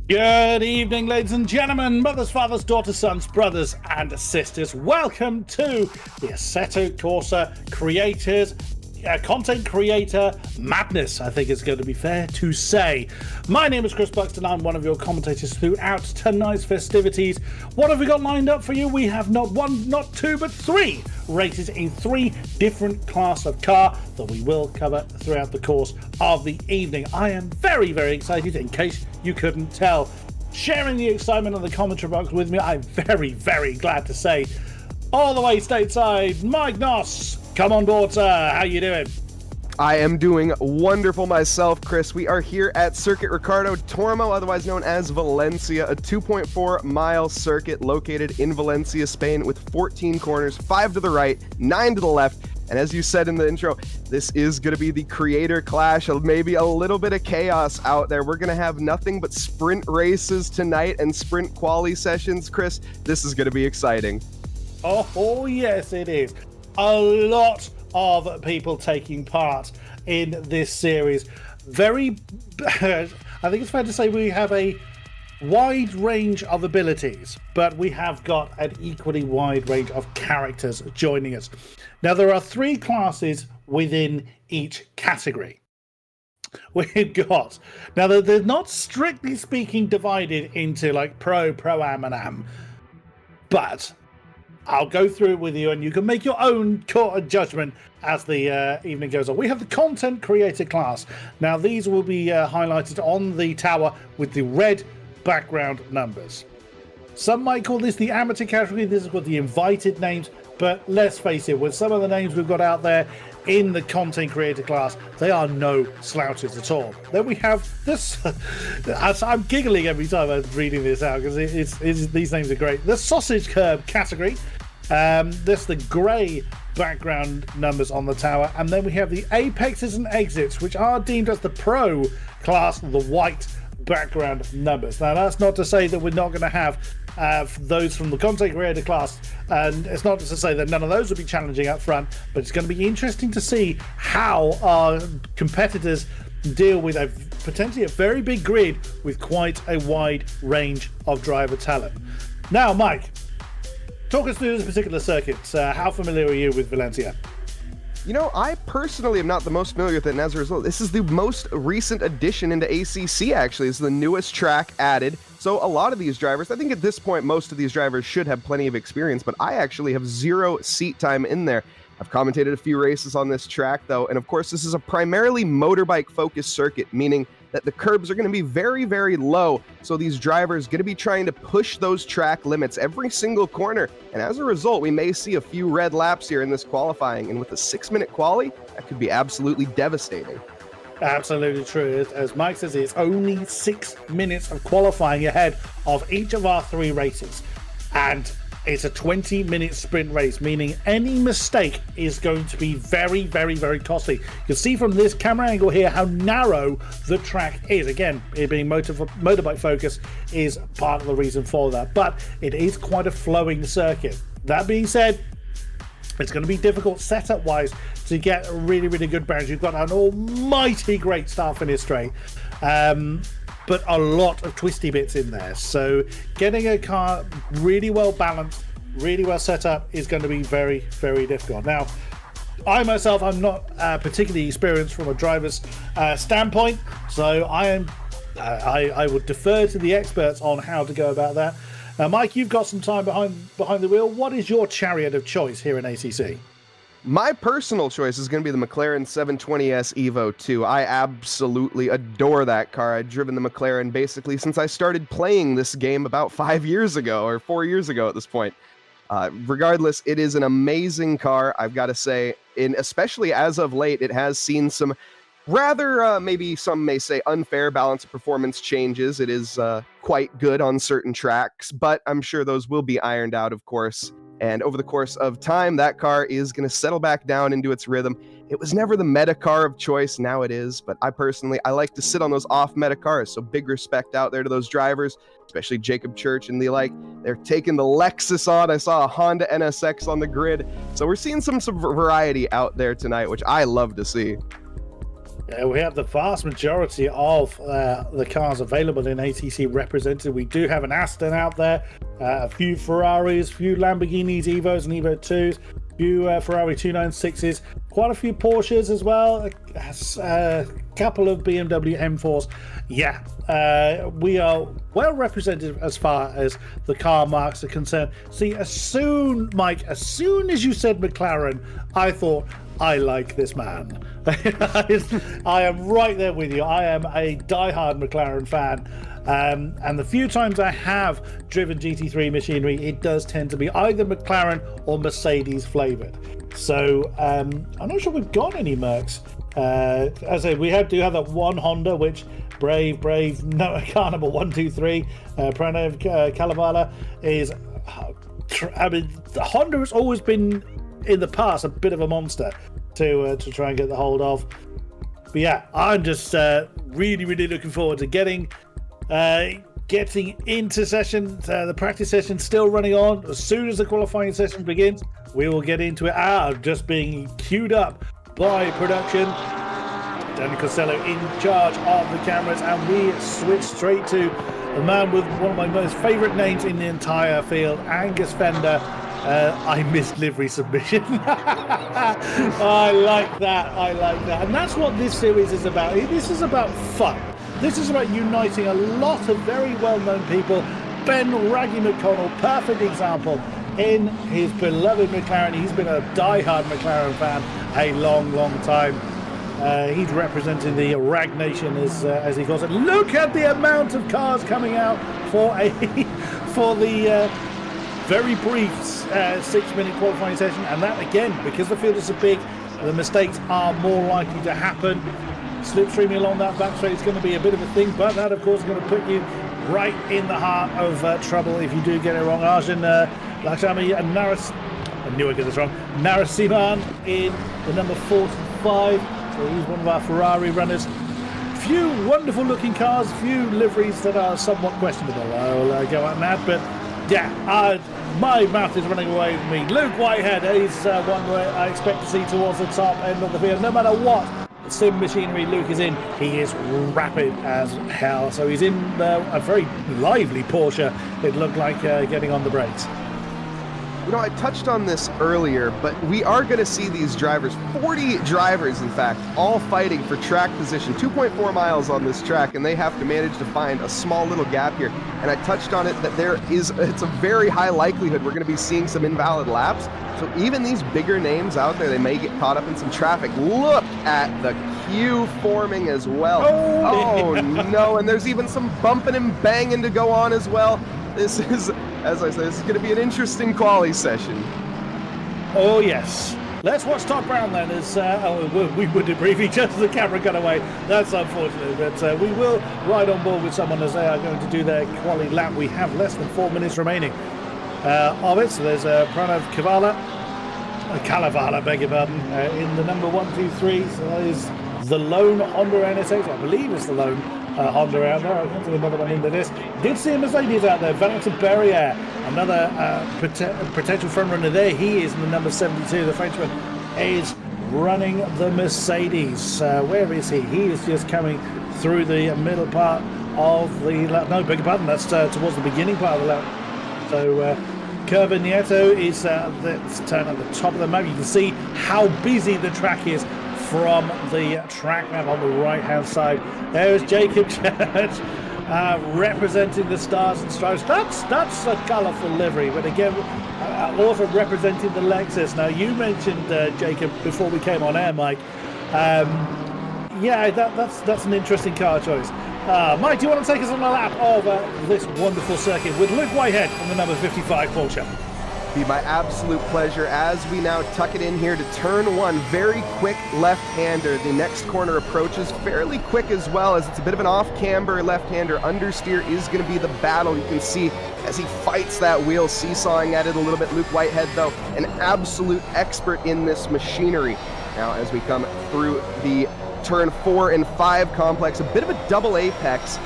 Good evening, ladies and gentlemen, mothers, fathers, daughters, sons, brothers, and sisters. Welcome to the Assetto Corsa content creator madness, I think it's going to be fair to say. My name is Chris Buxton. I'm one of your commentators throughout tonight's festivities. What have we got lined up for you? We have not one, not two, but three races in three different classes of car that we will cover throughout the course of the evening. I am very, very excited, in case you couldn't tell. Sharing the excitement on the commentary box with me, I'm very, very glad to say, all the way stateside, Mike Noss. Come on board, sir. How you doing? I am doing wonderful myself, Chris. We are here at Circuit Ricardo Tormo, otherwise known as Valencia, a 2.4-mile circuit located in Valencia, Spain, with 14 corners, 5 to the right, 9 to the left. And as you said in the intro, this is going to be the creator clash, maybe a little bit of chaos out there. We're going to have nothing but sprint races tonight and sprint quali sessions. Chris, this is going to be exciting. Oh, yes, it is. A lot of people taking part in this series. I think it's fair to say we have a wide range of abilities, but we have got an equally wide range of characters joining us. Now, there are three classes within each category. We've got, now they're not strictly speaking divided into like pro-am and am, but I'll go through it with you and you can make your own judgment as the evening goes on. We have the content creator class. Now, these will be highlighted on the tower with the red background numbers. Some might call this the amateur category. This is what the invited names. But let's face it, with some of the names we've got out there in the content creator class, they are no slouches at all. Then we have this. I'm giggling every time I'm reading this out because these names are great. The sausage kerb category. There's the grey background numbers on the tower, and then we have the apexes and exits, which are deemed as the pro class, the white background numbers. Now, that's not to say that we're not going to have those from the content creator class, and it's not to say that none of those will be challenging up front, but it's going to be interesting to see how our competitors deal with potentially a very big grid with quite a wide range of driver talent. Now, Mike, talk us through this particular circuit. How familiar are you with Valencia? You know, I personally am not the most familiar with it, and as a result, this is the most recent addition into ACC, actually. It's the newest track added. So a lot of these drivers, I think at this point, most of these drivers should have plenty of experience, but I actually have 0 seat time in there. I've commentated a few races on this track, though, and of course, this is a primarily motorbike-focused circuit, meaning that the curbs are going to be very, very low. So these drivers are going to be trying to push those track limits every single corner. And as a result, we may see a few red laps here in this qualifying. And with a 6-minute quali, that could be absolutely devastating. Absolutely true. As Mike says, it's only 6 minutes of qualifying ahead of each of our three races. And it's a 20-minute sprint race, meaning any mistake is going to be very, very, very costly. You can see from this camera angle here how narrow the track is. Again, it being motorbike focus is part of the reason for that, but it is quite a flowing circuit. That being said, it's going to be difficult setup-wise to get a really, really good balance. You've got an almighty great start finish straight. But a lot of twisty bits in there. So getting a car really well balanced, really well set up is going to be very, very difficult. Now, I myself, I'm not particularly experienced from a driver's standpoint, so I would defer to the experts on how to go about that. Mike, you've got some time behind the wheel. What is your chariot of choice here in ACC? My personal choice is going to be the McLaren 720S Evo 2. I absolutely adore that car. I've driven the McLaren basically since I started playing this game about 5 years ago, or 4 years ago at this point. Regardless, it is an amazing car, I've got to say. Especially as of late, it has seen some rather, maybe some may say, unfair balance of performance changes. It is quite good on certain tracks, but I'm sure those will be ironed out, of course. And over the course of time, that car is going to settle back down into its rhythm. It was never the meta car of choice, now it is, but I like to sit on those off-meta cars, so big respect out there to those drivers, especially Jacob Church and the like. They're taking the Lexus on. I saw a Honda NSX on the grid, so we're seeing some variety out there tonight, which I love to see. We have the vast majority of the cars available in ATC represented. We do have an Aston out there, a few Ferraris, a few Lamborghinis, Evos and Evo 2s, a few Ferrari 296s, quite a few Porsches as well, a couple of BMW M4s. Yeah, we are well represented as far as the car marks are concerned. See, Mike, as soon as you said McLaren, I thought, I like this man. I am right there with you. I am a diehard McLaren fan. And the few times I have driven GT3 machinery, it does tend to be either McLaren or Mercedes flavored. So I'm not sure we've got any Mercs. As I say, we do have that one Honda, which Brave, no, car number 123, Pranav Kalevala is. I mean, Honda has always been in the past a bit of a monster to try and get the hold of. But yeah, I'm just really looking forward to getting into session. The practice session still running on. As soon as the qualifying session begins, we will get into it. Just being queued up by production. Danny Costello in charge of the cameras, and we switch straight to the man with one of my most favourite names in the entire field, Angus Fender. I missed livery submission. I like that. And that's what this series is about. This is about fun. This is about uniting a lot of very well-known people. Ben Raggy McConnell, perfect example, in his beloved McLaren. He's been a die-hard McLaren fan a long time. He's representing the Rag Nation, as he calls it. Look at the amount of cars coming out for the very brief 6-minute qualifying session, and that again, because the field is so big, the mistakes are more likely to happen. Slipstreaming along that back straight is going to be a bit of a thing, but that of course is going to put you right in the heart of trouble if you do get it wrong. Arjun Lakshmi and Narasimhan in the number 45, so he's one of our Ferrari runners. Few wonderful looking cars, few liveries that are somewhat questionable. I will go on that, but yeah, my mouth is running away with me. Luke Whitehead, he's one where I expect to see towards the top end of the field. No matter what sim machinery Luke is in, he is rapid as hell. So he's in a very lively Porsche, it looked like, getting on the brakes. You know, I touched on this earlier, but we are going to see these drivers, 40 drivers in fact, all fighting for track position, 2.4 miles on this track, and they have to manage to find a small little gap here. And I touched on it that it's a very high likelihood we're going to be seeing some invalid laps. So even these bigger names out there, they may get caught up in some traffic. Look at the queue forming as well. Oh no, and there's even some bumping and banging to go on as well. This is, as I said, this is going to be an interesting quali session. Oh yes. Let's watch Todd Brown then, as we would debrief each other as the camera got away. That's unfortunate, but we will ride on board with someone as they are going to do their quali lap. We have less than 4 minutes remaining of it. So there's Pranav Kalevala, beg your pardon, in the number 123. So that is the lone Honda NSX. I believe it's the lone Honda out there. I can't remember the name of this. Did see a Mercedes out there. Valentin Berrier, another potential front runner there. He is in the number 72. The Frenchman is running the Mercedes. Where is he? He is just coming through the middle part of the lap. No, beg your pardon. That's towards the beginning part of the lap. So Kerb Nieto is that's turn at the top of the map. You can see how busy the track is from the track map on the right hand side. There's Jacob Church representing the Stars and Stripes. That's a colourful livery, but again also representing the Lexus. Now you mentioned Jacob before we came on air, Mike. Yeah, that's an interesting car choice. Mike, do you want to take us on a lap of this wonderful circuit with Luke Whitehead on the number 55 Porsche? Be my absolute pleasure as we now tuck it in here to turn one. Very quick left-hander. The next corner approaches fairly quick as well, as it's a bit of an off-camber left-hander. Understeer is going to be the battle. You can see as he fights that wheel, seesawing at it a little bit. Luke Whitehead, though, an absolute expert in this machinery. Now, as we come through the turn 4 and 5 complex, a bit of a double apex.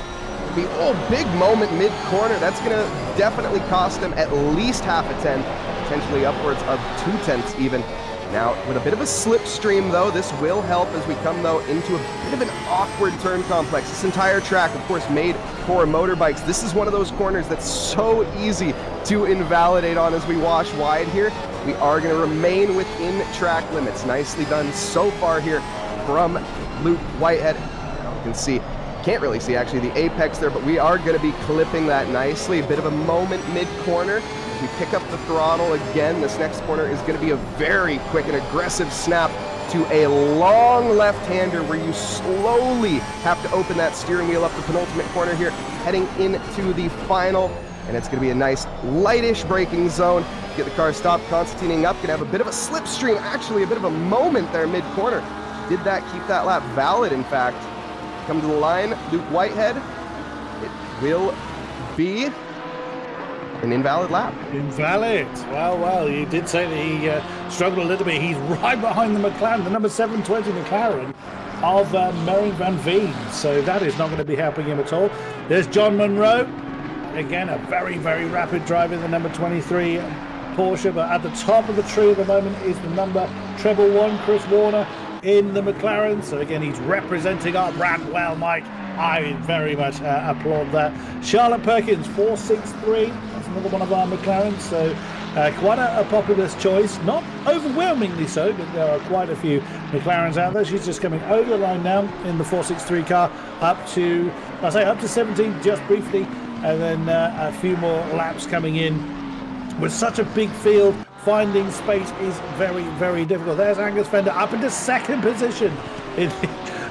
The big moment mid-corner, that's going to definitely cost him at least half a tenth, potentially upwards of 2 tenths even. Now, with a bit of a slipstream, though, this will help as we come, though, into a bit of an awkward turn complex. This entire track, of course, made for motorbikes. This is one of those corners that's so easy to invalidate on as we wash wide here. We are going to remain within track limits. Nicely done so far here from Luke Whitehead. Now you can see, can't really see actually the apex there, but we are going to be clipping that nicely. A bit of a moment mid-corner. We pick up the throttle again. This next corner is going to be a very quick and aggressive snap to a long left-hander where you slowly have to open that steering wheel up the penultimate corner here, heading into the final. And it's going to be a nice lightish braking zone. Get the car stopped, concertining up. Going to have a bit of a slipstream, actually a bit of a moment there mid-corner. Did that keep that lap valid, in fact? Come to the line, Luke Whitehead. It will be an invalid lap. Invalid. Well, you did say that he struggled a little bit. He's right behind the McLaren, the number 720 McLaren of Merrick Van Veen. So that is not going to be helping him at all. There's John Munro. Again, a very, very rapid driver, the number 23 Porsche. But at the top of the tree at the moment is the number 1, Chris Warner, in the McLaren. So again, he's representing our brand well, Mike. I very much applaud that. Charlotte Perkins, 463. That's another one of our McLarens. So quite a populous choice. Not overwhelmingly so, but there are quite a few McLarens out there. She's just coming over the line now in the 463 car up to 17 just briefly. And then a few more laps coming in. With such a big field, finding space is very, very difficult. There's Angus Fender up into second position.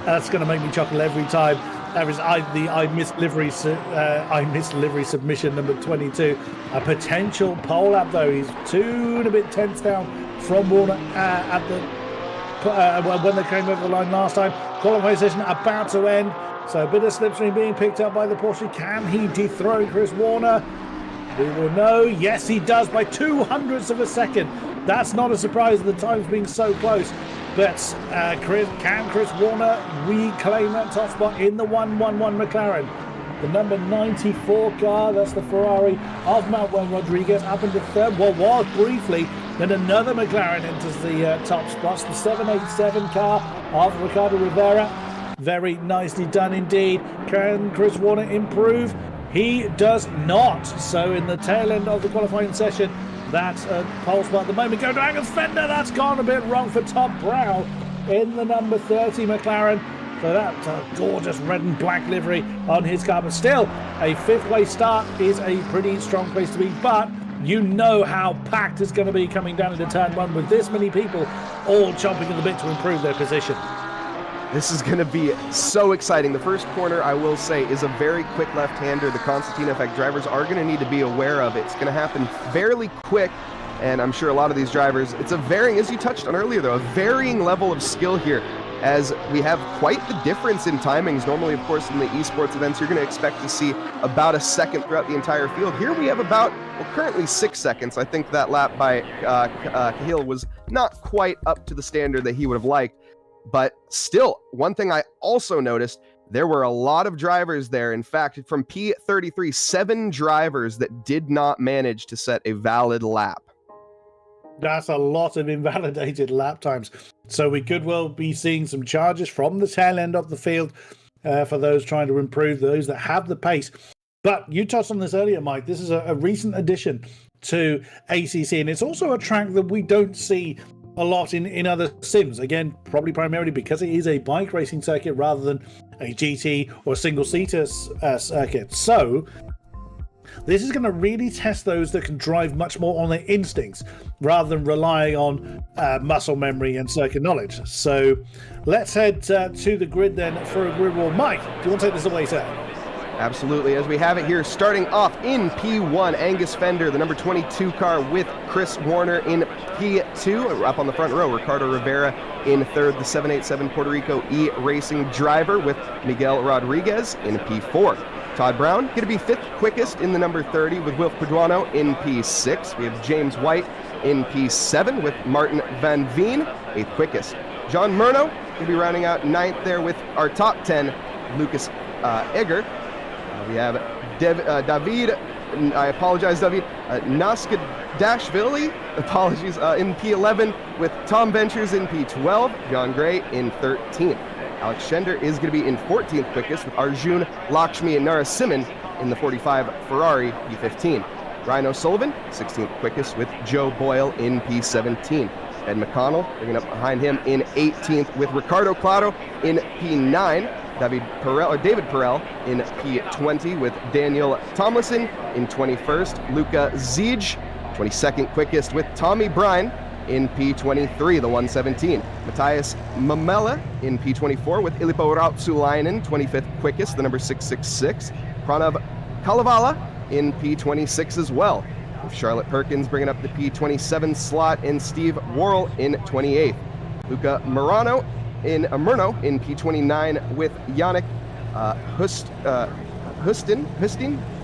That's going to make me chuckle every time. That was I missed livery submission number 22. A potential pole up though. He's 2 and a bit tenths down from Warner at the when they came over the line last time. Qualifying session about to end. So a bit of slipstream being picked up by the Porsche. Can he dethrone Chris Warner? We will know. Yes, he does by 0.02 of a second. That's not a surprise. The time's being so close. But can Chris Warner reclaim that top spot in the 111 McLaren? The number 94 car, that's the Ferrari of Manuel Rodriguez, up into third. Well, was briefly. Then another McLaren enters the top spots. The 787 car of Ricardo Rivera. Very nicely done indeed. Can Chris Warner improve? He does not. So in the tail end of the qualifying session, that's a pole spot at the moment. Go to Angus Fender. That's gone a bit wrong for Todd Brown in the number 30 McLaren. So that's a gorgeous red and black livery on his car. But still, a fifth place start is a pretty strong place to be. But you know how packed it's going to be coming down into turn one with this many people all chomping at the bit to improve their position. This is going to be so exciting. The first corner, I will say, is a very quick left-hander. The concertina effect drivers are going to need to be aware of. It's going to happen fairly quick, and I'm sure a lot of these drivers, it's a varying, as you touched on earlier, though, a varying level of skill here, as we have quite the difference in timings. Normally, of course, in the esports events, you're going to expect to see about a second throughout the entire field. Here we have about, well, currently 6 seconds. I think that lap by Cahill was not quite up to the standard that he would have liked. But still, one thing I also noticed, there were a lot of drivers there. In fact, from P33, 7 drivers that did not manage to set a valid lap. That's a lot of invalidated lap times. So we could well be seeing some charges from the tail end of the field for those trying to improve, those that have the pace. But you touched on this earlier, Mike. This is a recent addition to ACC, and it's also a track that we don't see a lot in other sims. Again, probably primarily because it is a bike racing circuit rather than a GT or single-seater circuit. So this is going to really test those that can drive much more on their instincts rather than relying on muscle memory and circuit knowledge. So let's head to the grid then for a grid war. Mike, do you want to take this away, sir? Absolutely. As we have it here, starting off in P1, Angus Fender, the number 22 car with Chris Warner in P2. Up on the front row, Ricardo Rivera in third, the 787 Puerto Rico E-Racing driver with Miguel Rodriguez in P4. Todd Brown going to be fifth quickest in the number 30 with Wilf Paduano in P6. We have James White in P7 with Martin Van Veen, eighth quickest. John Murno going to be rounding out ninth there with our top 10, Lucas Egger. We have David, I apologize, David, Dashvili, apologies, in P11 with Tom Ventures in P12, John Gray in 13th. Alex Schender is going to be in 14th quickest with Arjun, Lakshmi, and Narasimhan in the 45 Ferrari P15. Ryan O'Sullivan, 16th quickest with Joe Boyle in P17. Ed McConnell bringing up behind him in 18th with Ricardo Claro in P9. David Perel in P20 with Daniel Tomlinson in 21st. Luca Ziege, 22nd quickest with Tommy Bryan in P23, the 117. Matthias Mamela in P24 with Ilippo Rautsulainen, 25th quickest, the number 666. Pranav Kalevala in P26 as well, with Charlotte Perkins bringing up the P27 slot and Steve Worrell in 28th. Luca Murno in P29 with Yannick Hustin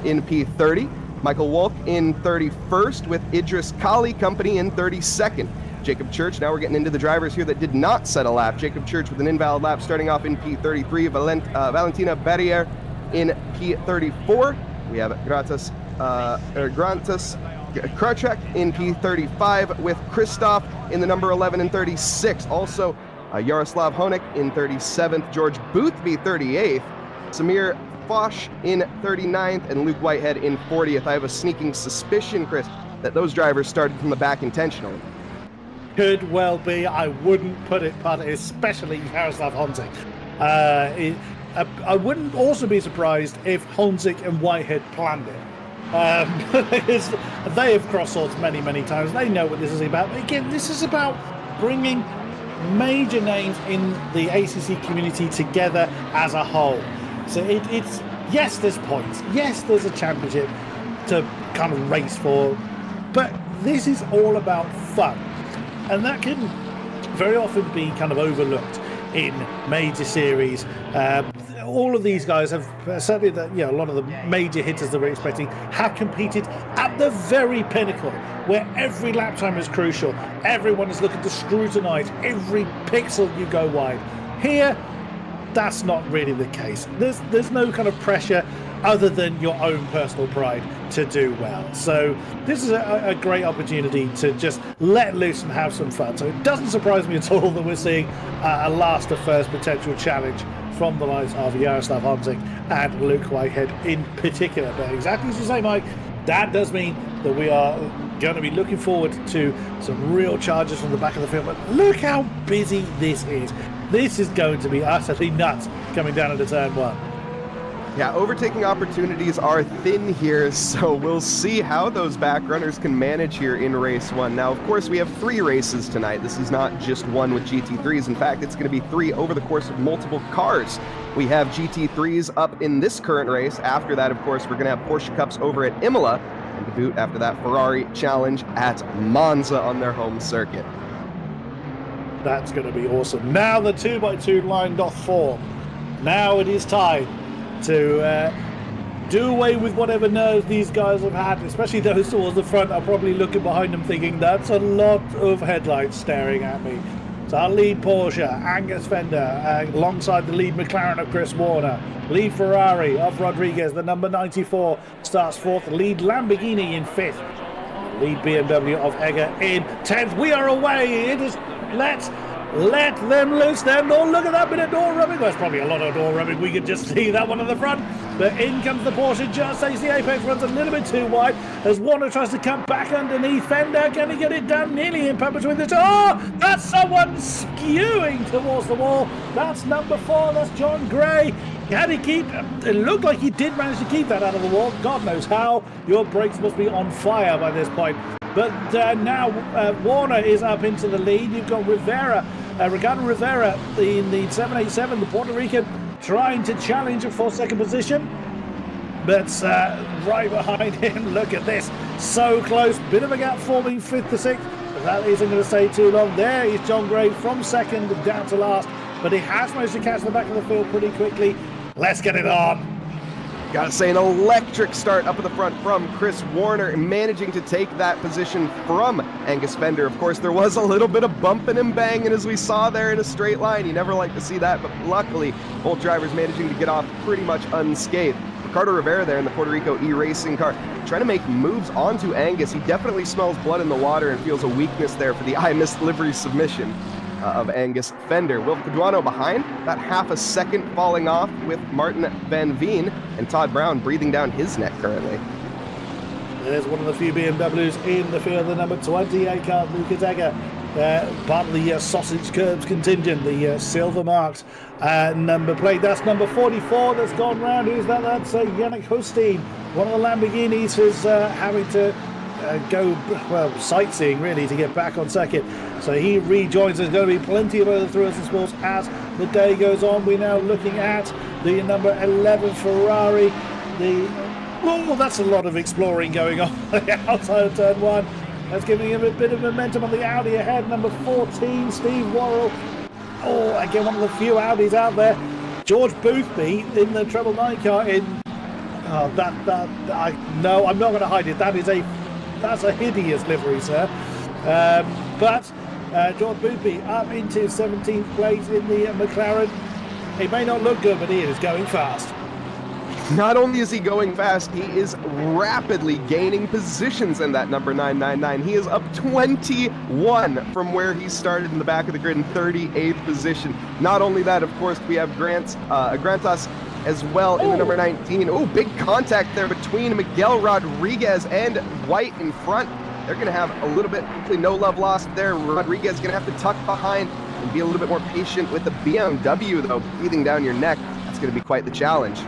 in P30. Michael Wolk in 31st with Idris Kali Company in 32nd. Jacob Church, now we're getting into the drivers here that did not set a lap. Jacob Church with an invalid lap starting off in P33. Valentina Barrier in P34. We have Grantas Krachek in P35 with Christoph in the number 11 and 36. Also, Yaroslav Honik in 37th, George Boothby 38th, Samir Foch in 39th, and Luke Whitehead in 40th. I have a sneaking suspicion, Chris, that those drivers started from the back intentionally. Could well be. I wouldn't put it past, especially Yaroslav Honzik. I wouldn't also be surprised if Honzik and Whitehead planned it. Because they have crossed swords many, many times. They know what this is about. But again, this is about bringing major names in the ACC community together as a whole. So it's, yes, there's points. Yes, there's a championship to kind of race for. But this is all about fun. And that can very often be kind of overlooked in major series. All of these guys have certainly, a lot of the major hitters that we're expecting have competed at the very pinnacle, where every lap time is crucial. Everyone is looking to scrutinize every pixel you go wide. Here, that's not really the case. There's no kind of pressure other than your own personal pride to do well. So this is a great opportunity to just let loose and have some fun. So it doesn't surprise me at all that we're seeing a last to first potential challenge from the likes of Yaroslav Honzik and Luke Whitehead in particular. But exactly as you say, Mike, that does mean that we are going to be looking forward to some real charges from the back of the field. But look how busy this is. This is going to be utterly nuts coming down into turn one. Yeah, overtaking opportunities are thin here, so we'll see how those back runners can manage here in race one. Now, of course, we have 3 races tonight. This is not just one with GT3s. In fact, it's going to be 3 over the course of multiple cars. We have GT3s up in this current race. After that, of course, we're going to have Porsche Cups over at Imola, and to boot after that, Ferrari Challenge at Monza on their home circuit. That's going to be awesome. Now the 2x2 line doth form. Now it is time to do away with whatever nerves these guys have had, especially those towards the front are probably looking behind them thinking that's a lot of headlights staring at me. So our lead Porsche, Angus Fender, alongside the lead McLaren of Chris Warner. Lead Ferrari of Rodriguez, the number 94, starts 4th. Lead Lamborghini in 5th. Lead BMW of Egger in 10th. We are away. It is let them loose then. Oh, look at that bit of door rubbing. There's probably a lot of door rubbing. We can just see that one at the front. But in comes the Porsche, just as the apex runs a little bit too wide as Warner tries to come back underneath. Fender, can he get it done? Nearly impact between the two. Oh, that's someone skewing towards the wall. That's number 4. That's John Gray. Had he keep, it looked like he did manage to keep that out of the wall. God knows how. Your brakes must be on fire by this point. But now Warner is up into the lead. You've got Ricardo Rivera in the 787, the Puerto Rican, trying to challenge for second position. But right behind him, look at this. So close. Bit of a gap forming 5th to 6th. But that isn't going to stay too long. There is John Gray from second down to last. But he has managed to catch the back of the field pretty quickly. Let's get it on. Gotta say, an electric start up at the front from Chris Warner, managing to take that position from Angus Fender. Of course, there was a little bit of bumping and banging as we saw there in a straight line. You never like to see that, but luckily, both drivers managing to get off pretty much unscathed. Ricardo Rivera there in the Puerto Rico e-racing car, trying to make moves onto Angus. He definitely smells blood in the water and feels a weakness there for the I missed livery submission of Angus Fender. Will Caduano behind, about half a second falling off with Martin Van Veen, and Todd Brown breathing down his neck currently. There's one of the few BMWs in the field, the number 28 car, Lucas Egger, part of the sausage curbs contingent, the silver marked number plate. That's number 44 that's gone round. Who's that? That's Yannick Hosteen, one of the Lamborghinis who's having to go, well, sightseeing really to get back on circuit. So he rejoins. There's going to be plenty of other Thrills and Sports as the day goes on. We're now looking at the number 11 Ferrari, oh, that's a lot of exploring going on outside of turn one. That's giving him a bit of momentum on the Audi ahead. Number 14, Steve Worrell. Oh, again, one of the few Audis out there. George Boothby in the treble 9 car no, I'm not going to hide it. That's a hideous livery, sir. But George Boothby up into 17th place in the McLaren. He may not look good, but he is going fast. Not only is he going fast, he is rapidly gaining positions in that number 999. He is up 21 from where he started in the back of the grid in 38th position. Not only that, of course, we have Grantas as well in the number 19. Oh, big contact there between Miguel Rodriguez and White in front. They're going to have a little bit, hopefully no love lost there. Rodriguez is going to have to tuck behind and be a little bit more patient with the BMW, though, breathing down your neck. That's going to be quite the challenge.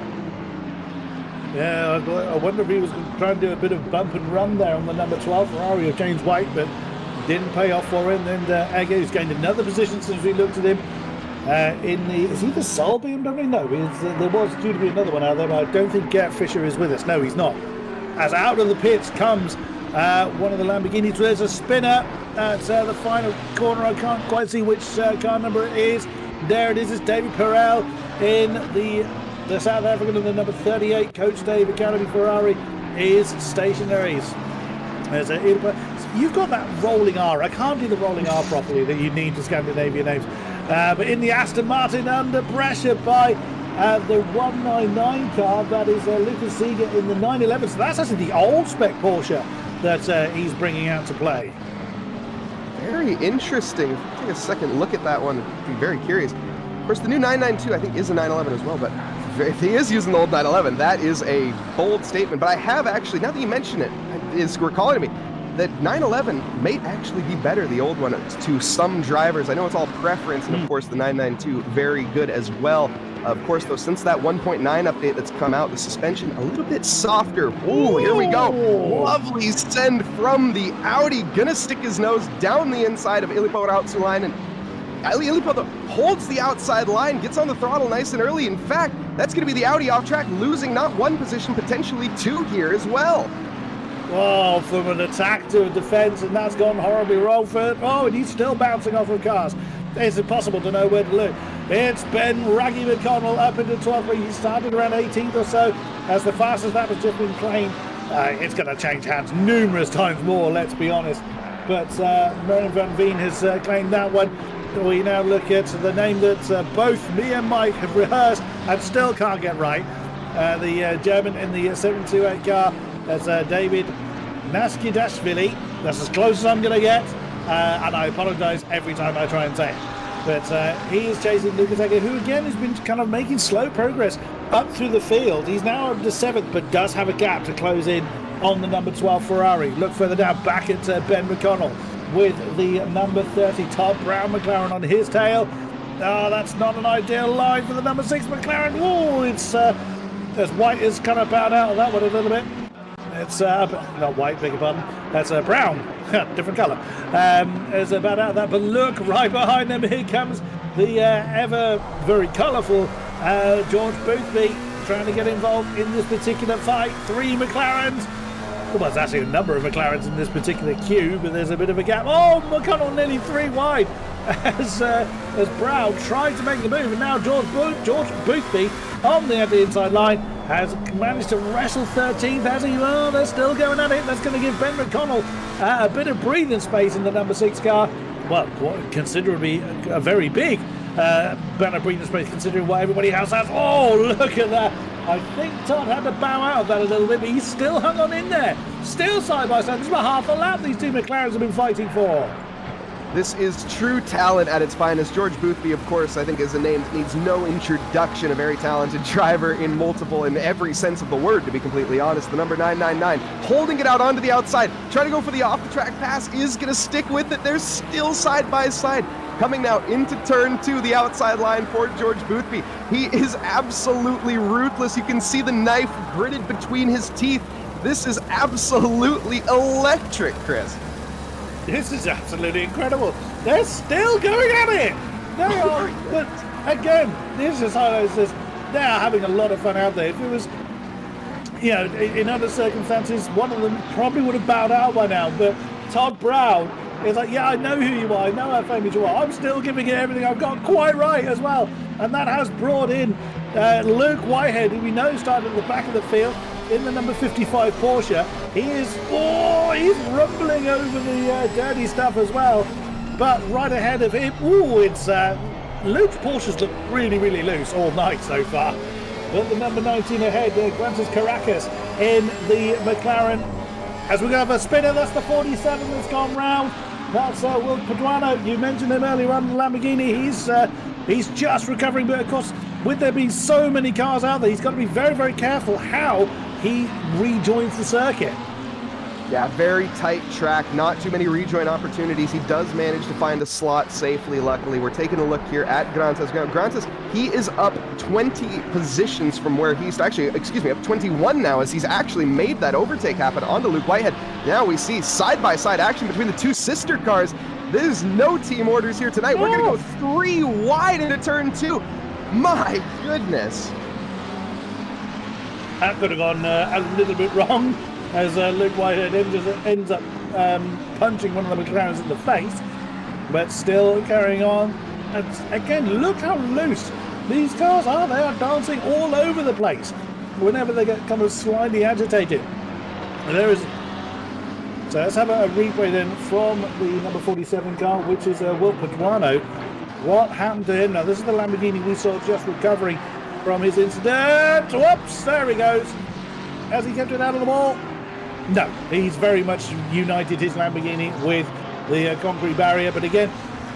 Yeah, I wonder if he was trying to do a bit of bump and run there on the number 12 Ferrari of James White, but didn't pay off for him. And Egger's gained another position since we looked at him. Is he the sole BMW? No, there was due to be another one out there, but I don't think Gert Fischer is with us. No, he's not. As out of the pits comes one of the Lamborghinis. There's a spinner at the final corner. I can't quite see which car number it is. There it is. It's David Perel in the South African, and the number 38 Coach Dave Academy Ferrari is stationary. You've got that rolling R. I can't do the rolling R properly that you need to Scandinavian names. But in the Aston Martin, under pressure by the 199 car, that is Lucas Seeger in the 911. So that's actually the old spec Porsche that he's bringing out to play. Very interesting. Take a second look at that one. I'd be very curious. Of course, the new 992 I think is a 911 as well, but if he is using the old 911, that is a bold statement. But I have actually, now that you mention it, is recalling to me that 911 may actually be better, the old one, to some drivers. I know it's all preference, and of course the 992 very good as well. Of course, though, since that 1.9 update that's come out, the suspension a little bit softer. Ooh, here we go. Lovely send from the Audi. Gonna stick his nose down the inside of Illipo Rautsulainen. Illipo holds the outside line, gets on the throttle nice and early. In fact, that's going to be the Audi off track, losing not one position, potentially two here as well. Oh, from an attack to a defense, and that's gone horribly wrong for... Oh, and he's still bouncing off of cars. It's impossible to know where to look. It's Ben Raggy McConnell up into 12th, where he started around 18th or so, as the fastest lap has just been claimed. It's going to change hands numerous times more, let's be honest. But Merlin Van Veen has claimed that one. We now look at the name that both me and Mike have rehearsed and still can't get right. The German in the 728 car, that's David Naskidashvili. That's as close as I'm going to get, and I apologise every time I try and say it. But he is chasing Lucas Egger, who again has been kind of making slow progress up through the field. He's now up to 7th, but does have a gap to close in on the number 12 Ferrari. Look further down, back at Ben McConnell with the number 30 Todd Brown McLaren on his tail. That's not an ideal line for the number 6 McLaren. Oh, it's as White is kind of bowed out of that one a little bit. It's not White, beg your pardon. That's Brown, different colour. It's about out of that, but look right behind them. Here comes the ever very colourful George Boothby trying to get involved in this particular fight. 3 McLarens. Well, there's actually a number of McLarens in this particular queue, but there's a bit of a gap. Oh, McConnell nearly 3 wide as Brown tried to make the move, and now George Boothby on the inside line has managed to wrestle 13th as he... Oh, they're still going at it. That's going to give Ben McConnell a bit of breathing space in the number 6 car. Well, considerably a very big bit of breathing space considering what everybody else has. Oh, look at that. I think Todd had to bow out of that a little bit, but he's still hung on in there. Still side by side. This is about half a lap these two McLarens have been fighting for. This is true talent at its finest. George Boothby, of course, I think is a name that needs no introduction. A very talented driver in every sense of the word, to be completely honest. The number 999, holding it out onto the outside, trying to go for the off-the-track pass, is going to stick with it. They're still side by side. Coming now into turn 2, the outside line for George Boothby. He is absolutely ruthless. You can see the knife gritted between his teeth. This is absolutely electric, Chris. This is absolutely incredible. They're still going at it. They are, but again, this just highlights this. They are having a lot of fun out there. If it was, in other circumstances, one of them probably would have bowed out by now. But Todd Brown is like, yeah, I know who you are. I know how famous you are. I'm still giving it everything I've got, quite right as well. And that has brought in Luke Whitehead, who we know started at the back of the field in the number 55 Porsche. He's rumbling over the dirty stuff as well. But right ahead of him, it's Luke's Porsches look really, really loose all night so far. But the number 19 ahead, Grantas Caracas in the McLaren. As we go have a spinner, that's the 47 that's gone round. That's Will Paduano. You mentioned him earlier on, the Lamborghini. He's just recovering, but of course, with there being so many cars out there, he's got to be very, very careful how he rejoins the circuit. Yeah, very tight track, not too many rejoin opportunities. He does manage to find a slot safely, luckily. We're taking a look here at Grantas. Grantas, he is up 20 positions from where he's up 21 now, as he's actually made that overtake happen onto Luke Whitehead. Now we see side-by-side action between the two sister cars. There's no team orders here tonight. We're going to go 3 wide into turn 2. My goodness. That could have gone a little bit wrong, as Luke Whitehead ends up punching one of the McLarens in the face, but still carrying on. And again, look how loose these cars are. They are dancing all over the place whenever they get kind of slightly agitated. So let's have a replay then from the number 47 car, which is Will Paduano. What happened to him? Now, this is the Lamborghini we saw just recovering from his incident. Whoops, there he goes. Has he kept it out of the wall? No, he's very much united his Lamborghini with the concrete barrier. But again,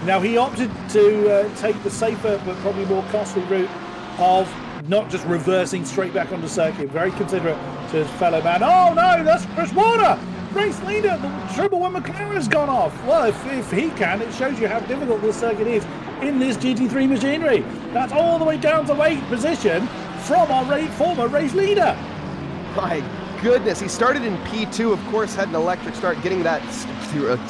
now he opted to take the safer but probably more costly route of not just reversing straight back onto circuit. Very considerate to his fellow man. Oh no, that's Chris Warner, race leader. The Triple One McLaren has gone off. Well, if he can, it shows you how difficult this circuit is in this GT3 machinery. That's all the way down to 8th position from our former race leader. My goodness, he started in P2, of course, had an electric start, getting that,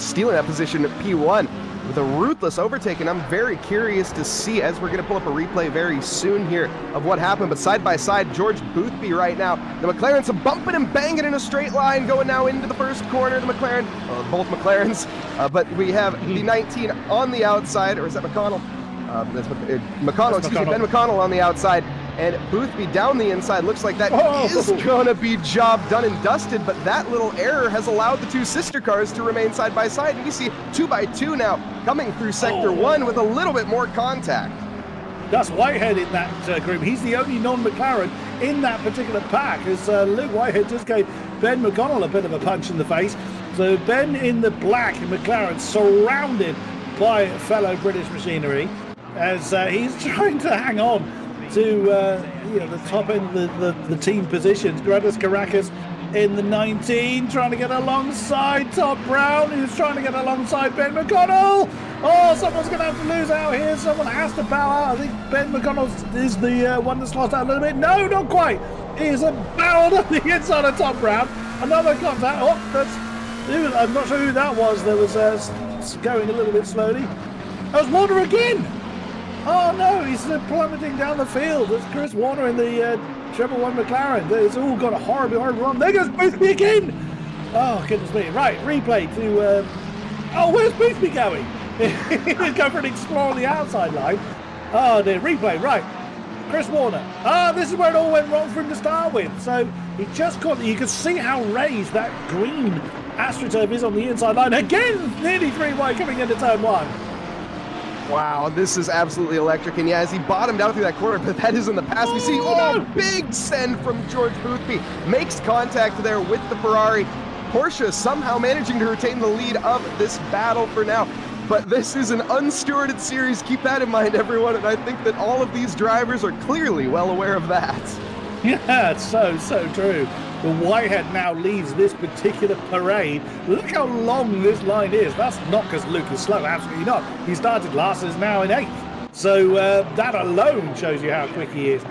stealing that position at P1 with a ruthless overtake, and I'm very curious to see, as we're going to pull up a replay very soon here, of what happened. But side by side, George Boothby right now, the McLarens are bumping and banging in a straight line, going now into the first corner, the McLaren, both McLarens, but we have the 19 on the outside, or is that McConnell? Ben McConnell on the outside, and Boothby down the inside. Looks like that is gonna be job done and dusted, but that little error has allowed the two sister cars to remain side by side, and you see 2 by 2 now coming through sector 1 with a little bit more contact. That's Whitehead in that group. He's the only non-McLaren in that particular pack, as Luke Whitehead just gave Ben McConnell a bit of a punch in the face. So Ben in the black McLaren, surrounded by fellow British machinery, as he's trying to hang on to the top end of the team positions. Grantas Caracas in the 19, trying to get alongside Todd Brown, who's trying to get alongside Ben McConnell. Oh, someone's going to have to lose out here. Someone has to bow out. I think Ben McConnell is the one that's lost out a little bit. No, not quite. He is bowed on the inside of Todd Brown. Another contact. I'm not sure who that was. That was going a little bit slowly. That was Warner again. Oh no, he's plummeting down the field. There's Chris Warner in the Triple One McLaren. It's all got a horribly wrong. There goes Boothby again. Oh, goodness me. Right, replay to... where's Boothby going? He's going for an explore on the outside line. Oh, dear. Replay, right. Chris Warner. This is where it all went wrong for him to start with. So he just got... You can see how raised that green AstroTurf is on the inside line. Again, nearly 3 wide coming into turn 1. Wow, this is absolutely electric. And yeah, as he bottomed out through that corner, but that is in the past. We see, big send from George Boothby. Makes contact there with the Ferrari. Porsche somehow managing to retain the lead of this battle for now. But this is an unstewarded series. Keep that in mind, everyone. And I think that all of these drivers are clearly well aware of that. Yeah, it's so true. The Whitehead now leads this particular parade. Look how long this line is. That's not because Luke is slow, absolutely not. He started last and is now in 8th. So that alone shows you how quick he is.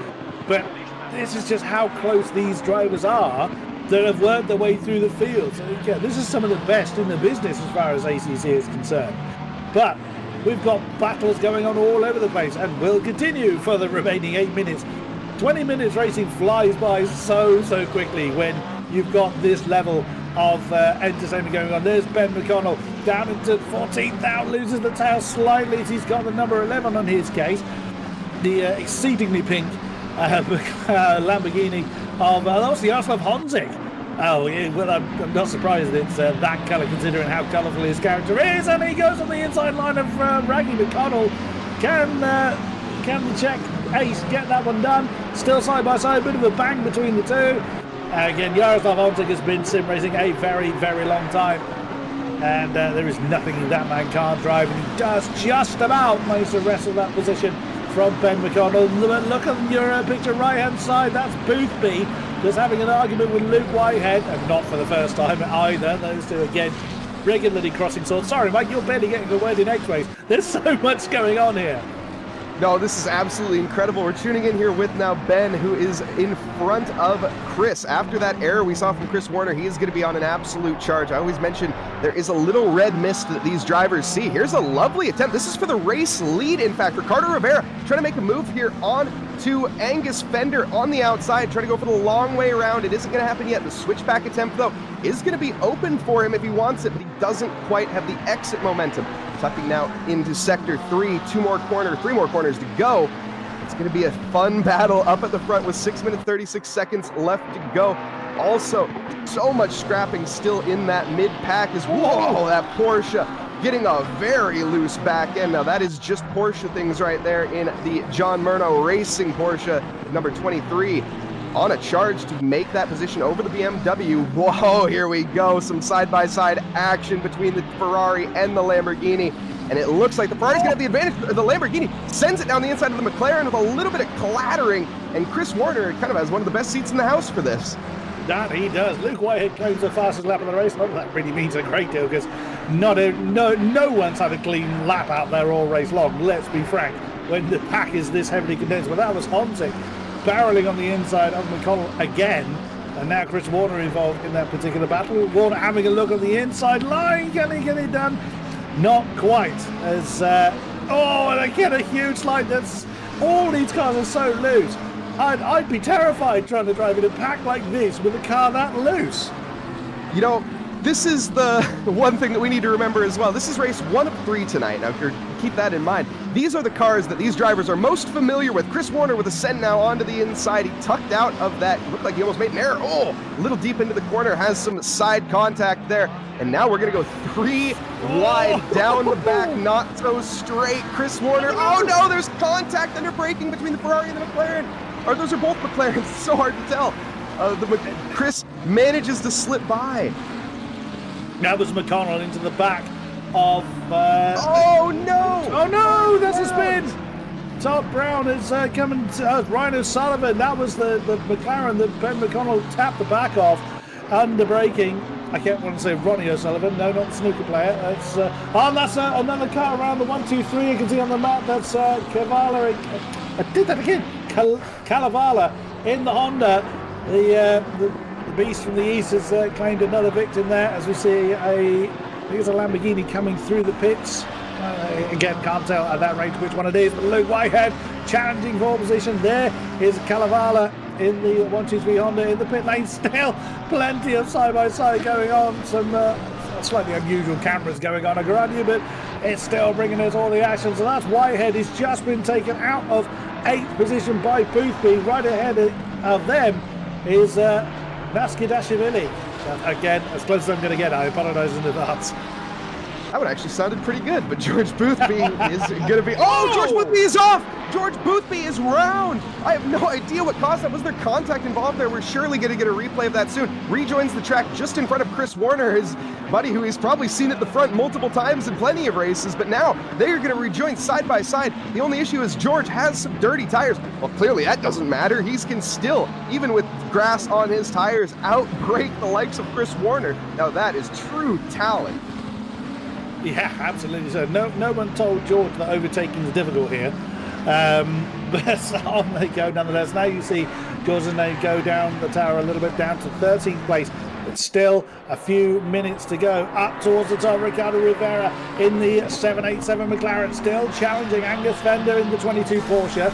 But this is just how close these drivers are that have worked their way through the field. So yeah, this is some of the best in the business as far as ACC is concerned. But we've got battles going on all over the place and will continue for the remaining 8 minutes. 20 minutes racing flies by so quickly when you've got this level of entertainment going on. There's Ben McConnell down into 14th, now loses the tail slightly as he's got the number 11 on his case. The exceedingly pink Lamborghini of that's the Yaroslav Honzik. Oh, yeah, well, I'm not surprised it's that colour considering how colourful his character is, and he goes on the inside line of Raggy McConnell. Can the Czech ace get that one done? Still side by side, bit of a bang between the two. Again, Yaroslav Honzik has been sim racing a very long time, and there is nothing that man can't drive, and he does just about manage to wrestle that position from Ben McConnell. Look at your picture right hand side, that's Boothby just having an argument with Luke Whitehead, and not for the first time either. Those two again regularly crossing swords. Sorry Mike, you're barely getting a word in X-rays. There's so much going on here. No, this is absolutely incredible. We're tuning in here with now Ben, who is in front of Chris. After that error we saw from Chris Warner, he is going to be on an absolute charge. I always mention there is a little red mist that these drivers see. Here's a lovely attempt. This is for the race lead, in fact. Ricardo Rivera trying to make a move here on to Angus Fender on the outside, trying to go for the long way around. It isn't going to happen yet. The switchback attempt, though, is going to be open for him if he wants it, but he doesn't quite have the exit momentum. Tucking now into sector 3, 3 more corners to go. It's going to be a fun battle up at the front with 6 minutes 36 seconds left to go. Also, so much scrapping still in that mid-pack as whoa, that Porsche getting a very loose back end. Now that is just Porsche things right there in the John Murno Racing Porsche number 23. On a charge to make that position over the BMW. Whoa, here we go. Some side-by-side action between the Ferrari and the Lamborghini. And it looks like the Ferrari's going to have the advantage. The Lamborghini sends it down the inside of the McLaren with a little bit of clattering. And Chris Warner kind of has one of the best seats in the house for this. That he does. Luke Whitehead claims the fastest lap of the race. Not that really means a great deal because no one's had a clean lap out there all race long. Let's be frank. When the pack is this heavily condensed. But that was Honzik barreling on the inside of McConnell again, and now Chris Warner involved in that particular battle. Warner having a look on the inside line. Can he get it done? Not quite. As and again a huge slide. That's all these cars are so loose. I'd be terrified trying to drive in a pack like this with a car that loose. You know, this is the one thing that we need to remember as well. This is race 1 of 3 tonight. Now, keep that in mind. These are the cars that these drivers are most familiar with. Chris Warner with a send now onto the inside. He tucked out of that. Looked like he almost made an error. Oh, a little deep into the corner. Has some side contact there. And now we're going to go 3 wide down the back. Not so straight. Chris Warner. Oh, no, there's contact under braking between the Ferrari and the McLaren. Or those are both McLarens. It's so hard to tell. Chris manages to slip by. That was McConnell into the back of... oh, no! Oh, no! There's a spin! Todd Brown is coming to... Ryan O'Sullivan. That was the McLaren that Ben McConnell tapped the back off under braking. I can't want to say Ronnie O'Sullivan. No, not the snooker player. That's that's another car around the 1, 2, 3. You can see on the map. That's Cavalli. I did that again. Calavala in the Honda. The beast from the east has claimed another victim there, as we see I think it's a Lamborghini coming through the pits. Again, can't tell at that rate which one it is, but Luke Whitehead challenging for position. There is Calavala in the 1, 2, 3 Honda in the pit lane. Still plenty of side-by-side going on. Some slightly unusual cameras going on, I grant you, but it's still bringing us all the action. So that's Whitehead. He's just been taken out of 8th position by Boothby. Right ahead of them is Naskidashvili. Again, as close as I'm going to get. I apologise in advance. That would actually sounded pretty good, but George Boothby is going to be... Oh, George Boothby is off! George Boothby is round! I have no idea what caused that. Was there contact involved there? We're surely going to get a replay of that soon. Rejoins the track just in front of Chris Warner, his buddy who he's probably seen at the front multiple times in plenty of races, but now they are going to rejoin side by side. The only issue is George has some dirty tires. Well, clearly that doesn't matter. He can still, even with grass on his tires, outbrake the likes of Chris Warner. Now that is true talent. Yeah, absolutely. So no one told George that overtaking is difficult here. But on they go nonetheless. Now you see George's name go down the tower a little bit, down to 13th place. But still a few minutes to go. Up towards the top, Ricardo Rivera in the 787 McLaren, still challenging Angus Fender in the 22 Porsche.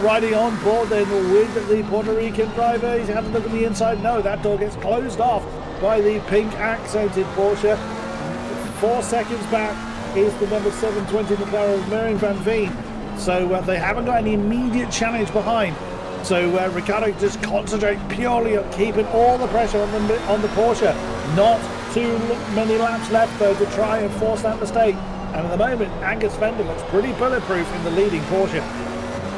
Riding on board then with the Puerto Rican driver. He's having a look at the inside. No, that door gets closed off by the pink accented Porsche. 4 seconds back is the number 720 McLaren, Marion Van Veen. So they haven't got any immediate challenge behind. So Ricciardo just concentrate purely on keeping all the pressure on the Porsche. Not too many laps left though to try and force that mistake. And at the moment, Angus Fender looks pretty bulletproof in the leading Porsche.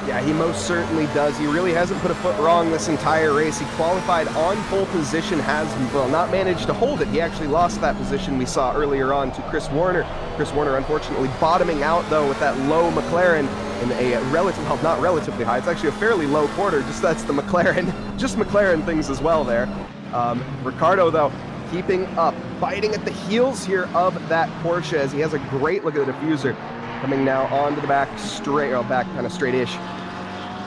Yeah, he most certainly does. He really hasn't put a foot wrong this entire race. He qualified on pole position, has, well, not managed to hold it. He actually lost that position we saw earlier on to Chris Warner. Chris Warner, unfortunately, bottoming out, though, with that low McLaren in a relative, well, not relatively high. It's actually a fairly low quarter. Just that's the McLaren, just McLaren things as well there. Ricciardo, though, keeping up, biting at the heels here of that Porsche as he has a great look at the diffuser. Coming now onto the back straight, or back kind of straight-ish.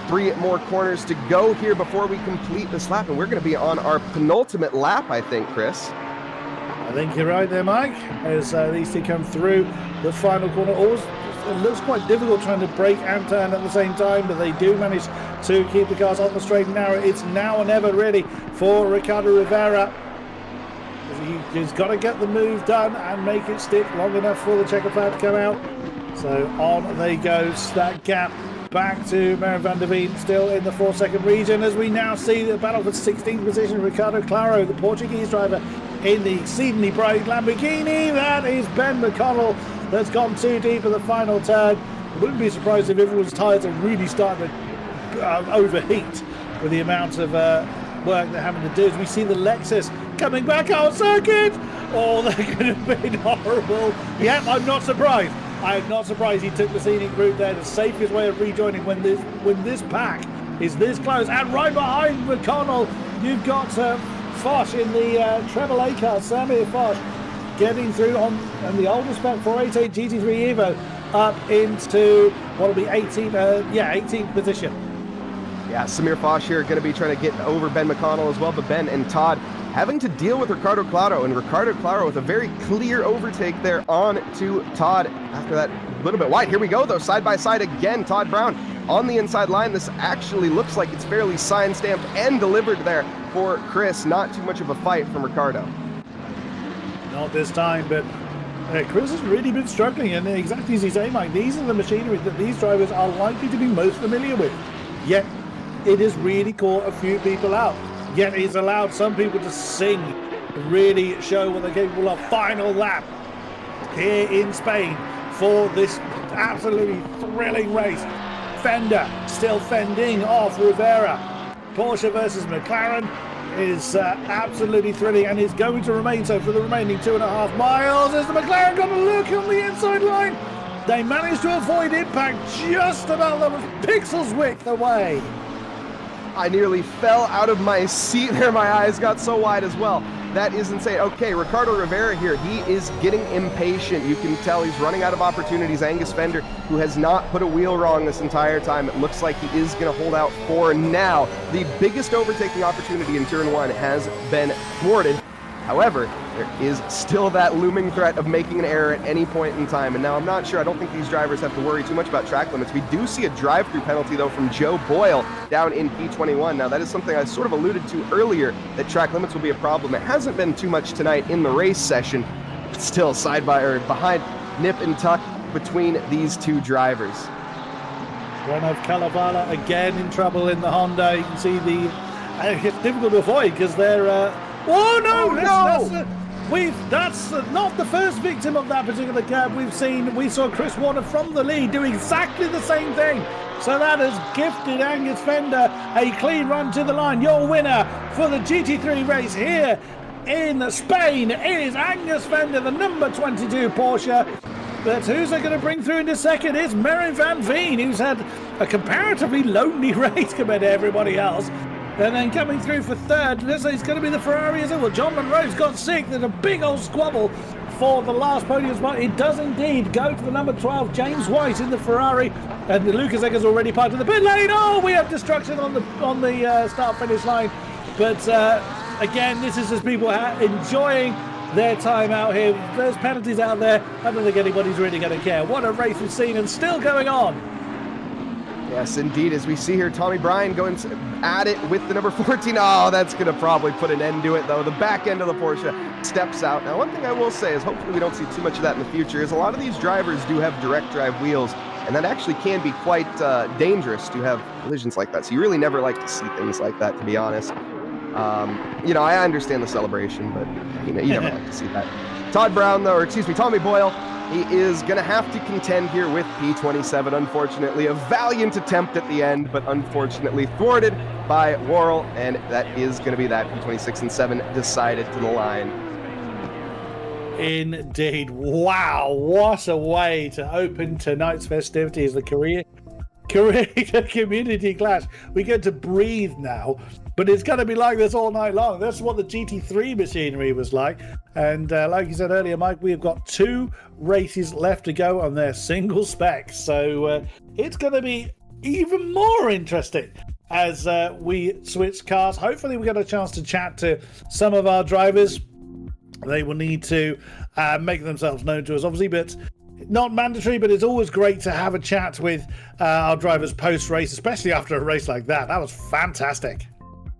3 more corners to go here before we complete this lap, and we're going to be on our penultimate lap, I think, Chris. I think you're right there, Mike, as these two come through the final corner. It looks quite difficult trying to brake and turn at the same time, but they do manage to keep the cars on the straight and narrow. It's now or never, really, for Ricardo Rivera. He's got to get the move done and make it stick long enough for the checker flag to come out. So on they go, that gap back to Marion Van Der Veen, still in the 4-second region, as we now see the battle for 16th position. Ricardo Claro, the Portuguese driver, in the exceedingly bright Lamborghini. That is Ben McConnell that's gone too deep in the final turn. I wouldn't be surprised if everyone's tyres are really starting to overheat with the amount of work they're having to do. As we see the Lexus coming back on circuit. Oh, they're going to have been horrible. Yep, I'm not surprised. I'm not surprised he took the scenic route there, the safest way of rejoining when this pack is this close. And right behind McConnell, you've got Foch in the treble A car, Samir Foch, getting through on the older spec 488 GT3 Evo up into what will be 18th position. Yeah, Samir Foch here going to be trying to get over Ben McConnell as well, but Ben and Todd having to deal with Ricardo Claro, and Ricardo Claro with a very clear overtake there on to Todd after that little bit wide. Here we go, though, side by side again. Todd Brown on the inside line. This actually looks like it's fairly sign stamped and delivered there for Chris. Not too much of a fight from Ricardo. Not this time, but Chris has really been struggling, and exactly as you say, Mike, these are the machinery that these drivers are likely to be most familiar with. Yet it has really caught a few people out. Yet he's allowed some people to sing, really show what they're capable of. Final lap here in Spain for this absolutely thrilling race. Fender still fending off Rivera. Porsche versus McLaren is absolutely thrilling and is going to remain so for the remaining 2.5 miles as the McLaren got a look on the inside line. They managed to avoid impact just about, that was pixels width away. I nearly fell out of my seat there. My eyes got so wide as well. That is insane. Okay, Ricardo Rivera here. He is getting impatient. You can tell he's running out of opportunities. Angus Fender, who has not put a wheel wrong this entire time. It looks like he is going to hold out for now. The biggest overtaking opportunity in Turn 1 has been thwarted. However, there is still that looming threat of making an error at any point in time. And now I'm not sure. I don't think these drivers have to worry too much about track limits. We do see a drive-through penalty, though, from Joe Boyle down in P21. Now, that is something I sort of alluded to earlier, that track limits will be a problem. It hasn't been too much tonight in the race session, but still behind nip and tuck between these two drivers. Renav Kalavala again in trouble in the Honda. You can see it's difficult to avoid because they're... That's not the first victim of that particular curb we saw Chris Warner from the lead do exactly the same thing. So that has gifted Angus Fender a clean run to the line. Your winner for the GT3 race here in Spain is Angus Fender, the number 22 Porsche. But who's they going to bring through into second is Merin van Veen, who's had a comparatively lonely race compared to everybody else. And then coming through for third, this is going to be the Ferrari as well. John Monroe's got sick. There's a big old squabble for the last podium spot. It does indeed go to the number 12, James White in the Ferrari. And Lucas Egger's already part of the pit lane. Oh, we have destruction on the start-finish line. But again, this is just people enjoying their time out here. There's penalties out there. I don't think anybody's really going to care. What a race we've seen and still going on. Yes, indeed. As we see here, Tommy Bryan going at it with the number 14. Oh, that's going to probably put an end to it, though. The back end of the Porsche steps out. Now, one thing I will say is hopefully we don't see too much of that in the future, is a lot of these drivers do have direct drive wheels, and that actually can be quite dangerous to have collisions like that. So you really never like to see things like that, to be honest. I understand the celebration, but you never like to see that. Tommy Boyle, he is going to have to contend here with P27, unfortunately. A valiant attempt at the end, but unfortunately thwarted by Worrell, and that is going to be that. P26 and 7 decided to the line. Indeed. Wow, what a way to open tonight's festivities, the community clash. We get to breathe now, but it's going to be like this all night long. That's what the GT3 machinery was like. And like you said earlier, Mike, we've got 2 races left to go on their single spec. So it's going to be even more interesting as we switch cars. Hopefully we get a chance to chat to some of our drivers. They will need to make themselves known to us, obviously, but not mandatory, but it's always great to have a chat with our drivers post-race, especially after a race like that. That was fantastic.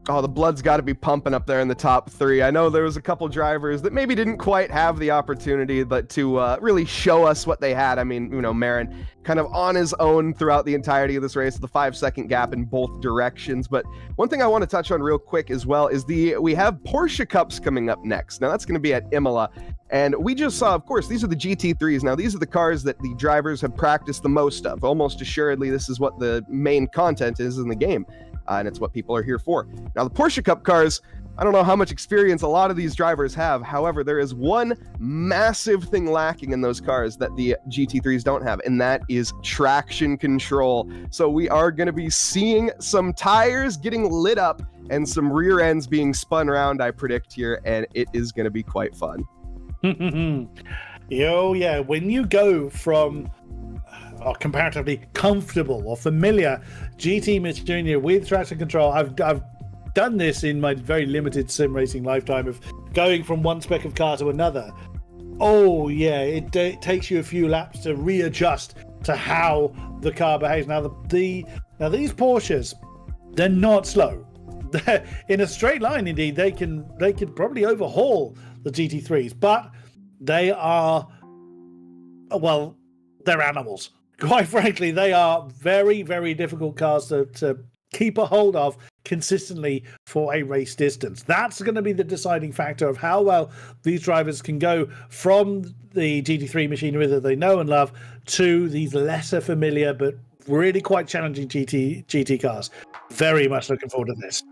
Oh, the blood's got to be pumping up there in the top 3. I know there was a couple drivers that maybe didn't quite have the opportunity, but to really show us what they had. I mean, Merin kind of on his own throughout the entirety of this race, the 5-second gap in both directions. But one thing I want to touch on real quick as well is we have Porsche Cups coming up next. Now that's going to be at Imola. And we just saw, of course, these are the GT3s. Now, these are the cars that the drivers have practiced the most of. Almost assuredly, this is what the main content is in the game. And it's what people are here for. Now, the Porsche Cup cars, I don't know how much experience a lot of these drivers have. However, there is one massive thing lacking in those cars that the GT3s don't have, and that is traction control. So we are going to be seeing some tires getting lit up and some rear ends being spun around, I predict here, and it is going to be quite fun. Oh, yeah. When you go from comparatively comfortable or familiar GT machinery with traction control, I've done this in my very limited sim racing lifetime of going from one spec of car to another. Oh yeah, it takes you a few laps to readjust to how the car behaves. Now these Porsches, they're not slow. They're in a straight line. Indeed, they can probably overhaul the GT3s, but they are, well, they're animals. Quite frankly, they are very, very difficult cars to keep a hold of consistently for a race distance. That's going to be the deciding factor of how well these drivers can go from the GT3 machinery that they know and love to these lesser familiar but really quite challenging GT cars. Very much looking forward to this.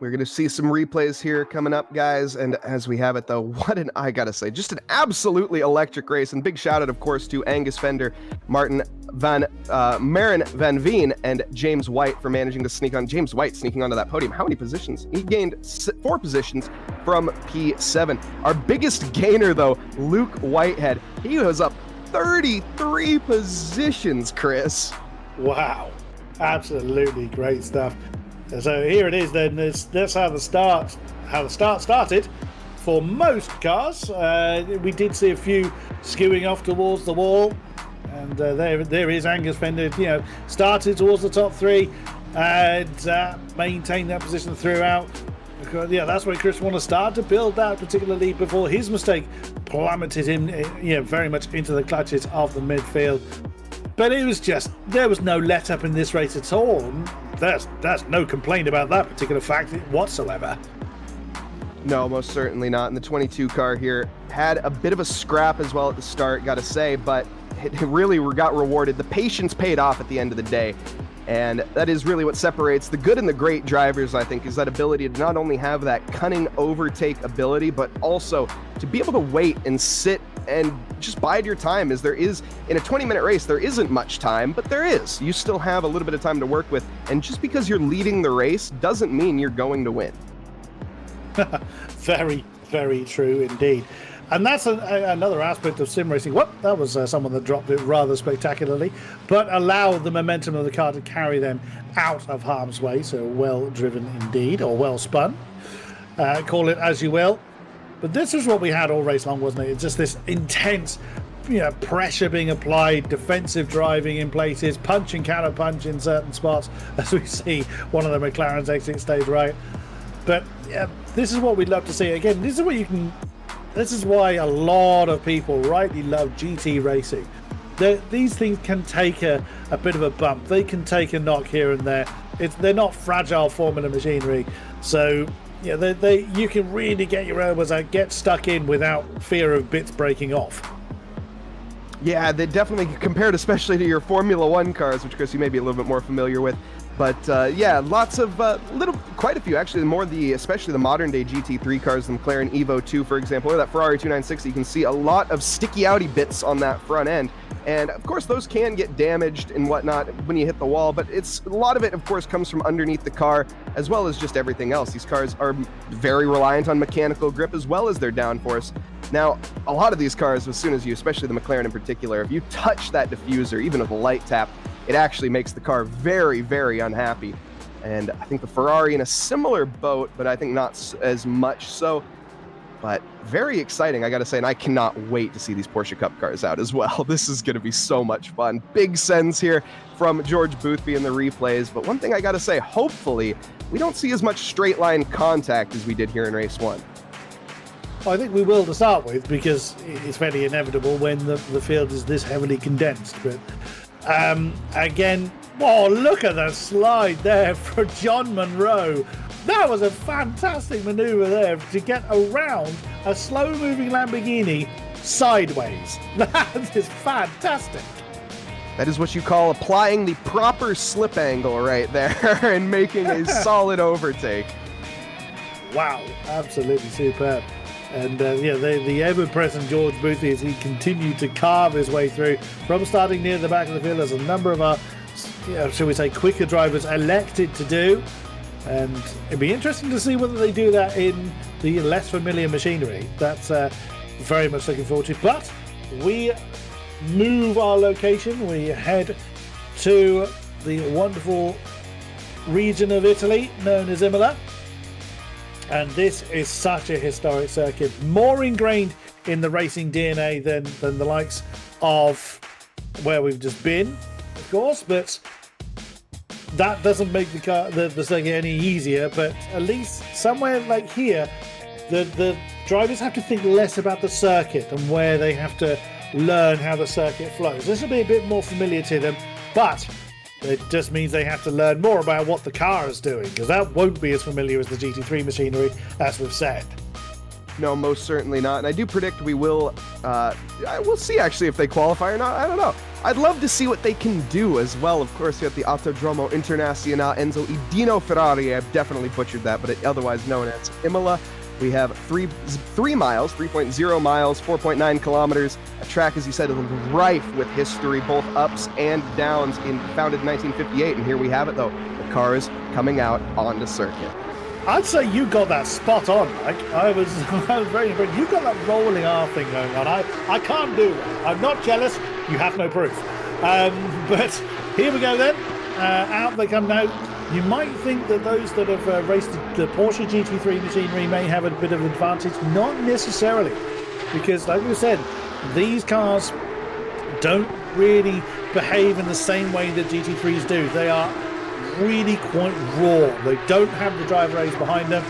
We're going to see some replays here coming up, guys. And as we have it, though, I got to say, just an absolutely electric race. And big shout out, of course, to Angus Fender, Merin van Veen, and James White for managing to sneak on. James White sneaking onto that podium. How many positions? He gained 4 positions from P7. Our biggest gainer, though, Luke Whitehead. He was up 33 positions, Chris. Wow. Absolutely great stuff. So here it is then. That's how the start started for most cars. We did see a few skewing off towards the wall, and there is Angus Fender. Started towards the top 3 and maintained that position throughout. Yeah, that's where Chris Warner started to build that particular lead before his mistake plummeted him, very much into the clutches of the midfield. But it was just, there was no let up in this race at all. There's no complaint about that particular fact whatsoever. No, most certainly not. And the 22 car here had a bit of a scrap as well at the start, gotta say, but it really got rewarded. The patience paid off at the end of the day. And that is really what separates the good and the great drivers, I think, is that ability to not only have that cunning overtake ability, but also to be able to wait and sit and just bide your time, as there is in a 20-minute race. There isn't much time, but there is. You still have a little bit of time to work with. And just because you're leading the race doesn't mean you're going to win. Very, very true indeed. And that's another aspect of sim racing. Whoop, that was someone that dropped it rather spectacularly, but allowed the momentum of the car to carry them out of harm's way. So well driven indeed, or well spun. Call it as you will. But this is what we had all race long, wasn't it? It's just this intense, pressure being applied, defensive driving in places, punch and counter punch in certain spots, as we see one of the McLarens exit stage right. But yeah, this is what we'd love to see. Again, this is what you can. This is why a lot of people rightly love GT racing. These things can take a bit of a bump. They can take a knock here and there. They're not fragile formula machinery. So yeah, you can really get your elbows out, get stuck in without fear of bits breaking off. Yeah, they definitely, compared especially to your Formula One cars, which Chris, you may be a little bit more familiar with. But yeah, lots of quite a few actually. Especially the modern day GT3 cars, the McLaren Evo 2, for example, or that Ferrari 296. You can see a lot of sticky outy bits on that front end, and of course those can get damaged and whatnot when you hit the wall. But a lot of it, of course, comes from underneath the car, as well as just everything else. These cars are very reliant on mechanical grip as well as their downforce. Now, a lot of these cars, as soon as especially the McLaren in particular, if you touch that diffuser, even with a light tap, it actually makes the car very, very unhappy. And I think the Ferrari in a similar boat, but I think not as much so. But very exciting, I gotta say, and I cannot wait to see these Porsche Cup cars out as well. This is gonna be so much fun. Big sends here from George Boothby in the replays. But one thing I gotta say, hopefully, we don't see as much straight line contact as we did here in race one. I think we will to start with, because it's fairly inevitable when the field is this heavily condensed. But again, look at the slide there for John Munro. That was a fantastic maneuver there to get around a slow-moving Lamborghini sideways. That is fantastic. That is what you call applying the proper slip angle right there and making a solid overtake. Wow, absolutely superb. And yeah, the ever-present George Boothby, as he continued to carve his way through from starting near the back of the field, as a number of our, shall we say, quicker drivers elected to do. And it'd be interesting to see whether they do that in the less familiar machinery. That's very much looking forward to. But we move our location. We head to the wonderful region of Italy known as Imola. And this is such a historic circuit, more ingrained in the racing DNA than the likes of where we've just been, of course, but that doesn't make the circuit any easier. But at least somewhere like here, the drivers have to think less about the circuit and where they have to learn how the circuit flows. This will be a bit more familiar to them, but it just means they have to learn more about what the car is doing, because that won't be as familiar as the GT3 machinery, as we've said. No, most certainly not. And I do predict we will, we'll see actually if they qualify or not. I don't know. I'd love to see what they can do as well. Of course, you have the Autodromo Internazionale Enzo Idino Ferrari. I've definitely butchered that, but otherwise known as Imola. We have 3 miles, 3.0 miles, 4.9 kilometers. A track, as you said, rife with history, both ups and downs, founded in 1958. And here we have it, though. The cars coming out on the circuit. I'd say you got that spot on, Mike. I was very impressed. You got that rolling R thing going on. I can't do that. I'm not jealous. You have no proof. But here we go then. Out they come now. You might think that those that have raced the Porsche GT3 machinery may have a bit of an advantage. Not necessarily, because like we said, these cars don't really behave in the same way that GT3s do. They are really quite raw. They don't have the driver aids behind them,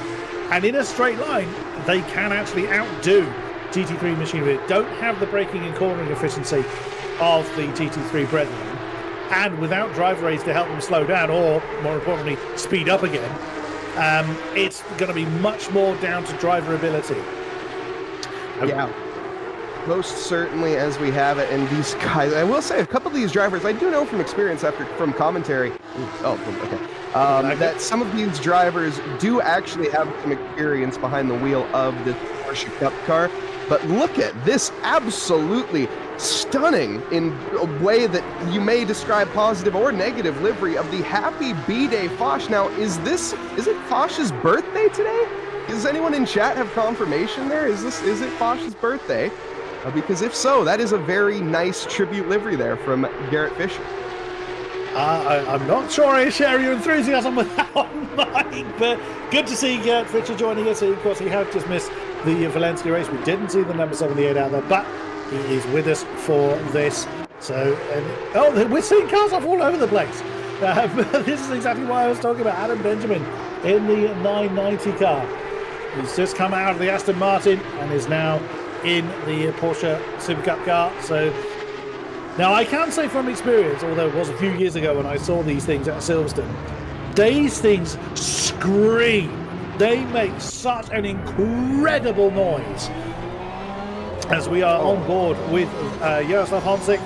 and in a straight line they can actually outdo GT3 machinery. They don't have the braking and cornering efficiency of the GT3 brethren, and without driver aids to help them slow down, or more importantly speed up again, It's going to be much more down to driver ability. Yeah. Most certainly, as we have it, and these guys, I will say, a couple of these drivers, I do know from experience from commentary, that some of these drivers do actually have some experience behind the wheel of this Porsche Cup car. But look at this absolutely stunning, in a way that you may describe positive or negative, livery of the Happy B-Day Foch. Now, is it Foch's birthday today? Does anyone in chat have confirmation there? Is it Foch's birthday? Because if so, that is a very nice tribute livery there from Garrett Fisher. I'm not sure I share your enthusiasm with that one, Mike, but good to see Garrett Fisher joining us. Of course, he had just missed the Valencia race. We didn't see the number 78 out there, but he is with us for this. So, we're seeing cars off all over the place. This is exactly why I was talking about Adam Benjamin in the 990 car. He's just come out of the Aston Martin and is now in the Porsche Super Cup car. So now I can say from experience, although it was a few years ago when I saw these things at Silverstone, these things scream. They make such an incredible noise. As we are on board with Jaroslav Honzik,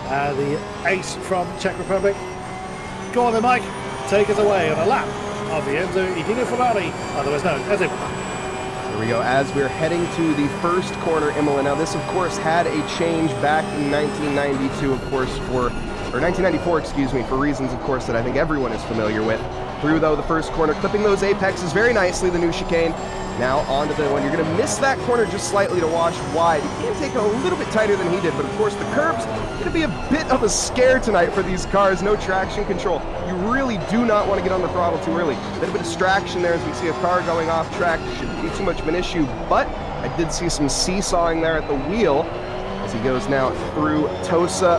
the ace from Czech Republic. Go on then, Mike, take us away on a lap of the Enzo Igino Ferrari, otherwise known as Imola. Here we go, as we're heading to the first corner, Imola. Now, this, of course, had a change back in 1992, of course, or 1994, excuse me, for reasons, of course, that I think everyone is familiar with. Through, though, the first corner, clipping those apexes very nicely, the new chicane. Now onto the one. You're going to miss that corner just slightly to wash wide. You can take it a little bit tighter than he did, but of course the curb's going to be a bit of a scare tonight for these cars. No traction control. You really do not want to get on the throttle too early. A bit of a distraction there as we see a car going off track. Shouldn't be too much of an issue, but I did see some seesawing there at the wheel as he goes now through Tosa,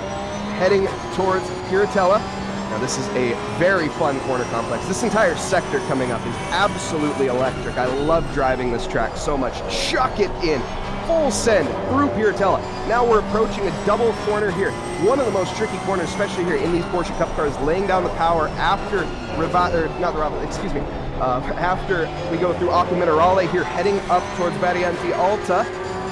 heading towards Piratella. Now this is a very fun corner complex. This entire sector coming up is absolutely electric. I love driving this track so much. Chuck it in. Full send through Piratella. Now we're approaching a double corner here. One of the most tricky corners, especially here in these Porsche Cup cars, laying down the power after after we go through Acqua Minerale here, heading up towards Variante Alta.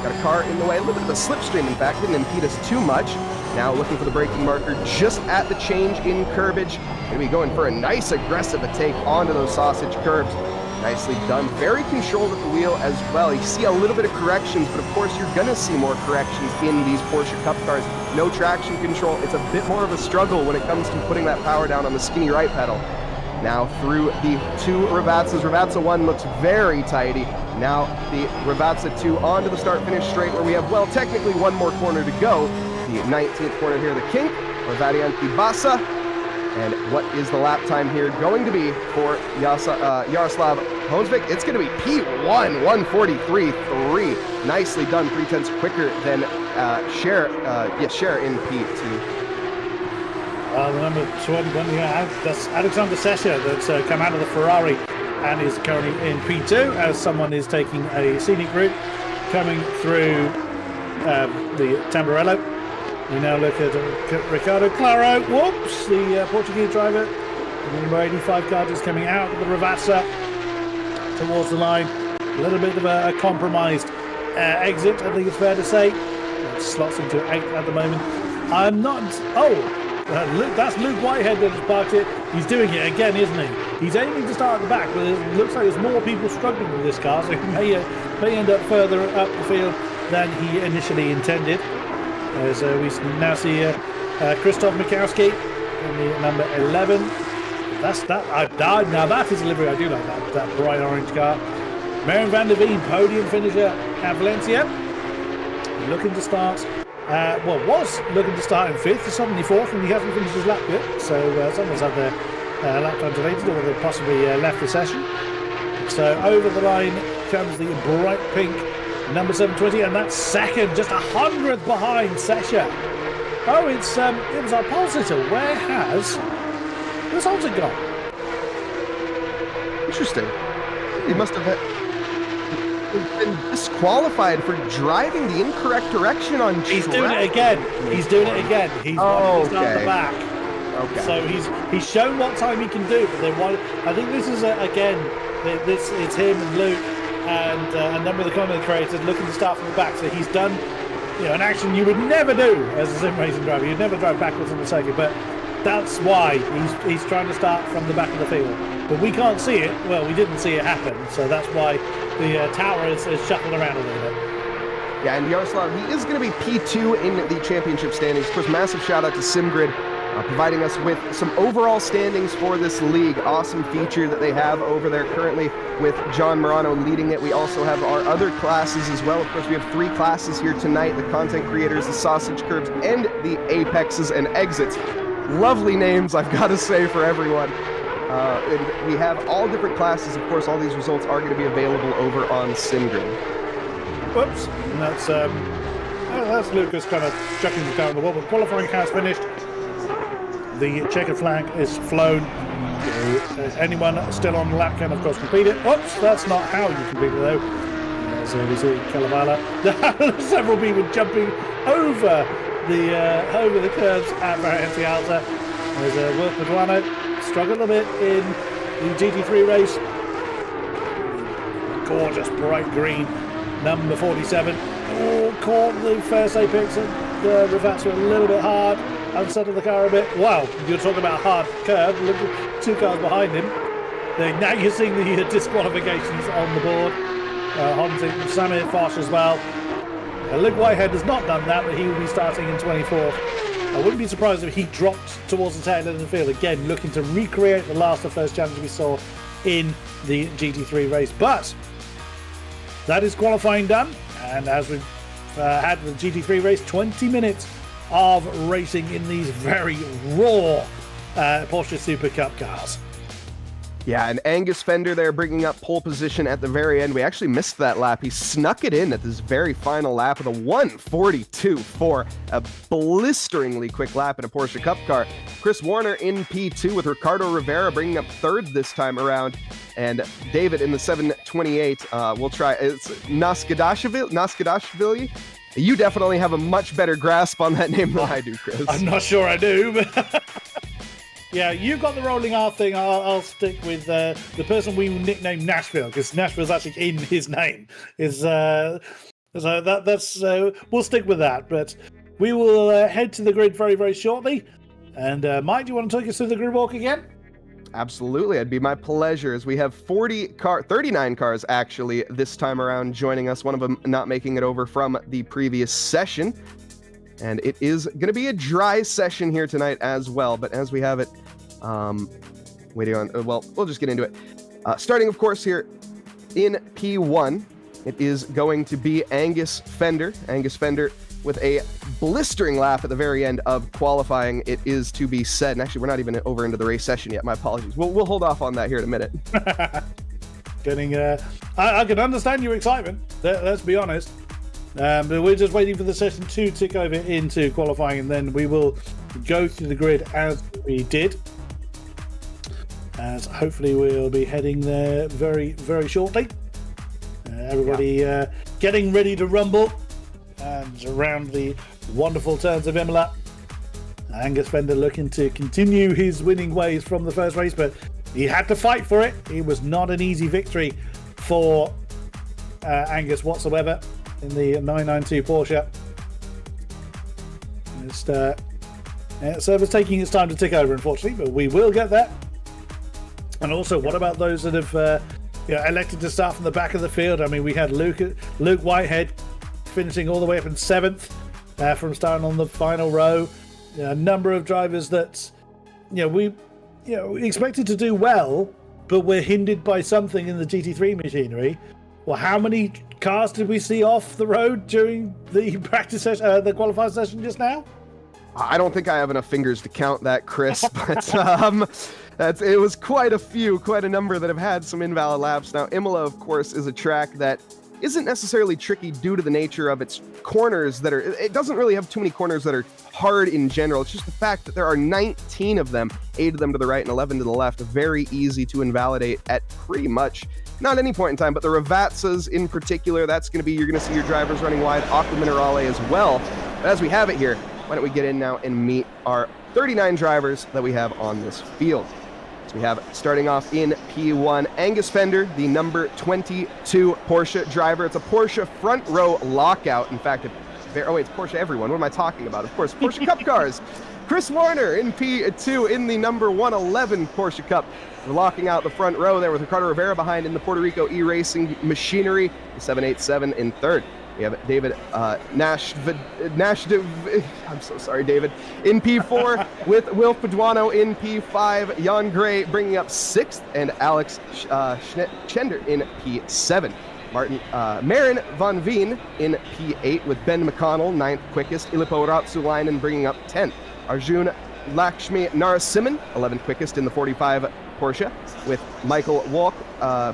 Got a car in the way, a little bit of a slipstream, in fact, didn't impede us too much. Now looking for the braking marker just at the change in curbage. Going to be going for a nice aggressive take onto those sausage curbs. Nicely done. Very controlled at the wheel as well. You see a little bit of corrections, but of course you're going to see more corrections in these Porsche Cup cars. No traction control. It's a bit more of a struggle when it comes to putting that power down on the skinny right pedal. Now through the two Ravazzas. Ravazza 1 looks very tidy. Now the Ravazza 2 onto the start-finish straight where we have, well, technically one more corner to go. The 19th corner here, the kink, or Variante Bassa. And what is the lap time here going to be for Jaroslav Honzik? It's going to be P1, 143.3. Nicely done, 0.3 quicker than Cher in P2. The number 21 here, that's Alexander Sesha that's come out of the Ferrari and is currently in P2 as someone is taking a scenic route coming through the Tamburello. We now look at Ricardo Claro, whoops, the Portuguese driver. The number 85 car just coming out of the Ravazza towards the line. A little bit of a compromised exit, I think it's fair to say. It slots into 8th at the moment. I'm not, that's Luke Whitehead that has parked it. He's doing it again, isn't he? He's aiming to start at the back, but it looks like there's more people struggling with this car, so he may end up further up the field than he initially intended. So we now see Krzysztof Mikowski in the number 11. That's that. Now that is a livery. I do like that bright orange car. Marion van der Veen, podium finisher at Valencia. Looking to start. Was looking to start in 5th, is suddenly 4th, and he hasn't finished his lap yet. So someone's had their lap time delayed, or they possibly left the session. So over the line comes the bright pink number 720, and that's second, just 100th behind Sesha. Oh, it was our pole sitter. Where's Honzik gone? Interesting. He must have been disqualified for driving the incorrect direction on track. He's doing it again. He's doing it again. He's wanting to start the back. Okay. So he's shown what time he can do. But I think this is it's him and Luke and a number of the content creators looking to start from the back. So he's done an action you would never do as a sim racing driver. You'd never drive backwards on the circuit, but that's why he's trying to start from the back of the field. But we can't see it. Well, we didn't see it happen, so that's why the tower is shuffling around a little bit. Yeah, and Yaroslav, he is going to be P2 in the championship standings. Of course, massive shout out to SimGrid, providing us with some overall standings for this league. Awesome feature that they have over there currently with John Morano leading it. We also have our other classes as well. Of course, we have 3 classes here tonight: the content creators, the sausage curbs, and the apexes and exits. Lovely names, I've got to say, for everyone. And we have all different classes. Of course, all these results are going to be available over on SimGrid. Whoops, and that's Lucas kind of chucking the car on the wall, but qualifying has finished. The checkered flag is flown. Anyone still on the lap can, of course, complete it. Whoops, that's not how you complete it, though. So we see Calavala. Several people jumping over the curves at Valencia. There's Will Paduano struggled a bit in the GT3 race. Gorgeous bright green number 47. Caught the first apex and the Ravats were a little bit hard. Unsettled the car a bit. Wow, you're talking about a hard curve. Look at 2 cars behind him. Now you're seeing the disqualifications on the board. Haunting Samir Fosh as well. Luke Whitehead has not done that, but he will be starting in 24th. I wouldn't be surprised if he dropped towards the tail end of the field, again looking to recreate the last of first challenge we saw in the GT3 race. But that is qualifying done, and as we've had the GT3 race, 20 minutes of racing in these very raw Porsche Super Cup cars. Yeah, and Angus Fender there bringing up pole position at the very end. We actually missed that lap. He snuck it in at this very final lap of the 1:42 for a blisteringly quick lap in a Porsche Cup car. Chris Warner in P2 with Ricardo Rivera bringing up 3rd this time around. And David in the 728. We'll try. It's Naskadashvili. You definitely have a much better grasp on that name than I do, Chris. I'm not sure I do, but... Yeah, you got the rolling R thing. I'll stick with the person we nicknamed Nashville, because Nashville's actually in his name. We'll stick with that. But we will head to the grid very, very shortly. And Mike, do you want to take us through the grid walk again? Absolutely, it'd be my pleasure, as we have 39 cars actually this time around joining us, one of them not making it over from the previous session. And it is going to be a dry session here tonight as well. But as we have it, we'll just get into it. Starting, of course, here in P1, it is going to be Angus Fender. Angus Fender with a blistering lap at the very end of qualifying, it is to be said. And actually, we're not even over into the race session yet. My apologies. We'll hold off on that here in a minute. I can understand your excitement. Let's be honest. But we're just waiting for the session to tick over into qualifying, and then we will go through the grid as we did. As hopefully we'll be heading there very, very shortly. Everybody getting ready to rumble, and around the wonderful turns of Imola. Angus Fender looking to continue his winning ways from the first race, but he had to fight for it. It was not an easy victory for Angus whatsoever in the 992 Porsche. Server's taking its time to tick over, unfortunately, but we will get there. And also, what about those that have elected to start from the back of the field? I mean, we had Luke Whitehead finishing all the way up in 7th from starting on the final row. A number of drivers that we expected to do well, but we're hindered by something in the GT3 machinery. Well, how many cars did we see off the road during the practice session, the qualifying session just now? I don't think I have enough fingers to count that, Chris, but it was quite a number that have had some invalid laps. Now, Imola, of course, is a track that isn't necessarily tricky due to the nature of its corners it doesn't really have too many corners that are hard in general. It's just the fact that there are 19 of them, 8 of them to the right and 11 to the left, very easy to invalidate at pretty much not any point in time, but the Ravatsas in particular, you're going to see your drivers running wide, Aqua Minerale as well. But as we have it here, why don't we get in now and meet our 39 drivers that we have on this field. So we have, starting off in P1, Angus Fender, the number 22 Porsche driver. It's a Porsche front row lockout. In fact, it's Porsche everyone. What am I talking about? Of course, Porsche Cup cars. Chris Warner in P2 in the number 111 Porsche Cup. We're locking out the front row there with Ricardo Rivera behind in the Puerto Rico e-racing machinery, the 787 in third. We have David I'm so sorry, David, in P4 with Wilf Paduano in P5, Jan Gray bringing up 6th, and Alex Schender in P7. Marin Van Veen in P8 with Ben McConnell, 9th quickest. Ilippo Ratsulainen bringing up 10th. Arjun Lakshmi Narasimhan, 11th quickest in the 45 Porsche, with Michael Walk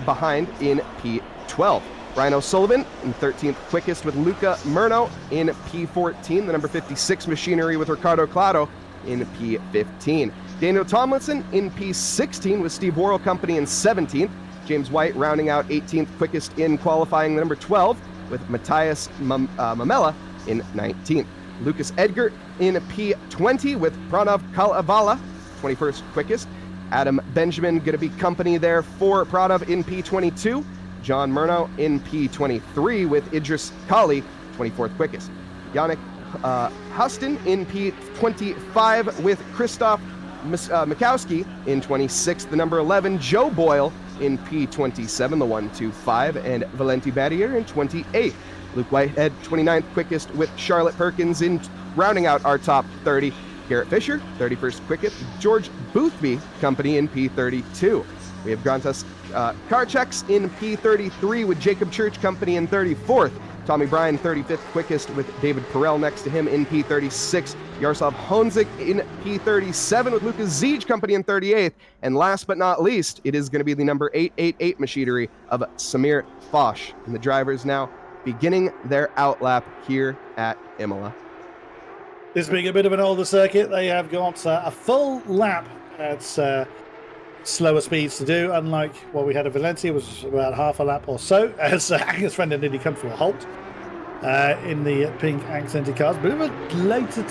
behind in P12. Ryan O'Sullivan in 13th quickest with Luca Murno in P14. The number 56 machinery with Ricardo Claro in P15. Daniel Tomlinson in P16 with Steve Worrell Company in 17th. James White rounding out 18th quickest in qualifying, the number 12 with Matthias Mamela in 19th. Lucas Edgar in P20 with Pranav Kalavala, 21st quickest. Adam Benjamin going to be company there for Pranav in P22. John Murno in P23 with Idris Kali, 24th quickest. Yannick Huston in P25 with Christoph Mikowski in 26th. The number 11, Joe Boyle in P27, the 125, and Valenti Barrier in 28th. Luke Whitehead, 29th quickest with Charlotte Perkins in rounding out our top 30. Garrett Fisher, 31st quickest. George Boothby Company in P32. We have Grantas Karcheks in P33 with Jacob Church Company in 34th. Tommy Bryan, 35th quickest with David Perel next to him in P36. Yaroslav Honzik in P37 with Lucas Ziege Company in 38th. And last but not least, it is going to be the number 888 machinery of Samir Foch. And the drivers now beginning their outlap here at Imola. This being a bit of an older circuit, they have got a full lap at slower speeds to do, unlike what we had at Valencia, was about half a lap or so, as Angus Fender nearly come to a halt in the pink accented cars. Bit of a later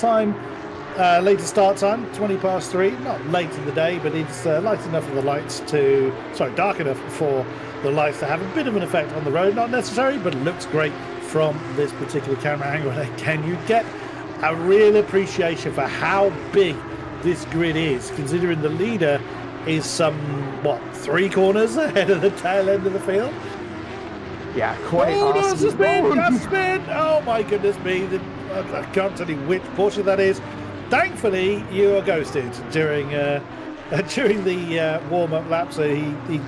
start time, 20 past 3, not late in the day, but it's light enough for the lights to, dark enough for the lights to have a bit of an effect on the road. Not necessary, but it looks great from this particular camera angle. And again, you get a real appreciation for how big this grid is, considering the leader is some, 3 corners ahead of the tail end of the field? Yeah, quite awesome. Spin! Oh my goodness me, I can't tell you which Porsche that is. Thankfully, you are ghosted during the warm-up lap, so he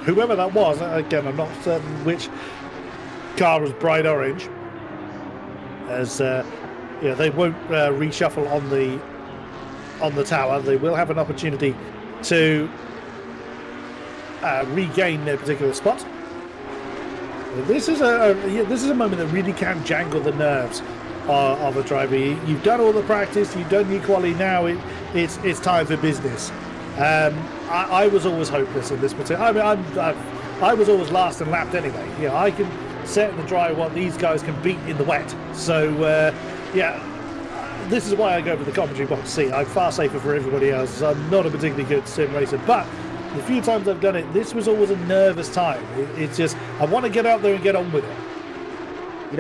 whoever that was, again, I'm not certain which car was bright orange, as they won't reshuffle on the tower. They will have an opportunity to regain their particular spot. This is a moment that really can jangle the nerves of a driver. You've done all the practice, you've done your quali, now it's time for business. I was always hopeless in this particular. I mean, I was always last and lapped anyway. I can set in the dry what these guys can beat in the wet. So this is why I go for the commentary box seat. I'm far safer for everybody else. I'm not a particularly good sim racer, but the few times I've done it, this was always a nervous time. It's just, I want to get out there and get on with it.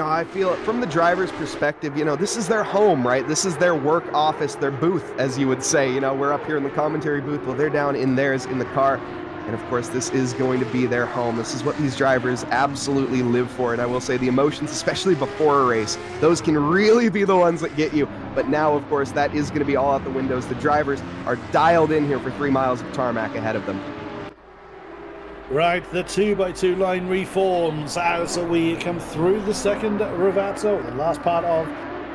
I feel it from the driver's perspective, this is their home, right? This is their work office, their booth, as you would say. We're up here in the commentary booth, well, they're down in theirs in the car. And of course, this is going to be their home. This is what these drivers absolutely live for. And I will say the emotions, especially before a race, those can really be the ones that get you. But now, of course, that is going to be all out the windows. The drivers are dialed in here for 3 miles of tarmac ahead of them. Right, the 2x2 line reforms as we come through the second Ravazza, or the last part of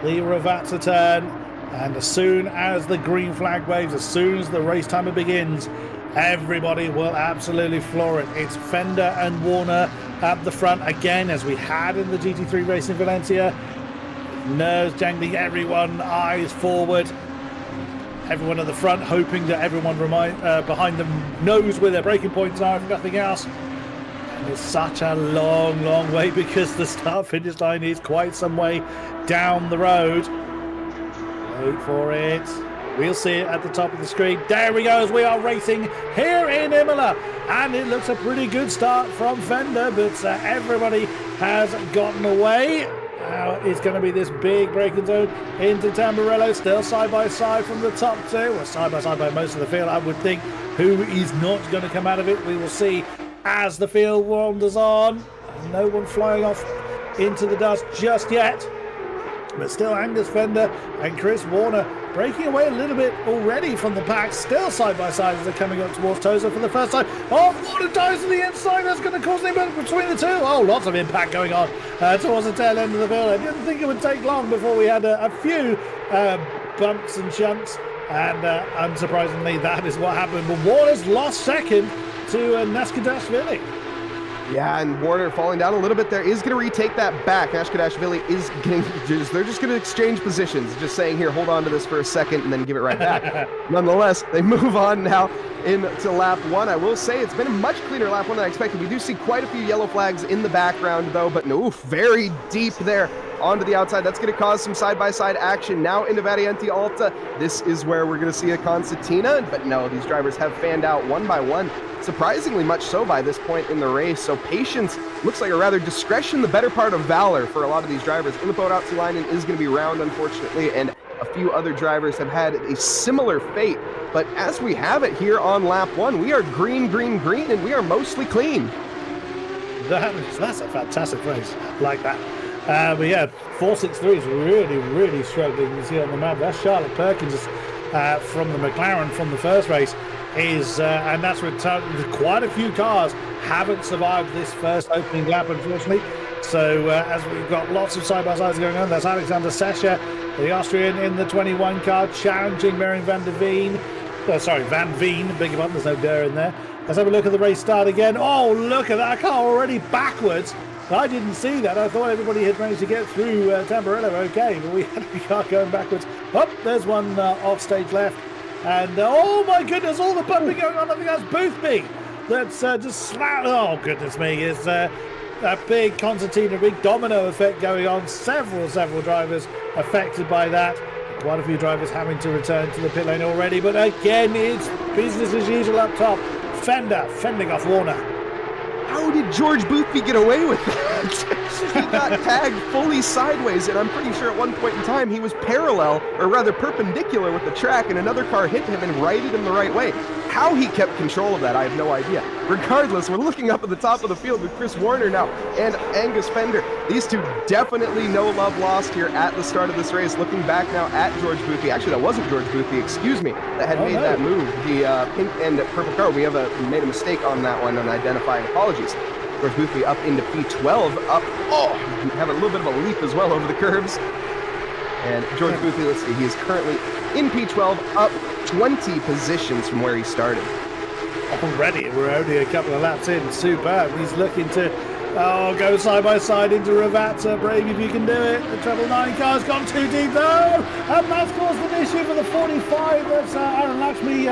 the Ravazza turn. And as soon as the green flag waves, as soon as the race timer begins, everybody will absolutely floor it. It's Fender and Warner at the front again, as we had in the GT3 race in Valencia. Nerves jangling, everyone eyes forward. Everyone at the front hoping that everyone behind them knows where their braking points are, if nothing else. And it's such a long, long way, because the start-finish line is quite some way down the road. Wait for it. We'll see it at the top of the screen. There we go, as we are racing here in Imola. And it looks a pretty good start from Fender, but everybody has gotten away. Now it's going to be this big braking zone into Tamburello, still side by side from the top two, or side by side by most of the field, I would think. Who is not going to come out of it, we will see as the field wanders on. No one flying off into the dust just yet. But still Angus Fender and Chris Warner breaking away a little bit already from the pack, still side by side as they're coming up towards Tozer for the first time. Oh, Warner dives to the inside, that's going to cause an impact between the two. Oh, lots of impact going on towards the tail end of the field. I didn't think it would take long before we had a few bumps and shunts, and unsurprisingly that is what happened. But Warner's lost second to Naskadashvili. Yeah, and Warner falling down a little bit there is going to retake that back. Ashkadashvili is getting, they're just going to exchange positions, just saying, here, hold on to this for a second and then give it right back. Nonetheless, they move on now into lap one. I will say it's been a much cleaner lap one than I expected. We do see quite a few yellow flags in the background though, but no, very deep there onto the outside. That's going to cause some side-by-side action now into Variante Alta. This is where we're going to see a concertina, but no, these drivers have fanned out one by one. Surprisingly much so by this point in the race. So patience looks like, or rather discretion, the better part of valor for a lot of these drivers. Ilippo Ratsulainen is going to be round, unfortunately, and a few other drivers have had a similar fate. But as we have it here on lap one, we are green, green, green, and we are mostly clean. That's a fantastic race. I like that. But yeah, 463 is really, really struggling. You see on the map, that's Charlotte Perkins from the McLaren from the first race. And that's with quite a few cars haven't survived this first opening lap, unfortunately. So as we've got lots of side-by-sides going on, that's Alexander Sescher, the Austrian in the 21 car, challenging Marion Van Veen, beg your pardon, there's no der in there. Let's have a look at the race start again. Oh, look at that car already backwards. I didn't see that. I thought everybody had managed to get through Tamburello okay, but we had a car going backwards. Oh, there's one off stage left. And oh my goodness, all the bumping going on. I think that's Boothby. That's just slap. Oh goodness me, it's a big concertina, big domino effect going on. Several drivers affected by that. Quite a few drivers having to return to the pit lane already. But again, it's business as usual up top. Fender fending off Warner. How did George Boothby get away with that? He got tagged fully sideways, and I'm pretty sure at one point in time he was parallel, or rather perpendicular with the track, and another car hit him and righted him the right way. How he kept control of that, I have no idea. Regardless, we're looking up at the top of the field with Chris Warner now and Angus Fender. These two definitely no love lost here at the start of this race. Looking back now at George Boothby. Actually, that wasn't George Boothby, excuse me, that had made that move. The pink and purple car, we made a mistake on that one, unidentifying. Apologies. George Boothby up into P12, have a little bit of a leap as well over the curbs. And George Boothby, let's see, he is currently in P12, up 20 positions from where he started. Already, we're only a couple of laps in. Superb. He's looking to go side by side into Ravazza. Brave if you can do it. The treble 9 car's gone too deep though, and that's caused an issue for the 45. That's Aaron Lakshmi,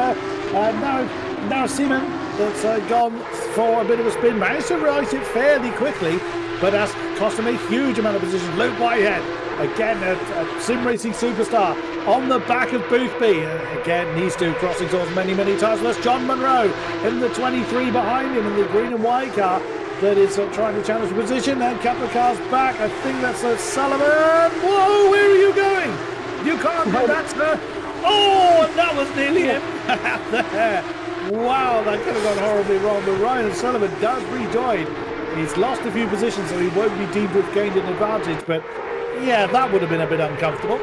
now Seaman, that's gone for a bit of a spin. Managed to right it fairly quickly, but that's cost him a huge amount of position. Luke Whitehead, again, a sim racing superstar on the back of Boothby. Again, these two crossing swords many times. That's John Munro in the 23 behind him in the green and white car that is trying to challenge the position. And a couple of cars back. I think that's Sullivan. Whoa, where are you going? You can't do that, sir. Oh, and that was nearly him there. Wow, that could have gone horribly wrong. But Ryan Sullivan does rejoin. He's lost a few positions, so he won't be deemed to have gained an advantage. But yeah, that would have been a bit uncomfortable.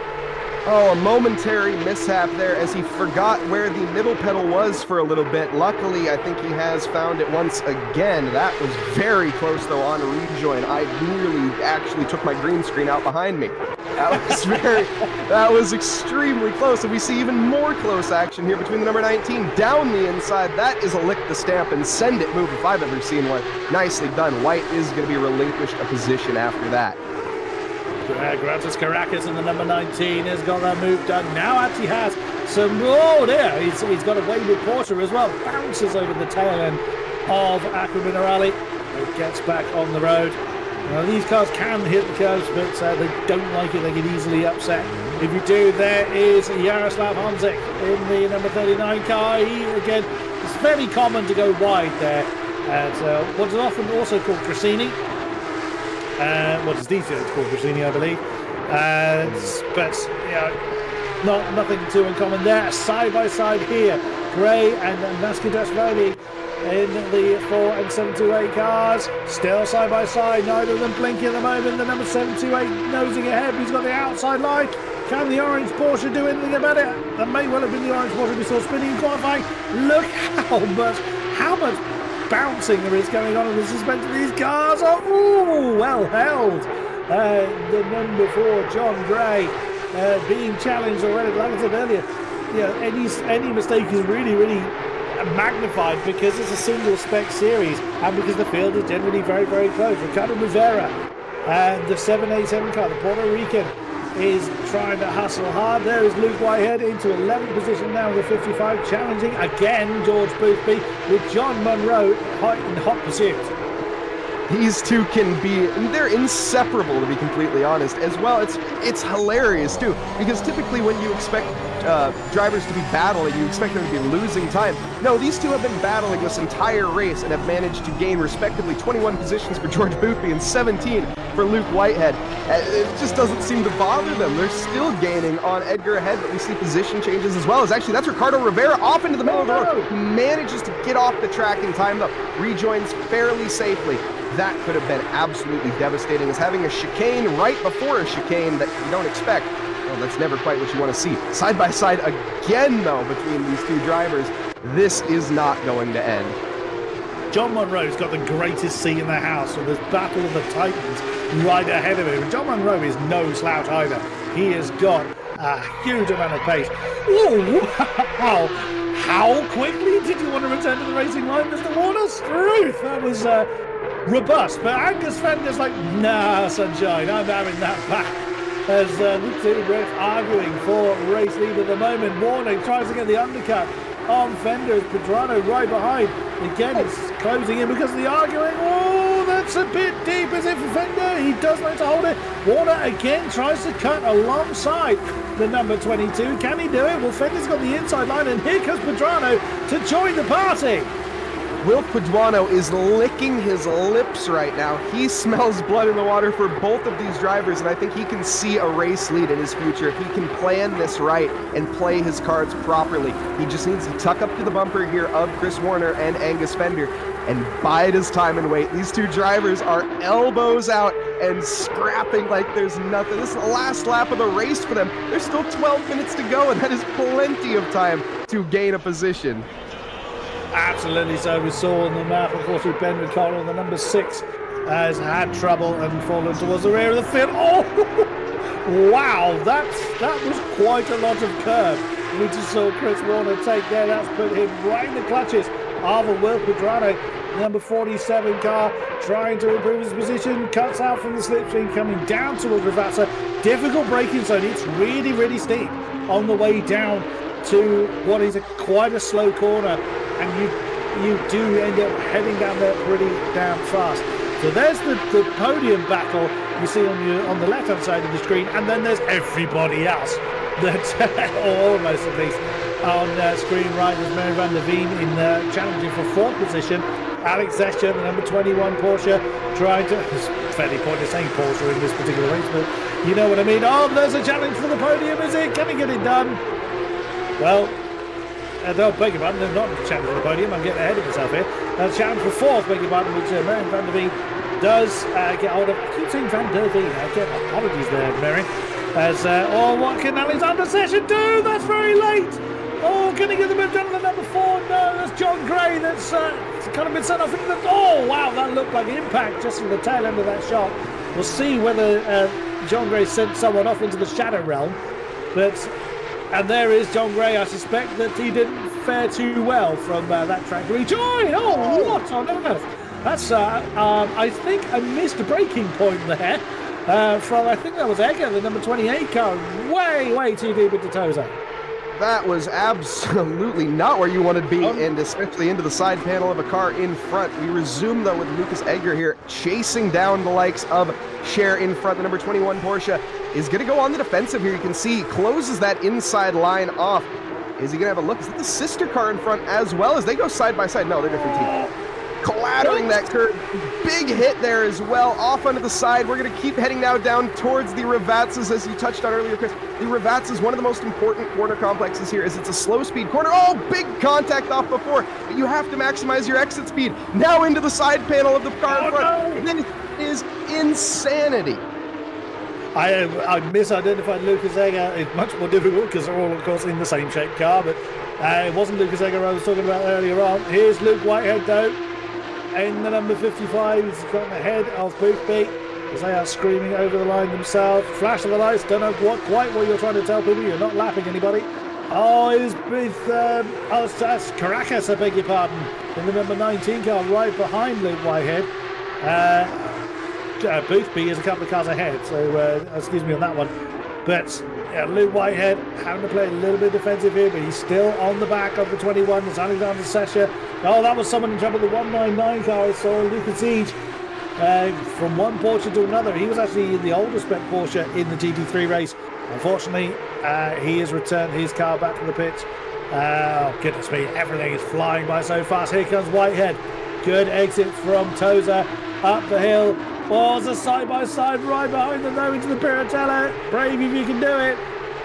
Oh, a momentary mishap there as he forgot where the middle pedal was for a little bit. Luckily, I think he has found it once again. That was very close, though, on a rejoin. I nearly actually took my green screen out behind me. That was extremely close. And we see even more close action here between the number 19 down the inside. That is a lick the stamp and send it move if I've ever seen one. Nicely done. White is going to be relinquished a position after that. Gratis Caracas in the number 19 has got that move done. Now actually has some, there, he's got away with Porsche as well. Bounces over the tail end of Aqua Minerale. It gets back on the road. These cars can hit the curbs, but they don't like it. They get easily upset. If you do, there is Jaroslav Honzik in the number 39 car. He, again, it's very common to go wide there at what's often also called Grassini. What is these days called Grassini, I believe. But nothing too uncommon there. Side by side here, Gray and Naski Dasvoli in the 4 and 728 cars, still side by side, neither of them blinking at the moment. The number 728 nosing ahead, he's got the outside line. Can the orange Porsche do anything about it? That may well have been the orange Porsche we saw spinning in qualifying. Look how much bouncing there is going on in the suspension of these cars. Oh, well held. The number 4, John Gray, being challenged already. Like I said earlier, any mistake is really magnified because it's a single spec series and because the field is generally very, very close. Ricardo Rivera and the 787 car, the Puerto Rican, is trying to hustle hard. There is Luke Whitehead into 11th position now in the 55, challenging again George Boothby with John Munro in hot pursuit. These two can be, they're inseparable, to be completely honest. As well, it's hilarious too, because typically when you expect drivers to be battling, you expect them to be losing time. No, these two have been battling this entire race and have managed to gain respectively 21 positions for George Boothby and 17 for Luke Whitehead. It just doesn't seem to bother them. They're still gaining on Edgar ahead, but we see position changes as well. As actually, that's Ricardo Rivera off into the middle of the road. He manages to get off the track in time though, rejoins fairly safely. That could have been absolutely devastating, as having a chicane right before a chicane that you don't expect. Well, that's never quite what you want to see. Side by side again, though, between these two drivers. This is not going to end. John Munro's got the greatest seat in the house with this battle of the Titans right ahead of him. John Munro is no slouch either. He has got a huge amount of pace. Ooh, wow. How quickly did you want to return to the racing line, Mr. Warner? Struth, that was robust, but Angus Fender's like, nah, sunshine, I'm having that back. As the two refs arguing for race lead at the moment. Warner tries to get the undercut on Fender as Pedrano right behind. Again, it's closing in because of the arguing. Oh, that's a bit deep, is it for Fender? He does like to hold it. Warner again tries to cut alongside the number 22. Can he do it? Well, Fender's got the inside line, and here comes Pedrano to join the party. Wilf Pedrano is licking his lips right now. He smells blood in the water for both of these drivers, and I think he can see a race lead in his future if he can plan this right and play his cards properly. He just needs to tuck up to the bumper here of Chris Warner and Angus Fender and bide his time and wait. These two drivers are elbows out and scrapping like there's nothing. This is the last lap of the race for them. There's still 12 minutes to go, and that is plenty of time to gain a position. Absolutely so. We saw on the map, unfortunately, Ben Ricardo, the number 6, has had trouble and fallen towards the rear of the field. Oh, wow, that was quite a lot of curve. We just saw Chris Warner take there. That's put him right in the clutches of Will Pedrano. Number 47 car trying to improve his position, cuts out from the slipstream, coming down towards Ravazza. Difficult braking zone. It's really steep on the way down to what is quite a slow corner, and you do end up heading down there pretty damn fast. So there's the podium battle you see on the left hand side of the screen, and then there's everybody else that or almost at least on screen right. There's Mary van der Veen in challenging for 4th position. Alex Zescher, the number 21 Porsche, trying to, it's fairly pointless saying Porsche in this particular race, but you know what I mean. Oh, there's a challenge for the podium, is it? Can he get it done? Well, they'll beg your pardon, they're not challenging for the podium. I'm getting ahead of myself here. Challenge for 4th, beg your pardon, which Mary van der Veen does get hold of. I keep saying Van der Veen. Again, apologies there, Mary. As, what can Alexander Session do? That's very late. Oh, can he get the move down to the number 4? No, that's John Gray. That's kind of been sent off into the... Oh, wow, that looked like impact just from the tail end of that shot. We'll see whether John Gray sent someone off into the shadow realm. But... And there is John Gray. I suspect that he didn't fare too well from that track rejoin. Oh, what on earth? That's, I think, a missed breaking point there from, I think that was Egger, the number 28 car. Way too deep into Toza. That was absolutely not where you wanted to be, and especially into the side panel of a car in front. We resume, though, with Lucas Egger here, chasing down the likes of Cher in front. The number 21 Porsche is going to go on the defensive here. You can see, closes that inside line off. Is he going to have a look? Is that the sister car in front as well? As they go side by side? No, they're different teams. Clattering that curve. Big hit there as well, off onto the side. We're going to keep heading now down towards the Ravazzas, as you touched on earlier, Chris. The Ravazza is one of the most important corner complexes here, as it's a slow-speed corner. Oh, big contact off before, but you have to maximize your exit speed. Now into the side panel of the car in front. And then it is insanity. I misidentified Lucas Egger. It's much more difficult because they're all, of course, in the same shaped car, but it wasn't Lucas Egger I was talking about earlier on. Here's Luke Whitehead, though. In the number 55, he's gotten ahead of Boothby as they are screaming over the line themselves. Flash of the lights, don't know quite what you're trying to tell people. You're not lapping anybody. Oh, it's with that's Caracas, I beg your pardon, in the number 19 car right behind Luke Whitehead. Boothby is a couple of cars ahead, so excuse me on that one. But Luke Whitehead having to play a little bit defensive here, but he's still on the back of the 21. It's Alexander Sesha. Oh, that was someone in trouble. The 199 car I saw, Lucas Siege, from one Porsche to another. He was actually in the older spec Porsche in the GT3 race. Unfortunately, he has returned his car back to the pit. Oh, goodness me, everything is flying by so fast. Here comes Whitehead. Good exit from Toza up the hill. Oh, it's a side-by-side right behind them, though, into the Piratella. Brave if you can do it.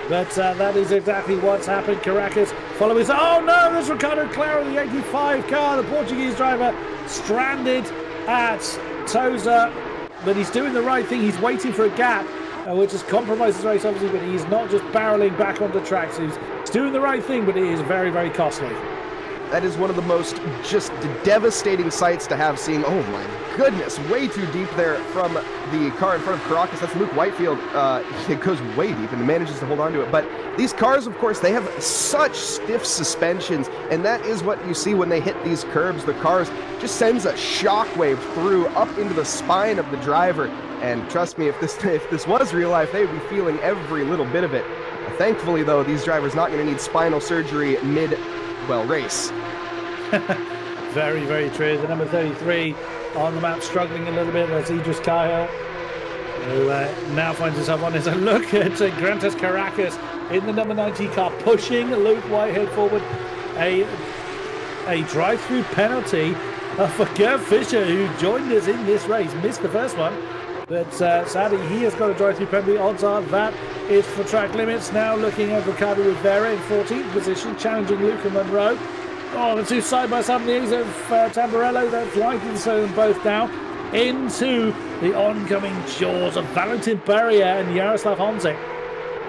But that is exactly what's happened. Caracas following. Oh, no, there's Ricardo Claro, the 85 car, the Portuguese driver, stranded at Toza. But he's doing the right thing. He's waiting for a gap, which has compromised his race, obviously, but he's not just barreling back onto the track. So he's doing the right thing, but it is very, very costly. That is one of the most just devastating sights to have, seeing, oh my goodness, way too deep there from the car in front of Caracas. That's Luke Whitefield. It goes way deep and manages to hold on to it. But these cars, of course, they have such stiff suspensions, and that is what you see when they hit these curbs. The cars just sends a shockwave through up into the spine of the driver. And trust me, if this was real life, they would be feeling every little bit of it. Thankfully, though, these drivers not going to need spinal surgery race. Very, very true. The number 33 on the map struggling a little bit. That's Idris Cahill, who now finds himself on his own. Look at Grantes Caracas in the number 19 car, pushing Luke Whitehead forward. A drive-through penalty for Gerd Fischer, who joined us in this race. Missed the first one, but sadly he has got a drive-through penalty. Odds are that is for track limits. Now looking at Ricardo Rivera in 14th position, challenging Luca Monroe. Oh, the two side-by-side on the exit of Tamburello. They're flanking them both now into the oncoming jaws of Valentin Barrier and Jaroslav Honzik.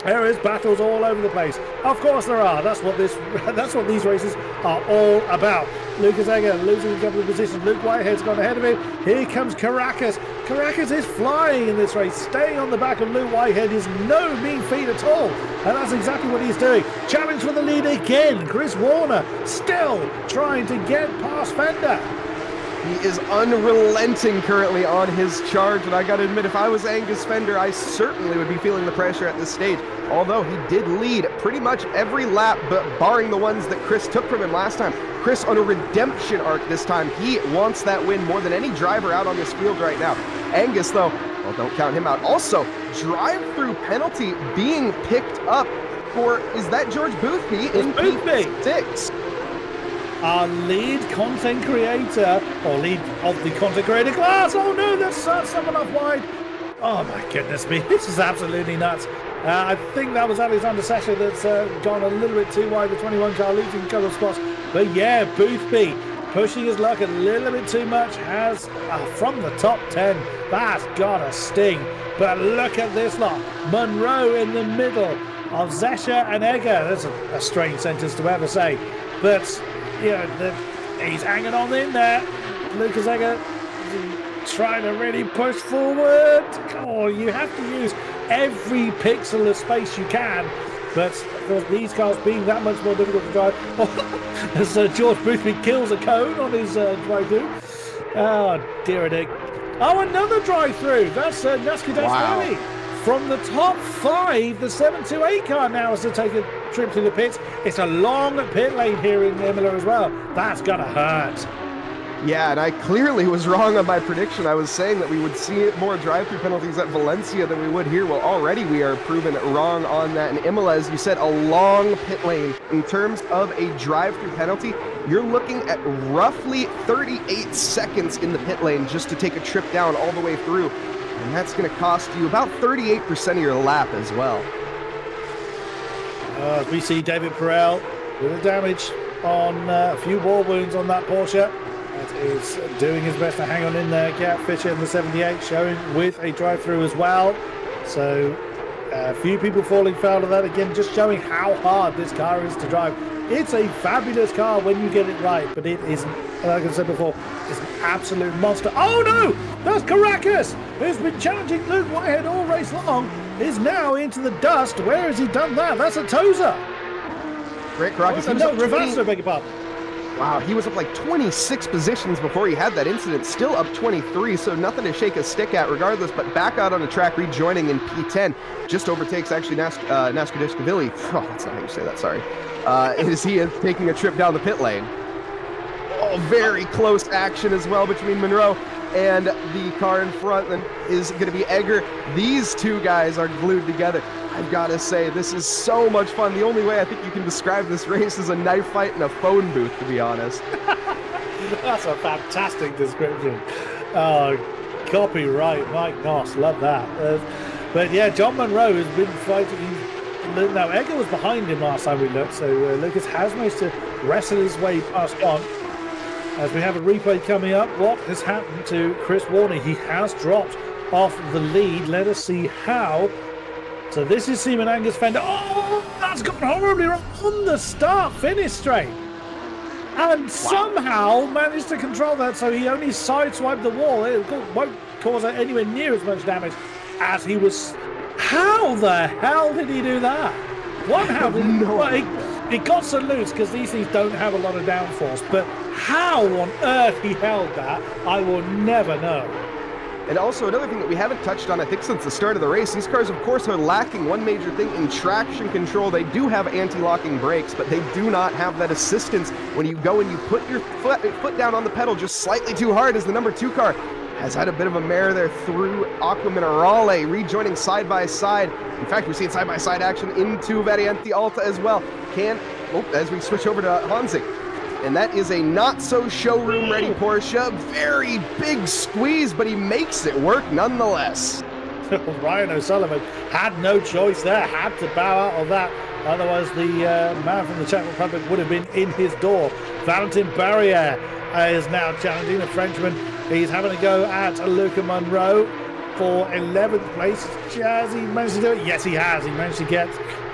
There is battles all over the place. Of course there are. That's what these races are all about. Lucas Egger losing a couple of positions. Luke Whitehead's gone ahead of him. Here comes Caracas. Caracas is flying in this race. Staying on the back of Luke Whitehead is no mean feat at all. And that's exactly what he's doing. Challenge for the lead again. Chris Warner still trying to get past Fender. He is unrelenting currently on his charge, and I gotta admit, if I was Angus Fender, I certainly would be feeling the pressure at this stage. Although he did lead pretty much every lap, but barring the ones that Chris took from him last time. Chris on a redemption arc this time. He wants that win more than any driver out on this field right now. Angus, though, well, don't count him out. Also, drive-through penalty being picked up for, is that George Boothby in P6? Our lead content creator, or lead of the content creator class. Oh no, that's someone off wide. Oh my goodness me, this is absolutely nuts. I think that was Alexander Sesha that's gone a little bit too wide, the 21 car losing a couple of spots. But yeah, Boothby pushing his luck a little bit too much, has from the top 10, that's got a sting. But look at this lot, Monroe in the middle of Zesha and Egger. That's a strange sentence to ever say, but he's hanging on in there. Lucas Egger trying to really push forward. Oh, you have to use every pixel of space you can, but of course these cars being that much more difficult to drive. As George Boothby kills a cone on his drive-through. Oh dear, Dick. Oh, another drive-through. That's Nusky Dasmani. From the top 5, the 728 car now has to take trip to the pits. It's a long pit lane here in Imola as well. That's gonna hurt. Yeah, and I clearly was wrong on my prediction. I was saying that we would see more drive-through penalties at Valencia than we would here. Well, already we are proven wrong on that. And Imola, as you said, a long pit lane. In terms of a drive-through penalty, you're looking at roughly 38 seconds in the pit lane just to take a trip down all the way through. And that's going to cost you about 38% of your lap as well. We see David Perel with a damage on a few war wounds on that Porsche. Is doing his best to hang on in there. Gert Fischer in the 78 showing with a drive-through as well. So a few people falling foul of that again, just showing how hard this car is to drive. It's a fabulous car when you get it right, but it isn't, like I said before, it's an absolute monster. Oh no! That's Caracas, who's been challenging Luke Whitehead all race long, is now into the dust. Where has he done that? That's a Toza. Great Caracas. No, Rivasco, beg your pardon. Wow, he was up like 26 positions before he had that incident, still up 23, so nothing to shake a stick at regardless, but back out on the track, rejoining in P10, just overtakes actually Naskudishvili. Oh, that's not how you say that, sorry. Is he taking a trip down the pit lane. Oh, very close action as well between Monroe and the car in front then is going to be Egger. These two guys are glued together. I've got to say, this is so much fun. The only way I think you can describe this race is a knife fight in a phone booth, to be honest. That's a fantastic description. Copyright, Mike Noss, love that. But yeah, John Monroe has been fighting. Now, Egger was behind him last time we looked, so Lucas has managed to wrestle his way past John. As we have a replay coming up, what has happened to Chris Warner? He has dropped off the lead. Let us see how. So this is Simon Angus Fender. Oh, that's gone horribly wrong on the start-finish straight. And somehow managed to control that, so he only sideswiped the wall. It won't cause anywhere near as much damage as he was. How the hell did he do that? One, how did he got so loose because these things don't have a lot of downforce, but how on earth he held that, I will never know. And also another thing that we haven't touched on, I think, since the start of the race, these cars, of course, are lacking one major thing in traction control. They do have anti-locking brakes, but they do not have that assistance when you go and you put your foot down on the pedal just slightly too hard, as the number 2 car has had a bit of a mare there through Aqua Minerale, rejoining side by side. In fact, we've seen side-by-side action into Variante Alta as well. As we switch over to Hanzik. And that is a not-so-showroom-ready Porsche. Very big squeeze, but he makes it work nonetheless. Ryan O'Sullivan had no choice there, had to bow out of that. Otherwise, the man from the Czech Republic would have been in his door. Valentin Barrière is now challenging the Frenchman. He's having a go at Luca Monroe for 11th place. Has he managed to do it? Yes, he has. He managed to get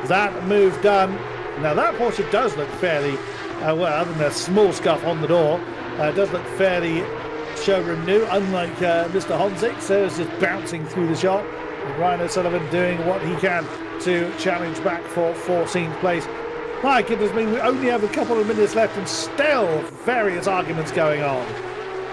that move done. Now, that Porsche does look fairly, well, other than a small scuff on the door, does look fairly showroom new, unlike Mr. Honzik, so it's just bouncing through the shop. And Ryan O'Sullivan doing what he can to challenge back for 14th place. My goodness me, we only have a couple of minutes left and still various arguments going on.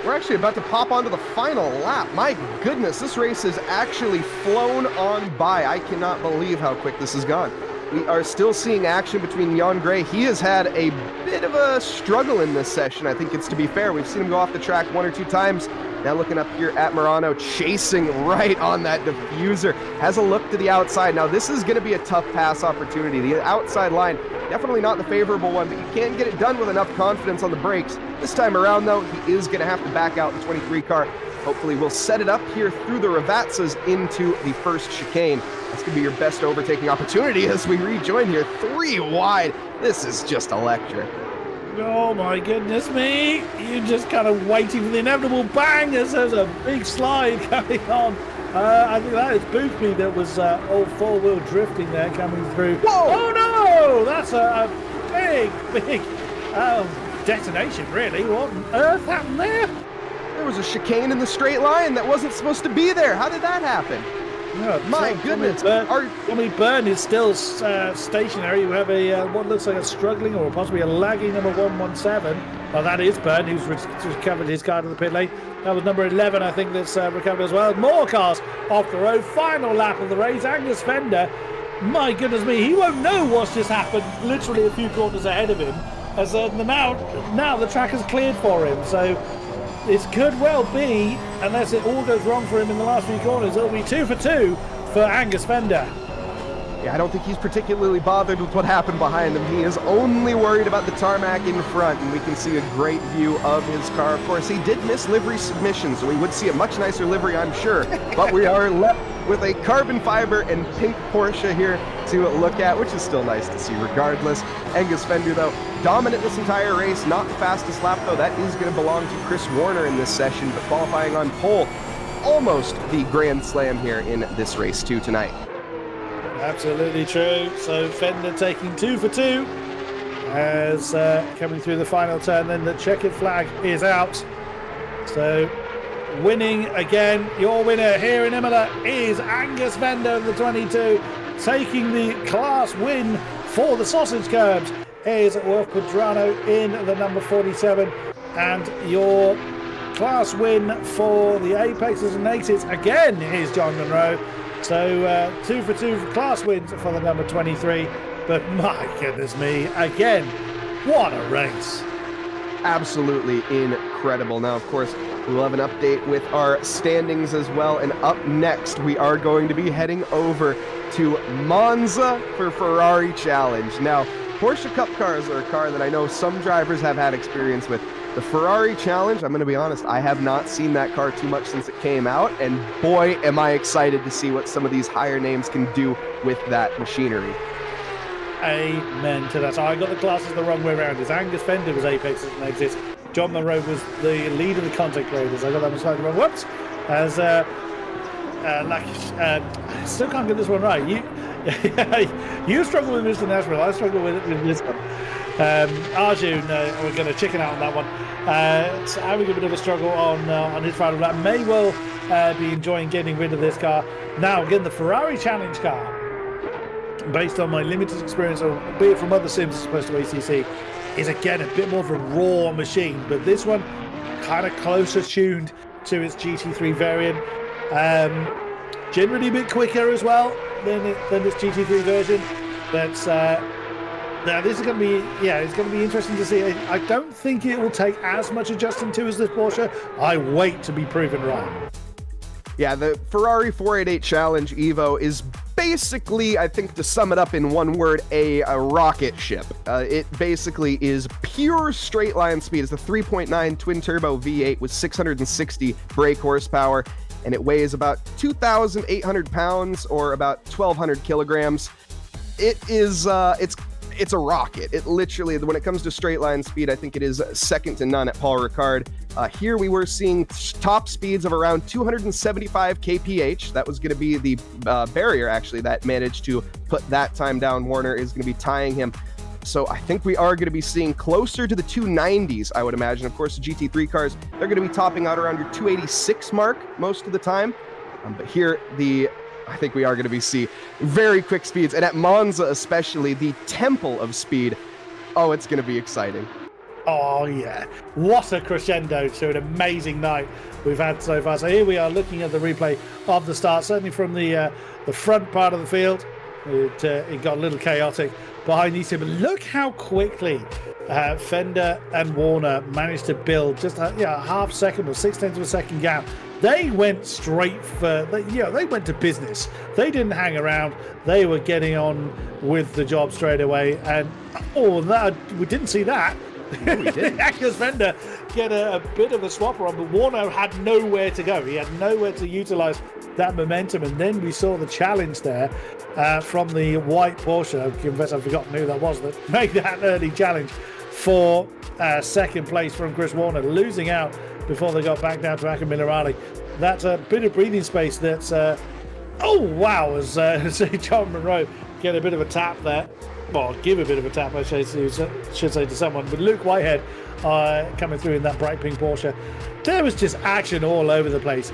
We're actually about to pop onto the final lap. My goodness, this race has actually flown on by. I cannot believe how quick this has gone. We are still seeing action between Jan Gray. He has had a bit of a struggle in this session, I think it's to be fair. We've seen him go off the track 1 or 2 times. Now looking up here at Murano, chasing right on that diffuser. Has a look to the outside. Now this is going to be a tough pass opportunity. The outside line, definitely not the favorable one, but you can get it done with enough confidence on the brakes. This time around, though, he is going to have to back out the 23 car. Hopefully we'll set it up here through the Ravazzas into the first chicane. That's going to be your best overtaking opportunity as we rejoin here. 3 wide. This is just electric. Oh my goodness me. You're just kind of waiting for the inevitable bang as there's a big slide coming on. I think that is Bookme that was all 4-wheel drifting there coming through. Whoa! Oh no! That's a big detonation, really. What on earth happened there? There was a chicane in the straight line that wasn't supposed to be there. How did that happen? Yeah, my goodness. Tommy Byrne is still stationary. You have a what looks like a struggling or possibly a lagging number 117. Well, that is Byrne, who's recovered his car to the pit lane. That was number 11, I think, that's recovered as well. More cars off the road. Final lap of the race. Angus Fender my goodness me, he won't know what's just happened literally a few corners ahead of him, as now the track is cleared for him. So it could well be, unless it all goes wrong for him in the last few corners, it'll be 2 for 2 for Angus Fender. Yeah, I don't think he's particularly bothered with what happened behind him. He is only worried about the tarmac in front, and we can see a great view of his car. Of course, he did miss livery submission, so we would see a much nicer livery, I'm sure. But we are left with a carbon fiber and pink Porsche here to look at, which is still nice to see regardless. Angus Fender, though, dominant this entire race. Not the fastest lap, though. That is going to belong to Chris Warner in this session, but qualifying on pole. Almost the grand slam here in this race, too, tonight. Absolutely true. So Fender taking 2 for 2 as coming through the final turn. Then the checkered flag is out. So winning again, your winner here in Imola is Angus Fender in the 22, taking the class win for the sausage curbs is Wolf Pedrano in the number 47, and your class win for the Apexes and Exits again is John Monroe. So 2 for 2 for class wins for the number 23. But my goodness me, again, what a race. Absolutely incredible. Now, of course, we will have an update with our standings as well. And up next, we are going to be heading over to Monza for Ferrari Challenge. Now, Porsche Cup cars are a car that I know some drivers have had experience with. The Ferrari Challenge, I'm going to be honest, I have not seen that car too much since it came out, and boy, am I excited to see what some of these higher names can do with that machinery. Amen to that. So I got the classes the wrong way around. As Angus Fender was Apexes and Exits, John Monroe was the leader of the content creators. I got that one slightly wrong. Whoops. As I still can't get this one right. You struggle with Mr. Nashville. I struggle with this one. Arjun, we're going to chicken out on that one. Having a bit of a struggle on his final lap. May well be enjoying getting rid of this car. Now, again, the Ferrari Challenge car, based on my limited experience, albeit from other sims as opposed to ACC, is again a bit more of a raw machine. But this one, kind of closer tuned to its GT3 variant. Generally a bit quicker as well than this GT3 version. That's now this is going to be, it's going to be interesting to see. I don't think it will take as much adjusting to as this Porsche. I wait to be proven wrong. Yeah, the Ferrari 488 Challenge Evo is basically, I think to sum it up in one word, a rocket ship. It basically is pure straight line speed. It's a 3.9 twin turbo V8 with 660 brake horsepower, and it weighs about 2,800 pounds or about 1,200 kilograms. It is, it's a rocket. It literally, when it comes to straight line speed, I think it is second to none at Paul Ricard. Here we were seeing top speeds of around 275 kph. That was going to be the barrier, actually, that managed to put that time down. Warner is going to be tying him. So I think we are going to be seeing closer to the 290s, I would imagine. Of course, the GT3 cars, they're going to be topping out around your 286 mark most of the time. But here, I think we are going to be see very quick speeds. And at Monza especially, the temple of speed. Oh, it's going to be exciting. Oh, yeah. What a crescendo to an amazing night we've had so far. So here we are looking at the replay of the start, certainly from the front part of the field. It got a little chaotic behind these two, but look how quickly Fender and Warner managed to build just a half second or 0.6 of a second gap. They went straight for, they went to business. They didn't hang around. They were getting on with the job straight away. And we didn't see that. We did. Angus Fender get a bit of a swapper on, but Warner had nowhere to go. He had nowhere to utilize that momentum. And then we saw the challenge there from the white Porsche. I confess I've forgotten who that was that made that early challenge for second place from Chris Warner, losing out before they got back down to Aka Minerali. That's a bit of breathing space. That's as John Monroe get a bit of a tap there. Well, give a bit of a tap, I should say, to someone. But Luke Whitehead coming through in that bright pink Porsche. There was just action all over the place.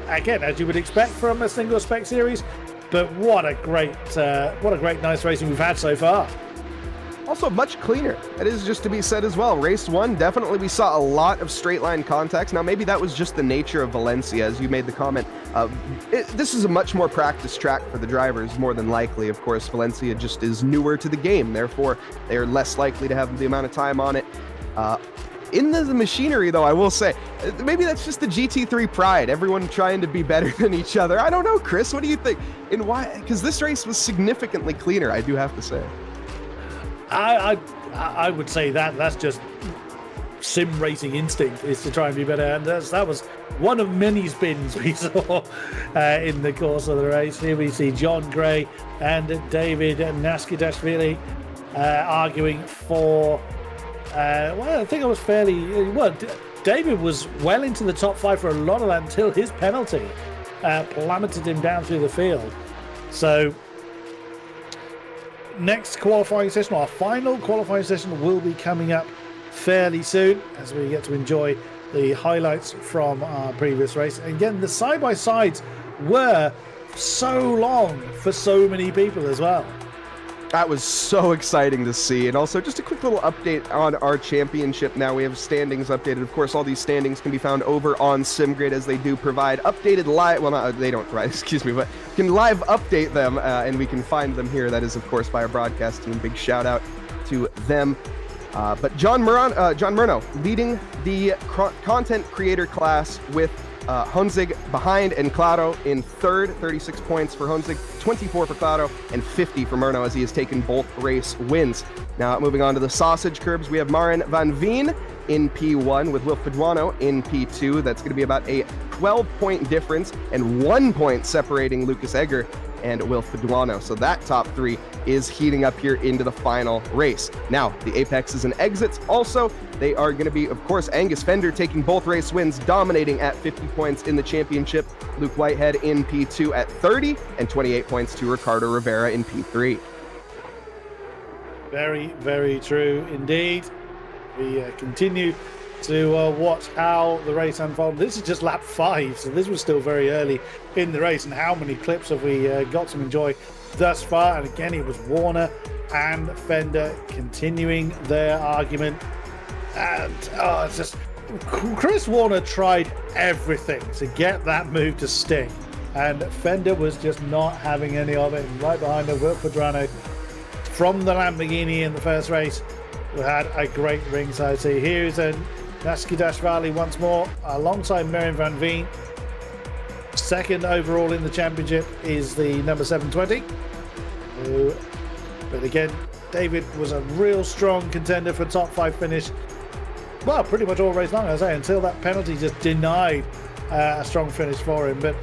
Again, as you would expect from a single spec series. But what a great nice racing we've had so far. Also much cleaner. That is just to be said as well. Race 1, definitely we saw a lot of straight line contacts. Now maybe that was just the nature of Valencia, as you made the comment. This is a much more practiced track for the drivers, more than likely. Of course, Valencia just is newer to the game, therefore they are less likely to have the amount of time on it. In the machinery, though, I will say, maybe that's just the GT3 pride, everyone trying to be better than each other. I don't know, Chris, what do you think? And why? Because this race was significantly cleaner, I do have to say. I would say that's just sim racing instinct, is to try and be better, and that was one of many spins we saw in the course of the race. Here we see John Gray and David Naskidashvili arguing for well, I think I was fairly well. David was well into the top 5 for a lot of that until his penalty plummeted him down through the field. So next qualifying session, our final qualifying session, will be coming up fairly soon as we get to enjoy the highlights from our previous race. And again, the side-by-sides were so long for so many people as well. That was so exciting to see. And also just a quick little update on our championship. Now we have standings updated. Of course, all these standings can be found over on SimGrid, as they do provide updated live, well, not, they don't provide, excuse me, but can live update them, and we can find them here. That is, of course, by our broadcast team. Big shout out to them. But John Murno leading the content creator class with Honzig behind, and Claro in third. 36 points for Honzig, 24 for Claro, and 50 for Murno, as he has taken both race wins. Now moving on to the sausage curbs, we have Marin Van Veen in P1 with Wilf Paduano in P2. That's going to be about a 12-point difference, and 1 point separating Lucas Egger and Wilf Paduano. So that top 3 is heating up here into the final race. Now, the apexes and exits also, they are going to be, of course, Angus Fender taking both race wins, dominating at 50 points in the championship. Luke Whitehead in P2 at 30, and 28 points to Ricardo Rivera in P3. Very, very true indeed. We continue to watch how the race unfolds. This is just lap 5, so this was still very early in the race. And how many clips have we got to enjoy thus far? And again, it was Warner and Fender continuing their argument. And it's just Chris Warner tried everything to get that move to stick, and Fender was just not having any of it. And right behind him, Will Padrano from the Lamborghini in the first race, who had a great ringside seat. Here's a Naskidashvili once more alongside Marin Van Veen. Second overall in the championship is the number 720. But again, David was a real strong contender for top 5 finish. Well, pretty much all race long, as I say, until that penalty just denied a strong finish for him. But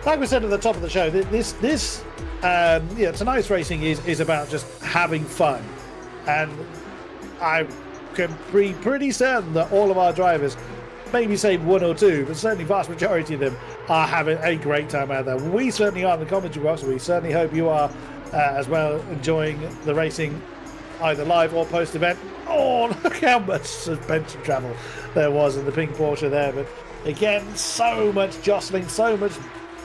like we said at the top of the show, tonight's racing is about just having fun. And I can be pretty certain that all of our drivers, maybe say 1 or 2, but certainly vast majority of them, are having a great time out there. We certainly are in the commentary box. We certainly hope you are as well, enjoying the racing either live or post-event. Oh, look how much suspension travel there was in the pink Porsche there. But again, so much jostling, so much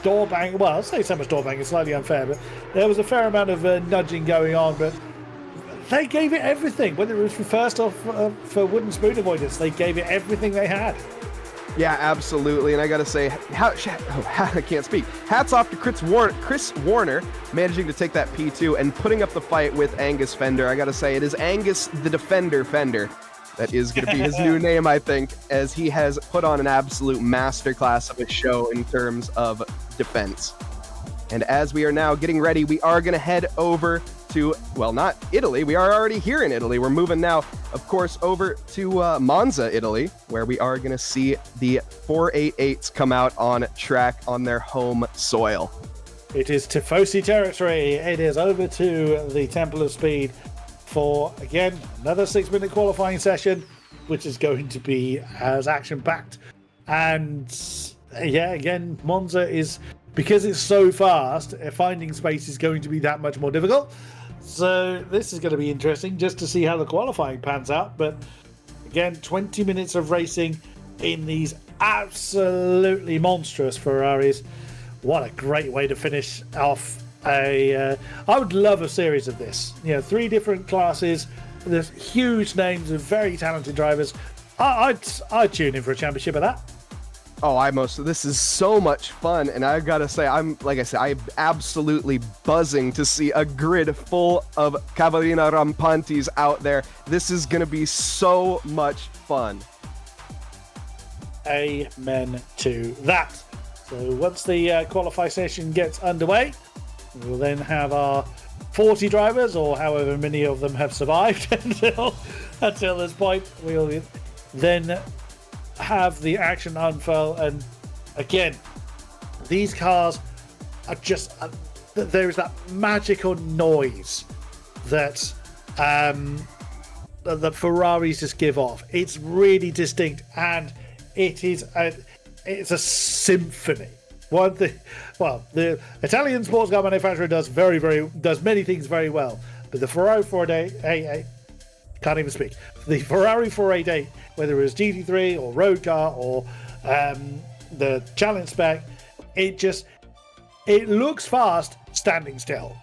door banging. Well, I'll say so much door banging, it's slightly unfair, but there was a fair amount of nudging going on. But they gave it everything, whether it was for first or for wooden spoon avoidance. They gave it everything they had. Yeah, absolutely. And I got to say, I can't speak. Hats off to Chris Warner managing to take that P2 and putting up the fight with Angus Fender. I got to say, it is Angus the Defender Fender. That is going to be his new name, I think, as he has put on an absolute masterclass of a show in terms of defense. And as we are now getting ready, we are going to head over to, well, not Italy. We are already here in Italy. We're moving now, of course, over to Monza, Italy, where we are going to see the 488s come out on track on their home soil. It is Tifosi territory. It is over to the Temple of Speed for, again, another 6-minute qualifying session, which is going to be as action-packed. And, yeah, again, Monza is, because it's so fast, finding space is going to be that much more difficult. So this is going to be interesting just to see how the qualifying pans out. But again, 20 minutes of racing in these absolutely monstrous Ferraris. What a great way to finish off I would love a series of this. 3 different classes, There's huge names of very talented drivers. I'd tune in for a championship of that. Oh, this is so much fun, and I gotta say, I'm absolutely buzzing to see a grid full of Cavallina Rampantis out there. This is gonna be so much fun. Amen to that. So once the qualify session gets underway, we'll then have our 40 drivers, or however many of them have survived until this point. We'll then have the action unfurl, and again, these cars are just there is that magical noise that the Ferraris just give off. It's really distinct, and it's a symphony. One thing, well, the Italian sports car manufacturer does many things very well, but the Ferrari 488 can't even speak. The Ferrari 488, whether it was GT3 or road car or the challenge spec, it looks fast standing still.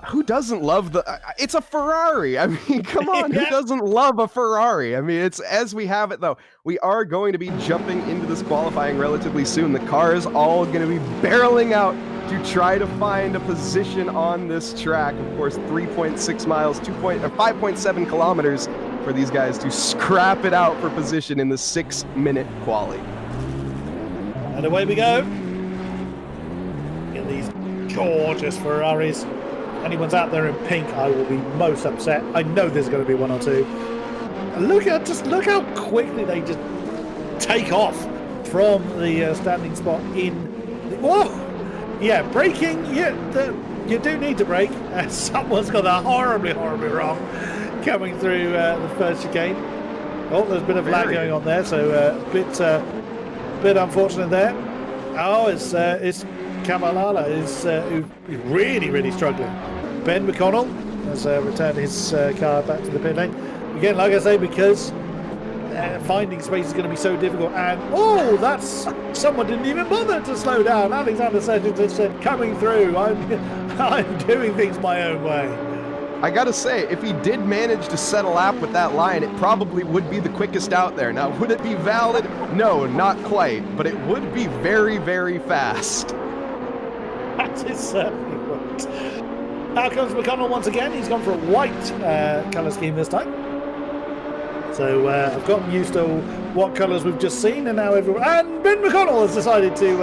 Who doesn't love it's a Ferrari. I mean, come on, Who doesn't love a Ferrari? I mean, it's as we have it, though. We are going to be jumping into this qualifying relatively soon. The car is all going to be barreling out to try to find a position on this track. Of course, 3.6 miles, 5.7 kilometers for these guys to scrap it out for position in the 6-minute quali. And away we go. In these gorgeous Ferraris. Anyone's out there in pink, I will be most upset. I know there's going to be one or two. Look how quickly they just take off from the standing spot braking. You do need to brake. Someone's got that horribly wrong coming through the first chicane. Oh, there's a bit of lag going on there, so a bit unfortunate there. Oh, it's Kamalala is really struggling. Ben McConnell has returned his car back to the pit lane. Again, like I say, because finding space is going to be so difficult. And that's someone didn't even bother to slow down. Alexander said, coming through. I'm doing things my own way. I gotta say, if he did manage to set a lap with that line, it probably would be the quickest out there. Now, would it be valid? No, not quite, but it would be very, very fast. That is certainly right. Out comes McConnell once again. He's gone for a white colour scheme this time. So I've gotten used to what colours we've just seen, and now everyone... And Ben McConnell has decided to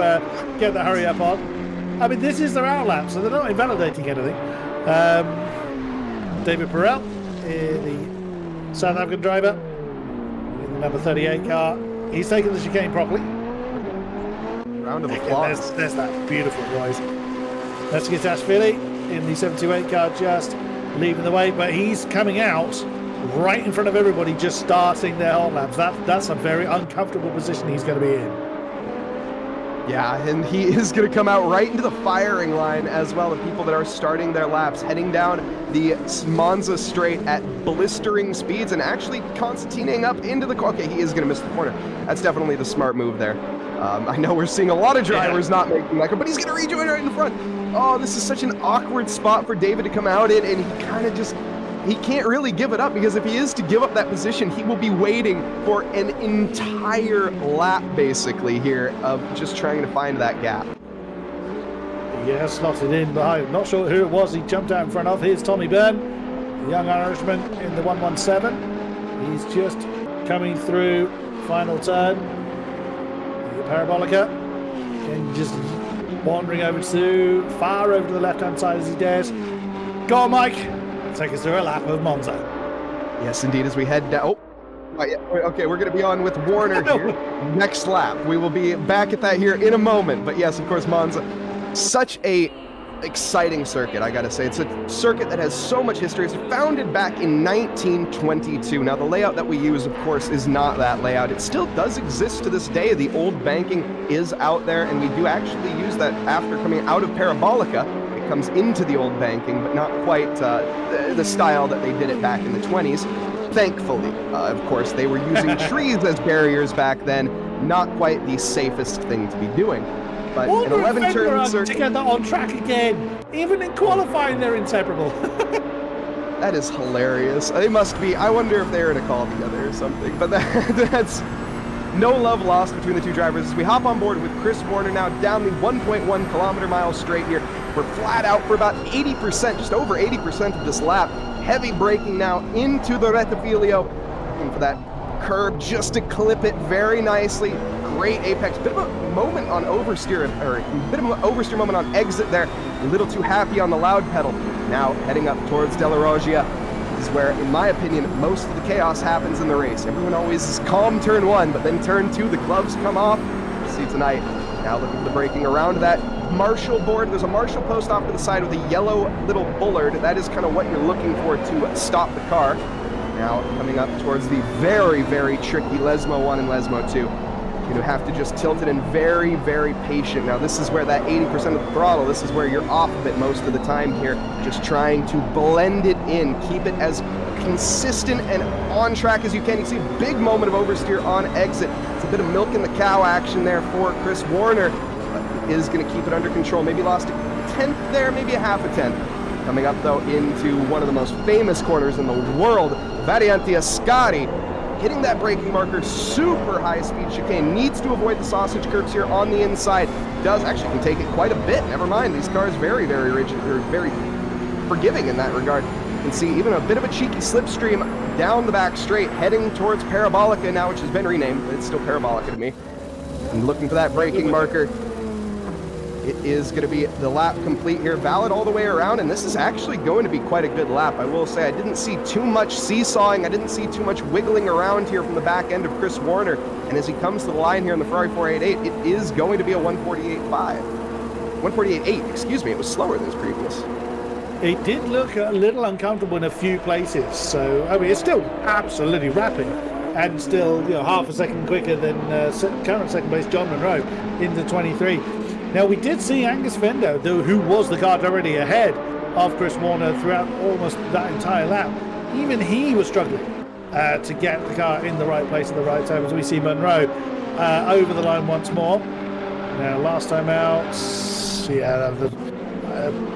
get the hurry up on. I mean, this is their outlap, so they're not invalidating anything. David Perel, the South African driver, in the number 38 car. He's taken the chicane properly. Round of applause. There's that beautiful noise. Let's get Ashvili in the 728 car, just leaving the way, but he's coming out right in front of everybody, just starting their hot laps. That's a very uncomfortable position he's going to be in. Yeah, and he is going to come out right into the firing line as well of people that are starting their laps, heading down the Monza straight at blistering speeds and actually concertinaing up into the... Okay, he is going to miss the corner. That's definitely the smart move there. I know we're seeing a lot of drivers not making that, but he's going to rejoin right in the front. Oh, this is such an awkward spot for David to come out in, and he kind of just... He can't really give it up, because if he is to give up that position, he will be waiting for an entire lap, basically, here of just trying to find that gap. Yeah, slotted in behind. Not sure who it was he jumped out in front of. Here's Tommy Byrne, the young Irishman in the 117. He's just coming through final turn. The Parabolica. And just wandering over to far over to the left-hand side as he dares. Go on, Mike. Take us through a lap of Monza. Yes, indeed, as we head down. Okay, we're going to be on with Warner here. Next lap. We will be back at that here in a moment. But yes, of course, Monza. Such a exciting circuit, I got to say. It's a circuit that has so much history. It's founded back in 1922. Now, the layout that we use, of course, is not that layout. It still does exist to this day. The old banking is out there, and we do actually use that after coming out of Parabolica. Comes into the old banking, but not quite the style that they did it back in the 20s. Thankfully, of course, they were using trees as barriers back then. Not quite the safest thing to be doing. But an 11-turn circuit... to get that on track again. Even in qualifying, they're inseparable. That is hilarious. They must be, I wonder if they're in a call together or something, but that's no love lost between the two drivers. As we hop on board with Chris Warner now down the 1.1 kilometer mile straight here. We're flat out for about 80%, just over 80% of this lap. Heavy braking now into the Rettifilio. Looking for that curb just to clip it very nicely. Great apex. Bit of a moment on oversteer, or a bit of an oversteer moment on exit there. A little too happy on the loud pedal. Now heading up towards Della Roggia. This is where, in my opinion, most of the chaos happens in the race. Everyone always is calm turn 1, but then turn 2, the gloves come off. See tonight. Now looking for the braking around that Marshall board. There's a Marshall post off to the side with a yellow little bullard. That is kind of what you're looking for to stop the car. Now coming up towards the very, very tricky Lesmo 1 and Lesmo 2. You have to just tilt it in very, very patient. Now this is where that 80% of the throttle, this is where you're off of it most of the time here. Just trying to blend it in, keep it as consistent and on track as you can. You see a big moment of oversteer on exit. It's a bit of milk in the cow action there for Chris Warner. But is going to keep it under control. Maybe lost a tenth there, maybe a half a tenth. Coming up though into one of the most famous corners in the world, Variante Ascari. Hitting that braking marker, super high speed chicane, needs to avoid the sausage curbs here on the inside. Does actually can take it quite a bit. Never mind, these cars very, very rigid, or very forgiving in that regard. You can see even a bit of a cheeky slipstream down the back straight, heading towards Parabolica now, which has been renamed, but it's still Parabolica to me. And looking for that braking marker. It is going to be the lap complete here, valid all the way around, and this is actually going to be quite a good lap. I will say I didn't see too much seesawing, I didn't see too much wiggling around here from the back end of Chris Warner, and as he comes to the line here in the Ferrari 488, it is going to be a 148.5. 148.8, excuse me, it was slower than his previous. It did look a little uncomfortable in a few places, so I mean it's still absolutely rapid, and still half a second quicker than current second place John Munro in the 23. Now, we did see Angus Fender, who was the car directly ahead of Chris Warner throughout almost that entire lap. Even he was struggling to get the car in the right place at the right time, as we see Munro over the line once more. Now, last time out,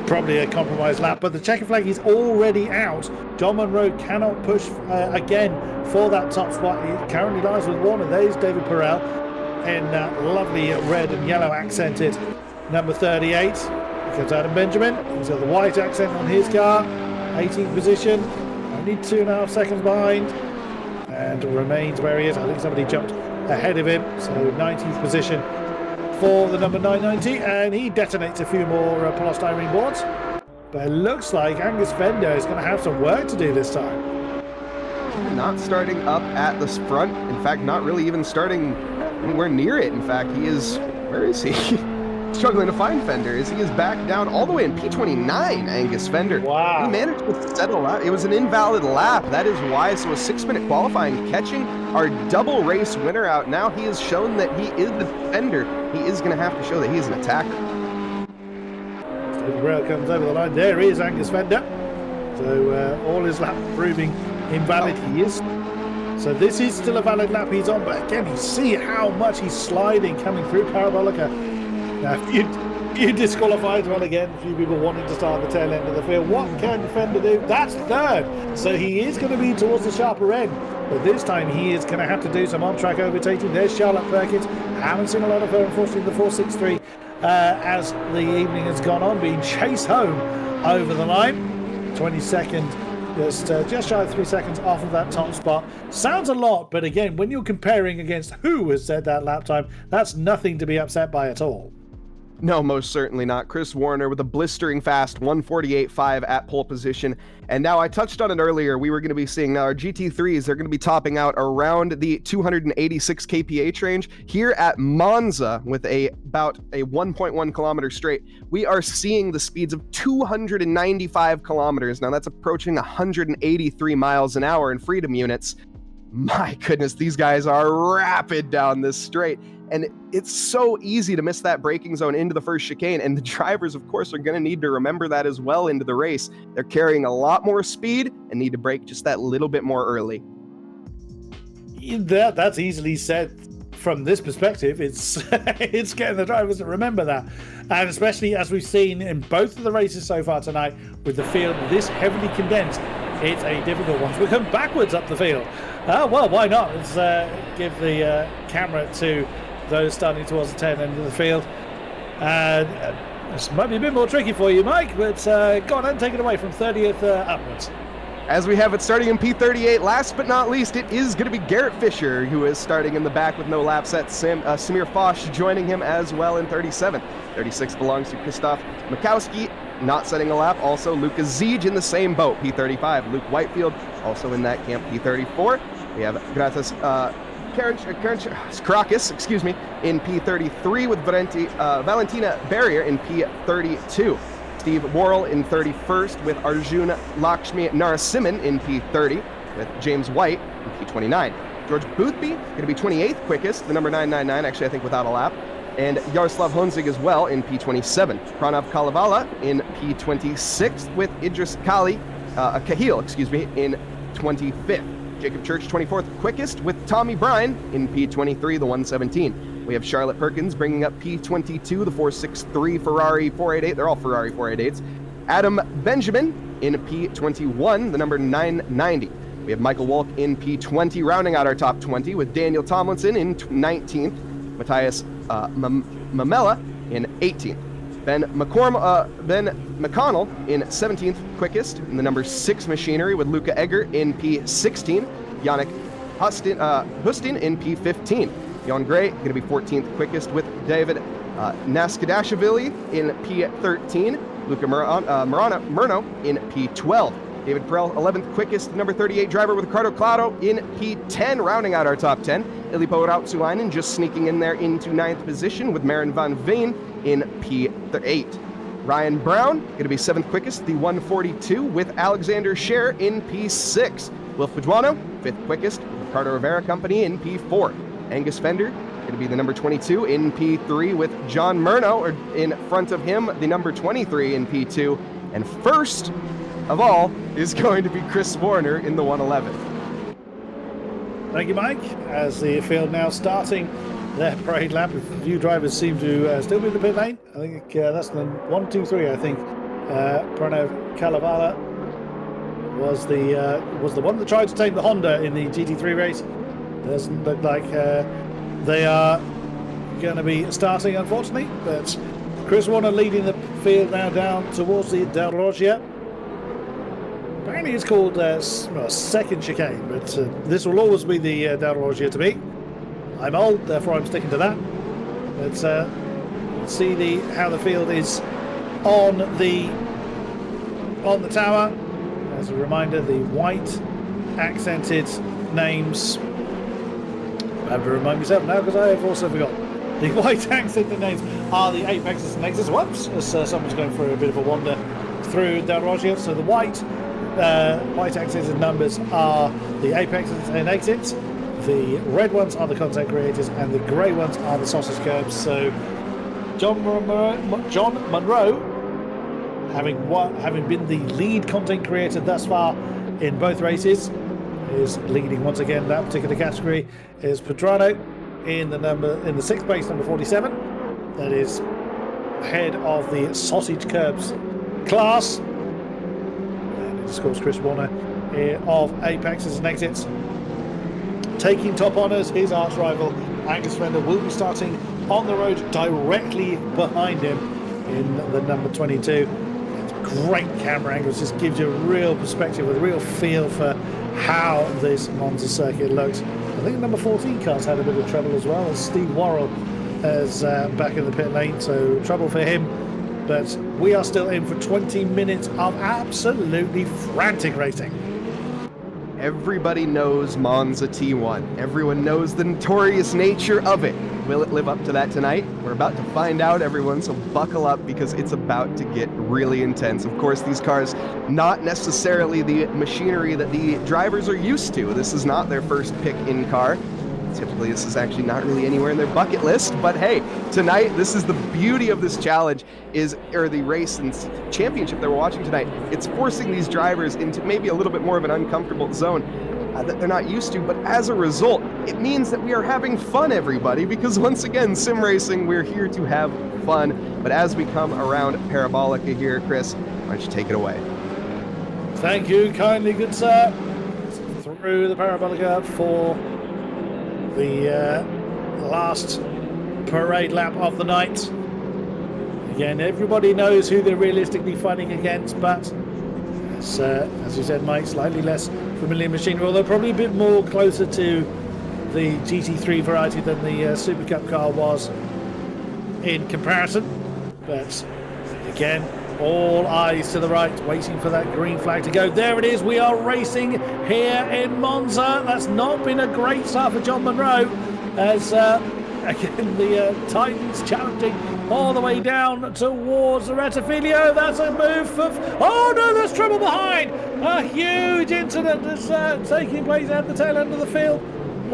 probably a compromised lap, but the checker flag is already out. John Munro cannot push again for that top spot. He currently lies with Warner. There's David Perel in that lovely red and yellow accented number 38. Comes Adam Benjamin. He's got the white accent on his car. 18th position. Only 2.5 seconds behind. And remains where he is. I think somebody jumped ahead of him. So 19th position for the number 990. And he detonates a few more polystyrene boards. But it looks like Angus Fender is going to have some work to do this time. Not starting up at the front. In fact, not really even starting anywhere near it. In fact, he is, where is he? Struggling to find Fender. He is back down all the way in P29, Angus Fender. Wow. He managed to settle out. It was an invalid lap. That is why. So a 6-minute qualifying, catching our double race winner out. Now he has shown that he is the defender. He is going to have to show that he is an attacker. So the rail comes over the line. There is Angus Fender. So all his lap proving invalid he is. So this is still a valid lap he's on, but again, you see how much he's sliding coming through Parabolica. Now, you disqualified, well, again, a few people wanting to start at the tail end of the field. What can Fender do? That's third. So he is going to be towards the sharper end, but this time he is going to have to do some on-track overtaking. There's Charlotte Perkins. Haven't seen a lot of her, unfortunately, in the 463 as the evening has gone on, being chased home over the line. 22nd. Just shy of 3 seconds off of that top spot. Sounds a lot, but again, when you're comparing against who has said that lap time, that's nothing to be upset by at all. No, most certainly not. Chris Warner with a blistering fast 148.5 at pole position. And now I touched on it earlier. We were going to be seeing now our GT3s. They're going to be topping out around the 286 kph range here at Monza with about a 1.1 kilometer straight. We are seeing the speeds of 295 kilometers. Now that's approaching 183 miles an hour in freedom units. My goodness, these guys are rapid down this straight. And it's so easy to miss that braking zone into the first chicane. And the drivers, of course, are going to need to remember that as well into the race. They're carrying a lot more speed and need to brake just that little bit more early. That's easily said from this perspective. It's it's getting the drivers to remember that. And especially as we've seen in both of the races so far tonight, with the field this heavily condensed, it's a difficult one. We're going backwards up the field. Well, why not? Let's give the camera to those starting towards the 10 end of the field. This might be a bit more tricky for you, Mike, but go on and take it away from 30th upwards. As we have it starting in P38, last but not least, it is going to be Garrett Fisher, who is starting in the back with no lap set. Samir Foch joining him as well in 37. 36 belongs to Christoph Mikowski, not setting a lap. Also, Lucas Ziege in the same boat, P35. Luke Whitefield also in that camp, P34. We have Gratas Karakis, in P33 with Valentina Barrier in P32. Steve Worrell in 31st with Arjun Lakshmi Narasimhan in P30 with James White in P29. George Boothby going to be 28th quickest, the number 999, actually I think without a lap. And Yaroslav Honzig as well in P27. Pranav Kalevala in P26 with Idris Kahil, in 25th. Jacob Church 24th quickest with Tommy Bryan in P23, the 117. We have Charlotte Perkins bringing up P22, the 463 Ferrari 488. They're all Ferrari 488s. Adam Benjamin in P21, the number 990. We have Michael Wolk in P20, rounding out our top 20 with Daniel Tomlinson in 19th. Matthias Mamela in 18th. Ben McConnell in 17th quickest in the number 6 machinery with Luca Egger in P16. Yannick Hustin in P15. Jon Gray going to be 14th quickest with David Naskadashvili in P13. Luca Murno in P12. David Perel, 11th quickest, number 38 driver with Ricardo Claro in P10, rounding out our top 10. Illipo Rautsulainen just sneaking in there into 9th position with Marin van Veen in P8. Ryan Brown, going to be 7th quickest, the 142, with Alexander Scher in P6. Wilf Paduano, 5th quickest, with Ricardo Rivera Company in P4. Angus Fender, going to be the number 22 in P3 with John Murno, or in front of him, the number 23 in P2. And first of all is going to be Chris Warner in the 111. Thank you, Mike. As the field now starting their parade lap, a few drivers seem to still be in the pit lane. I think that's the 1, 2, 3. I think Pranav Kalevala was the one that tried to take the Honda in the GT3 race. Doesn't look like they are going to be starting, unfortunately. But Chris Warner leading the field now down towards the Del Rogia. Apparently it's called second chicane, but this will always be the Del Rogia to me. I'm old, therefore I'm sticking to that. Let's see how the field is on the tower. As a reminder, the white accented names. I have to remind myself now because I have also forgotten. The white accented names are the apexes and exits. Whoops, as someone's going for a bit of a wander through Del Rogia. So the white accented numbers are the apexes and exits. The red ones are the content creators, and the grey ones are the sausage curbs. So John Munro, having been the lead content creator thus far in both races, is leading once again that particular category. Is Pedrano in the 6th place, number 47. That is head of the sausage curbs class. And it's of course Chris Warner of apexes and exits. Taking top honours, his arch rival Angus Fender will be starting on the road directly behind him in the number 22. It's great camera angles, just gives you a real perspective, a real feel for how this Monza circuit looks. I think number 14 car's had a bit of trouble as well, as Steve Worrell is back in the pit lane, so trouble for him. But we are still in for 20 minutes of absolutely frantic racing. Everybody knows Monza T1. Everyone knows the notorious nature of it. Will it live up to that tonight? We're about to find out, everyone, so buckle up because it's about to get really intense. Of course, these cars, not necessarily the machinery that the drivers are used to. This is not their first pick-in car. Typically, this is actually not really anywhere in their bucket list, but hey, tonight, this is the beauty of this challenge, or the race and championship that we're watching tonight. It's forcing these drivers into maybe a little bit more of an uncomfortable zone that they're not used to, but as a result, it means that we are having fun, everybody, because once again, sim racing, we're here to have fun. But as we come around Parabolica here, Chris, why don't you take it away? Thank you kindly, good sir. Through the parabolica for the last parade lap of the night. Again, everybody knows who they're realistically fighting against, but as you said, Mike, slightly less familiar machinery, although probably a bit more closer to the GT3 variety than the Super Cup car was in comparison. But again, all eyes to the right, waiting for that green flag to go. There it is. We are racing here in Monza. That's not been a great start for John Munro, as again the Titans challenging all the way down towards the Rettifilio. That's a move for... Oh no, there's trouble behind. A huge incident is taking place at the tail end of the field.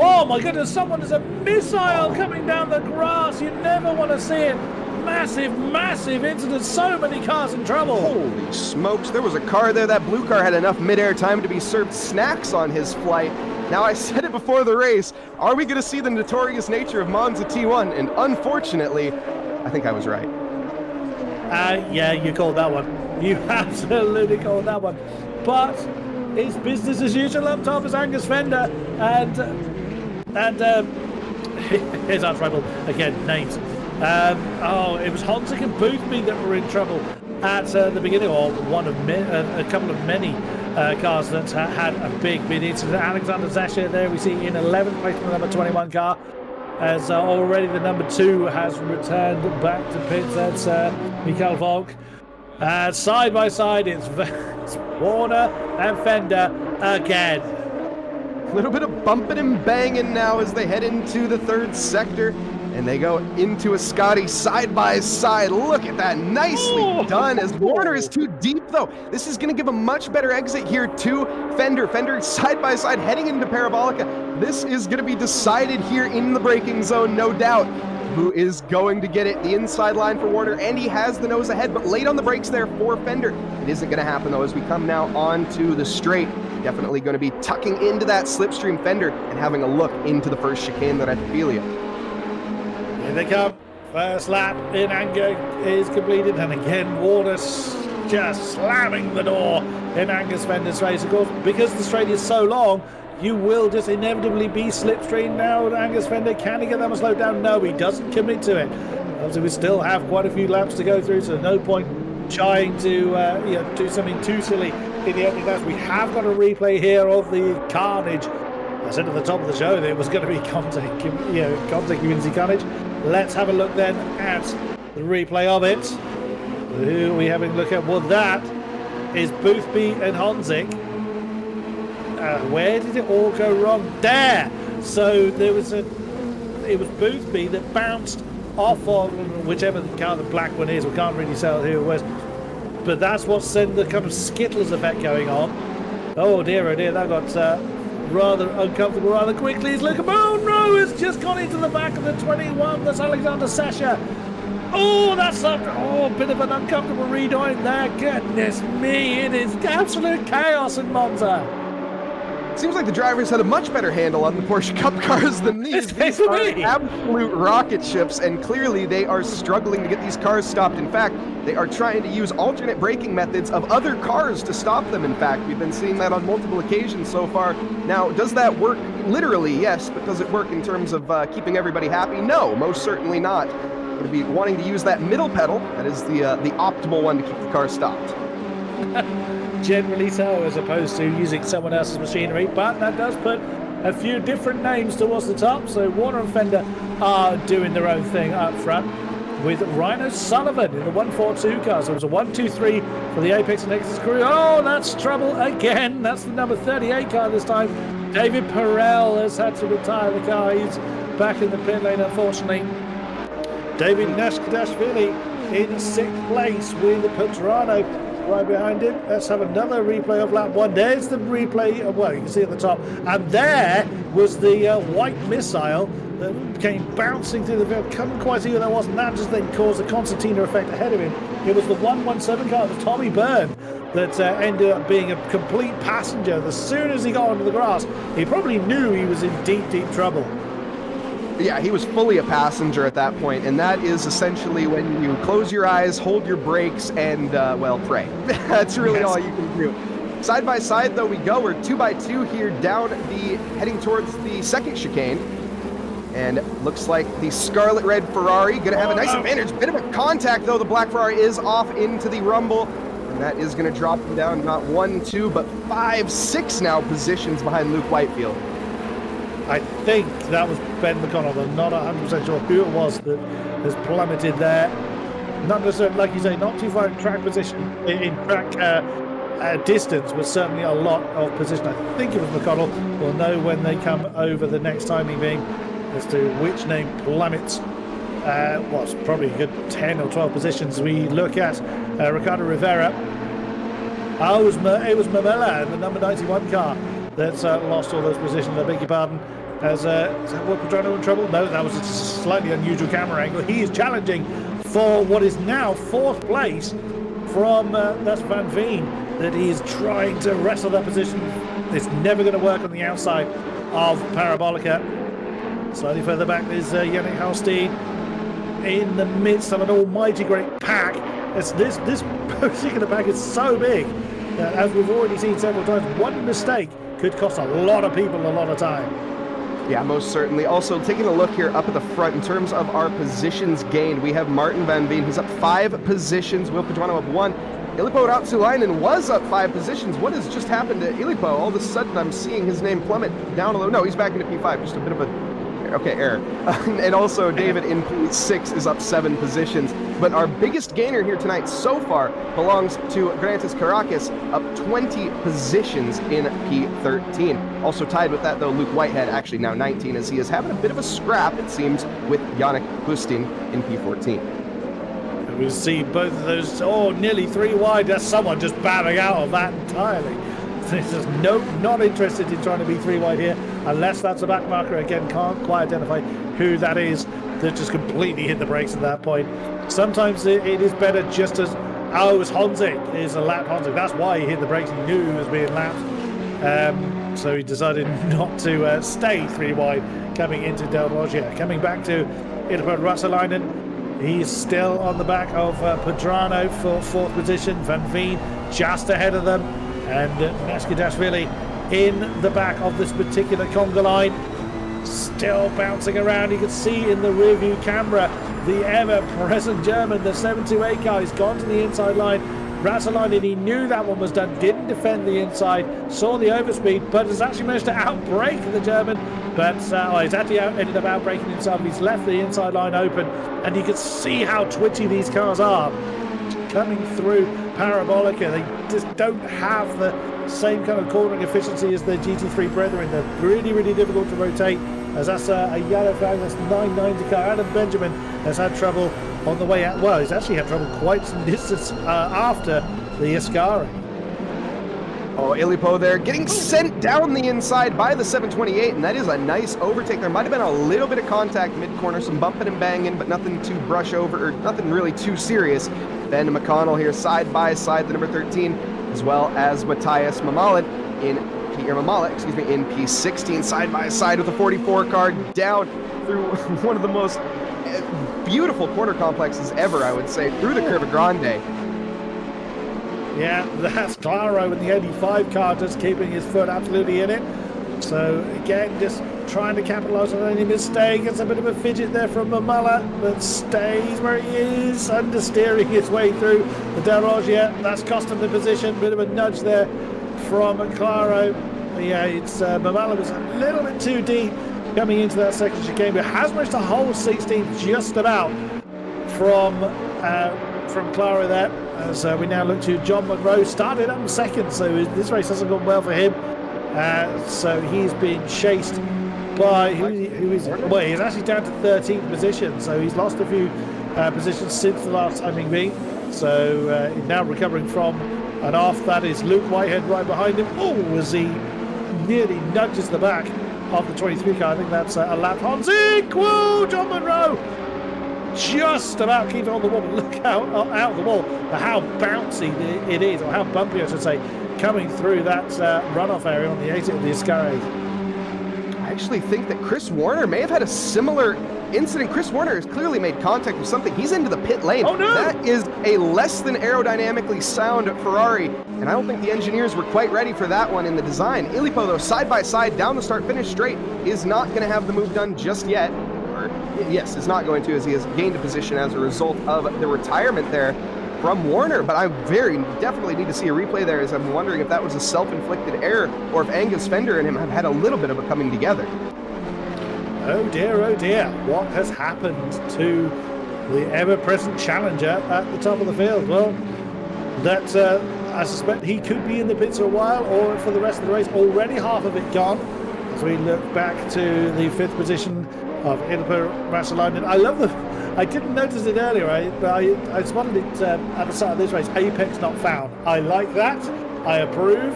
Oh my goodness, someone is a missile coming down the grass. You never want to see it. Massive incident. So many cars in trouble. Holy smokes, there was a car there. That blue car had enough mid-air time to be served snacks on his flight. Now, I said it before the race, are we going to see the notorious nature of Monza T1? And unfortunately, I think I was right. Yeah, you called that one. You absolutely called that one. But it's business as usual up top as Angus Fender and here's our trouble again. Names. It was Honzik and Boothby that were in trouble at the beginning, or one of a couple of many cars that had a big incident. Alexander Zasher there we see in 11th place from the number 21 car, as already the number 2 has returned back to pits. That's Mikael Volk. Side by side, it's Warner and Fender again. A little bit of bumping and banging now as they head into the third sector. And they go into a Scotty side by side. Look at that, nicely done, as Warner is too deep though. This is gonna give a much better exit here to Fender. Fender side by side heading into Parabolica. This is gonna be decided here in the braking zone, no doubt. Who is going to get it? The inside line for Warner, and he has the nose ahead, but late on the brakes there for Fender. It isn't gonna happen though, as we come now onto the straight. Definitely gonna be tucking into that slipstream Fender and having a look into the first chicane that Rettifilio. Here they come. First lap in anger is completed, and again Warner just slamming the door in Angus Fender's race. Of course, because the straight is so long, you will just inevitably be slipstream now. Angus Fender, can he get that much slowed down? No, he doesn't commit to it. Obviously, we still have quite a few laps to go through, so no point trying to do something too silly in the opening laps. We have got a replay here of the carnage. I said at the top of the show that it was going to be contact community carnage. Let's have a look then at the replay of it. Who are we having a look at? Well, that is Boothby and Honzik. Where did it all go wrong? There! So it was Boothby that bounced off of whichever car the black one is. We can't really tell who it was. But that's what sent the kind of Skittles effect going on. Oh dear, that got rather uncomfortable rather quickly. Look, oh no, it's just gone into the back of the 21. That's Alexander Sasha. Oh, that's a bit of an uncomfortable redoing there. Goodness me, it is absolute chaos in Monza. Seems like the drivers had a much better handle on the Porsche Cup cars than these. These are absolute rocket ships, and clearly they are struggling to get these cars stopped. In fact, they are trying to use alternate braking methods of other cars to stop them. In fact, we've been seeing that on multiple occasions so far. Now, does that work literally? Yes, but does it work in terms of keeping everybody happy? No, most certainly not. Going to be wanting to use that middle pedal. That is the optimal one to keep the car stopped. Generally so, as opposed to using someone else's machinery, but that does put a few different names towards the top. So Warner and Fender are doing their own thing up front, with Rhino Sullivan in the 142 car. So it was a 1-2-3 for the Apex and Nexus crew. Oh, that's trouble again. That's the number 38 car this time. David Perel has had to retire the car. He's back in the pit lane, unfortunately. David Nashkadashvili in 6th place with Petrano right behind him. Let's have another replay of lap 1. There's the replay, well, you can see at the top, and there was the white missile that came bouncing through the field. Couldn't quite see who that was, and that just then caused a concertina effect ahead of him. It was the 117 car of Tommy Byrne that ended up being a complete passenger. As soon as he got onto the grass, he probably knew he was in deep trouble. Yeah, he was fully a passenger at that point, and that is essentially when you close your eyes, hold your brakes, and, well, pray. That's really all you can do. Side by side, though, we go. We're 2x2 here down heading towards the second chicane. And looks like the scarlet red Ferrari going to have a nice advantage. Bit of a contact, though. The black Ferrari is off into the rumble. And that is going to drop him down not 1, 2, but 5, 6 now positions behind Luke Whitefield. I think that was Ben McConnell. I'm not 100% sure who it was that has plummeted there. Not necessarily, like you say, not too far in track position, in track distance, but certainly a lot of position. I think it was McConnell. We'll know when they come over the next timing being as to which name plummets. Well, it's probably a good 10 or 12 positions. We look at Ricardo Rivera. Oh, it was Mamela, the number 91 car, that's lost all those positions. I beg your pardon. Is that what Pedrano in trouble? No, that was a slightly unusual camera angle. He is challenging for what is now 4th place from that's Van Veen, that he is trying to wrestle that position. It's never going to work on the outside of Parabolica. Slightly further back is Yannick Halstein in the midst of an almighty great pack. This particular pack is so big that, as we've already seen several times, one mistake could cost a lot of people a lot of time. Yeah, most certainly. Also, taking a look here up at the front, in terms of our positions gained, we have Martin Van Veen, who's up 5 positions, Will Pedrano up 1. Illipo Ratsulainen was up 5 positions. What has just happened to Illipo? All of a sudden, I'm seeing his name plummet down a little. No, he's back into P5. Just a bit of a... Okay, error. And also, David in P6 is up 7 positions. But our biggest gainer here tonight so far belongs to Grantis Caracas, up 20 positions in P13. Also tied with that, though, Luke Whitehead, actually now 19, as he is having a bit of a scrap, it seems, with Yannick Bustin in P14. We see both of those, nearly 3 wide. That's someone just bowing out of that entirely. There's just not interested in trying to be 3 wide here, unless that's a back marker. Again, can't quite identify who that is that just completely hit the brakes at that point. Sometimes it is better just as, it was Honzik, is a lap Honzik. That's why he hit the brakes. He knew he was being lapped. So he decided not to stay 3 wide coming into Del Rogia. Coming back to Illipo Ratsalainen, he's still on the back of Pedrano for 4th position. Van Veen just ahead of them. And Naskidashvili in the back of this particular conga line, still bouncing around. You can see in the rear view camera the ever-present German, the 728 car, has gone to the inside line. Ratsalainen, he knew that one was done, didn't defend the inside, saw the overspeed, but has actually managed to outbrake the German. But he's actually ended up outbraking himself. He's left the inside line open, and you can see how twitchy these cars are coming through Parabolica. They just don't have the same kind of cornering efficiency as the GT3 brethren. They're really, really difficult to rotate, as that's a yellow flag. That's 990 car. Adam Benjamin has had trouble on the way out. Well, he's actually had trouble quite some distance after the Ascari. Oh, Illipo there getting sent down the inside by the 728, and that is a nice overtake. There might have been a little bit of contact mid-corner, some bumping and banging, but nothing to brush over, or nothing really too serious. Ben McConnell here side by side, the number 13, as well as Matthias Mamala in P16, side by side with the 44 car down through one of the most beautiful corner complexes ever, I would say, through the Curva Grande. Yeah, that's Claro in the 85 car, just keeping his foot absolutely in it. So again, just trying to capitalise on any mistake. It's a bit of a fidget there from Mamala, but stays where he is, understeering his way through the Del Rogia. That's cost him the position. Bit of a nudge there from Claro. Yeah, it's Mamala was a little bit too deep coming into that second chicane, but has managed to hold 16th just about from Claro there. As we now look to John Monroe, started up second, so this race hasn't gone well for him. So he's being chased by who is it? Well, he's actually down to 13th position, so he's lost a few positions since the last timing being. So now recovering from an off. That is Luke Whitehead right behind him. Oh, as he nearly nudges the back of the 23 car. I think that's a lap. Honzik! Whoa, John Monroe! Just about keeping on the wall. Look out of the wall. How bouncy it is, or how bumpy I should say, coming through that runoff area on the exit of the Ascari. I actually think that Chris Warner may have had a similar incident. Chris Warner has clearly made contact with something. He's into the pit lane. Oh, no! That is a less than aerodynamically sound Ferrari, and I don't think the engineers were quite ready for that one in the design. Illipo, though, side by side down the start finish straight, is not going to have the move done just yet. Or, yes, is not going to, as he has gained a position as a result of the retirement there from Warner, but I definitely need to see a replay there, as I'm wondering if that was a self-inflicted error or if Angus Fender and him have had a little bit of a coming together. Oh dear, what has happened to the ever-present challenger at the top of the field? Well, that I suspect he could be in the pits for a while, or for the rest of the race. Already half of it gone. As we look back to the 5th position of Illipo Rassalainen. I didn't notice it earlier, but I spotted it at the start of this race. Apex not found. I like that. I approve.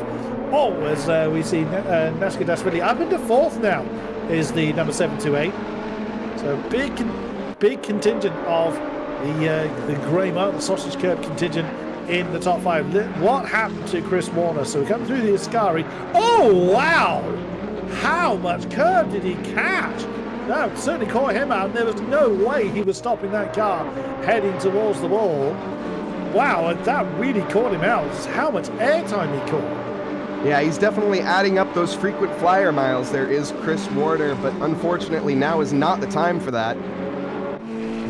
Oh, as we see Naska Dasvili up into 4th now is the number 728. So big contingent of the grey mark, the sausage curb contingent in the top 5. What happened to Chris Warner? So we come through the Ascari. Oh wow! How much curb did he catch? That certainly caught him out. There was no way he was stopping that car heading towards the wall. Wow, and that really caught him out. How much airtime he caught. Yeah, he's definitely adding up those frequent flyer miles. There is Chris Warner, but unfortunately now is not the time for that.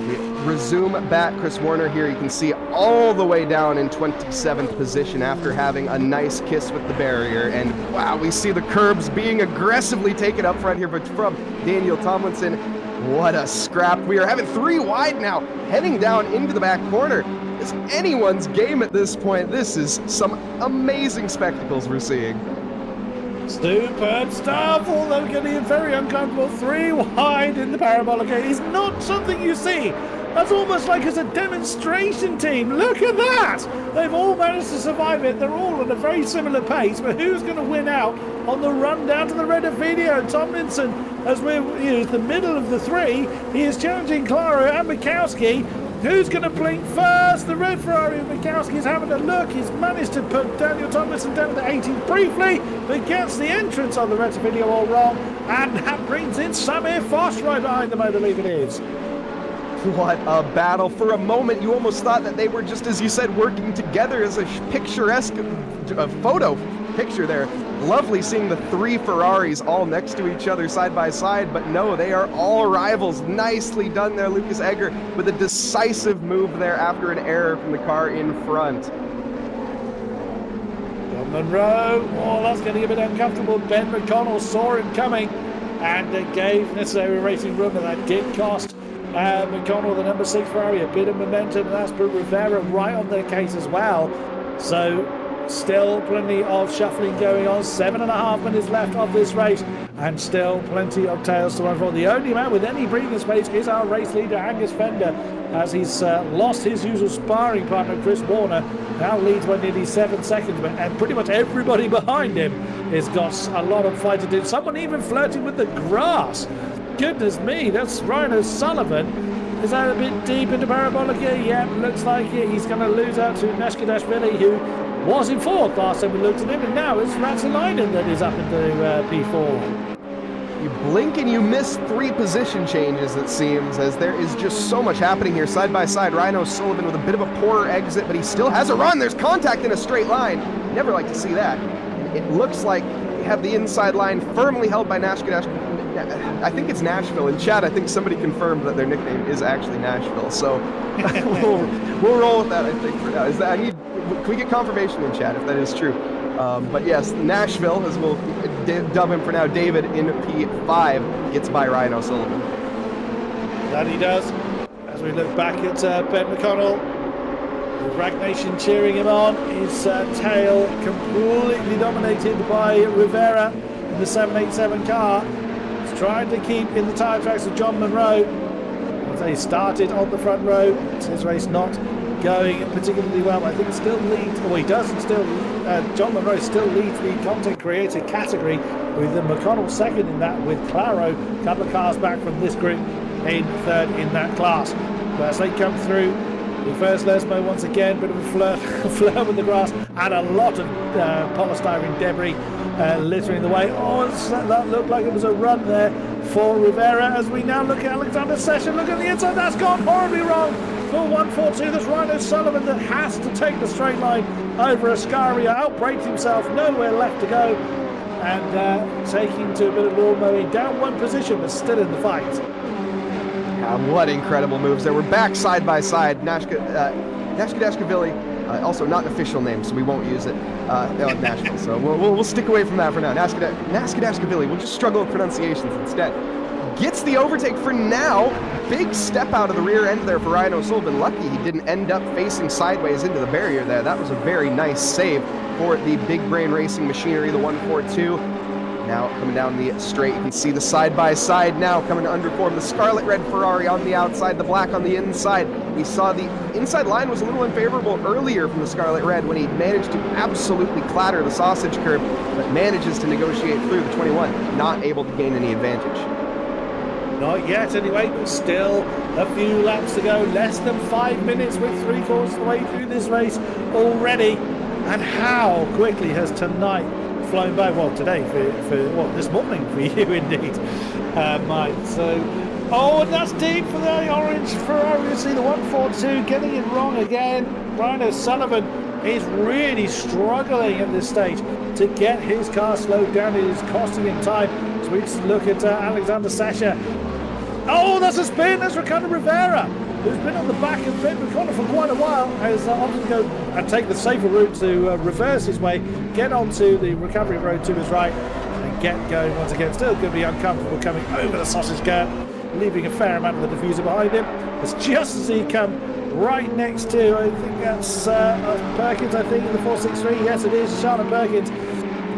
We resume back Chris Warner here. You can see all the way down in 27th position after having a nice kiss with the barrier. And wow, we see the curbs being aggressively taken up front here, but from Daniel Tomlinson. What a scrap. We are having 3 wide now, heading down into the back corner. It's anyone's game at this point. This is some amazing spectacles we're seeing. Superb stuff, although getting very uncomfortable. 3 wide in the parabolic is not something you see. That's almost like as a demonstration team. Look at that! They've all managed to survive it. They're all at a very similar pace, but who's going to win out on the run down to the red video? Tomlinson, as we're the middle of the 3, he is challenging Claro and Mikowski. Who's going to blink first? The red Ferrari of Mikowski's having a look. He's managed to put Daniel Tomlinson down to the 18th briefly, but gets the entrance on the red video all wrong, and that brings in Samir Foss right behind them, I believe it is. What a battle. For a moment, you almost thought that they were, just as you said, working together as a picturesque photo picture there. Lovely seeing the 3 Ferraris all next to each other side by side, but no, they are all rivals. Nicely done there, Lucas Egger, with a decisive move there after an error from the car in front. John Munro, oh, that's getting a bit uncomfortable. Ben McConnell saw him coming and gave necessary racing room, and that did cost McConnell, the number 6 Ferrari, a bit of momentum, and that's put Rivera right on their case as well. So still plenty of shuffling going on. 7.5 minutes left of this race, and still plenty of tails to run for. The only man with any breathing space is our race leader, Angus Fender, as he's lost his usual sparring partner, Chris Warner. Now leads by nearly 7 seconds, and pretty much everybody behind him has got a lot of fight to do. Someone even flirting with the grass. Goodness me, that's Ryan O'Sullivan. Is that a bit deep into parabolic here? Yeah, looks like it. He's going to lose out to Naska Dasvili, who was in 4th last time we looked at him, and now it's Ratsalainen that is up into P4. You blink and you miss 3 position changes, it seems, as there is just so much happening here. Side by side, Ryan O'Sullivan with a bit of a poorer exit, but he still has a run. There's contact in a straight line. Never like to see that. It looks like we have the inside line firmly held by Naska Dasvili. I think it's Nashville. In chat, I think somebody confirmed that their nickname is actually Nashville. So we'll roll with that, I think, for now. Can we get confirmation in chat if that is true? But yes, Nashville, as we'll dub him for now, David in P5 gets by Ryan O'Sullivan. That he does. As we look back at Ben McConnell, the Rag Nation cheering him on. His tail completely dominated by Rivera in the 787 car. Trying to keep in the tyre tracks of John Munro. They started on the front row. It's his race not going particularly well. I think still leads, he doesn't still, John Munro still leads the content creator category, with the McConnell second in that, with Claro a couple of cars back from this group in 3rd in that class. But as they come through, the first Lesmo once again, bit of a flirt with the grass, and a lot of polystyrene debris littering the way. Oh, that looked like it was a run there for Rivera as we now look at Alexander Session. Look at the inside, that's gone horribly wrong for 142. There's Rhino Sullivan that has to take the straight line over Ascaria, outbraked himself, nowhere left to go, and taking to a bit of lawn mowing, down one position but still in the fight. What incredible moves there. We're back side by side. Nashkadashkavili, also not an official name, so we won't use it on Nashville. So we'll stick away from that for now. Nashkadashkavili, we'll just struggle with pronunciations instead. Gets the overtake for now. Big step out of the rear end there for Ryan O'Sullivan. Lucky he didn't end up facing sideways into the barrier there. That was a very nice save for the big brain racing machinery, the 142. Now coming down the straight, you can see the side-by-side now coming to underform. The scarlet red Ferrari on the outside, the black on the inside. We saw the inside line was a little unfavorable earlier from the scarlet red when he managed to absolutely clatter the sausage curb, but manages to negotiate through the 21, not able to gain any advantage. Not yet anyway, but still a few laps to go. Less than 5 minutes with 3/4 of the way through this race already. And how quickly has tonight flown by? Well, today for this morning for you indeed, Mike. So, and that's deep for the orange Ferrari. You see the 142 getting it wrong again. Rhino Sullivan is really struggling at this stage to get his car slowed down. It is costing him time. So we just look at Alexander Sasha. Oh, that's a spin. That's Ricardo Rivera, who's been on the back of Ben McConnell for quite a while, has opted to go and take the safer route to reverse his way, get onto the recovery road to his right, and get going once again. Still going to be uncomfortable coming over the sausage curb, leaving a fair amount of the diffuser behind him. It's just as he come right next to, I think that's Perkins, I think, in the 463. Yes, it is, Charlotte Perkins.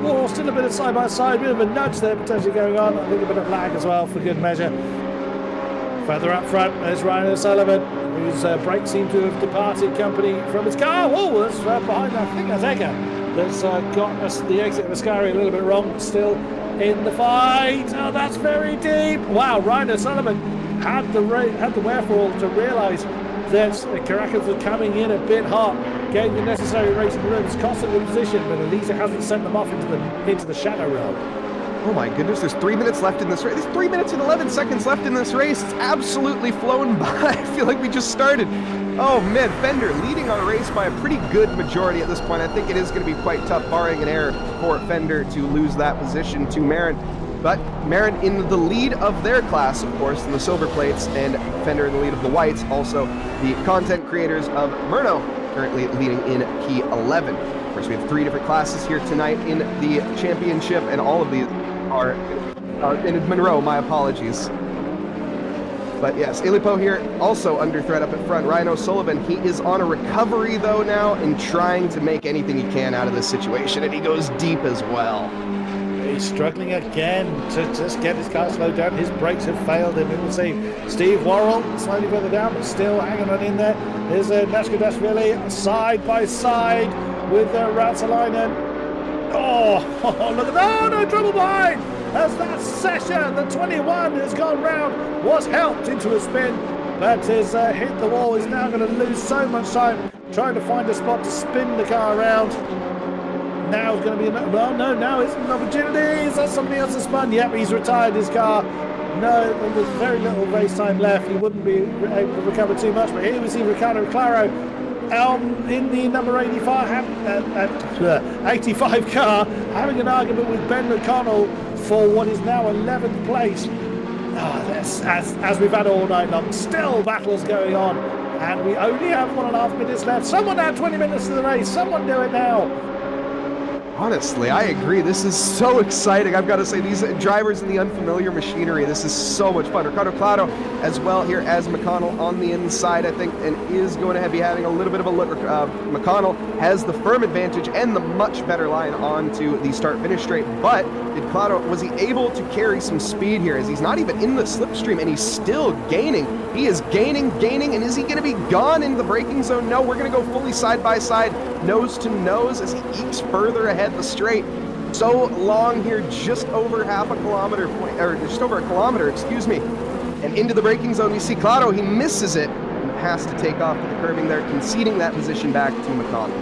Oh, still a bit of side-by-side, bit of a nudge there potentially going on. I think a bit of lag as well for good measure. Further up front, there's Ryan O'Sullivan, whose brakes seem to have departed company from his car. Oh, that's behind that. I think that's Egger that's got us the exit of Ascari a little bit wrong, but still in the fight. Oh, that's very deep. Wow, Ryan O'Sullivan had the wherewithal to realise that Caracas was coming in a bit hot, getting the necessary racing room. It's costing the position, but at least it hasn't sent them off into the shadow realm. Oh my goodness, there's 3 minutes left in this race. There's 3 minutes and 11 seconds left in this race. It's absolutely flown by. I feel like we just started. Oh man, Fender leading our race by a pretty good majority at this point. I think it is going to be quite tough, barring an error, for Fender to lose that position to Marin. But Marin in the lead of their class, of course, in the silver plates, and Fender in the lead of the whites. Also, the content creators of Murno currently leading in P11. Of course, we have 3 different classes here tonight in the championship, and all of these are in Monroe, my apologies. But yes, Ilipo here also under threat up at front. Ryan O'Sullivan, he is on a recovery though now and trying to make anything he can out of this situation, and he goes deep as well. He's struggling again to just get his car slowed down. His brakes have failed him. We will see Steve Worrell slightly further down, but still hanging on in there. There's Nashkadashvili side by side with Ratsalainen. Oh, look at that. Oh, no trouble behind. As that session, the 21 has gone round, was helped into a spin, but has hit the wall. Is now going to lose so much time trying to find a spot to spin the car around. Now it's going to be now it's an opportunity. Is that somebody else has spun? Yep, he's retired his car. No, there's very little race time left. He wouldn't be able to recover too much. But here we see Ricardo Claro in the number 85 car, having an argument with Ben McConnell for what is now 11th place. That's as we've had all night long. Still battles going on, and we only have 1.5 minutes left. Someone add 20 minutes to the race. Someone do it now. Honestly, I agree. This is so exciting. I've got to say, these drivers in the unfamiliar machinery, this is so much fun. Ricardo Claro as well here as McConnell on the inside, I think, and is going to be having a little bit of a look. McConnell has the firm advantage and the much better line onto the start-finish straight, but was he able to carry some speed here, as he's not even in the slipstream and he's still gaining. He is gaining, and is he going to be gone into the braking zone? No, we're going to go fully side-by-side, nose to nose, as he ekes further ahead the straight. So long here, just over half a kilometer, or just over a kilometer, excuse me. And into the braking zone, we see Claro, he misses it and has to take off to the curbing there, conceding that position back to McConnell.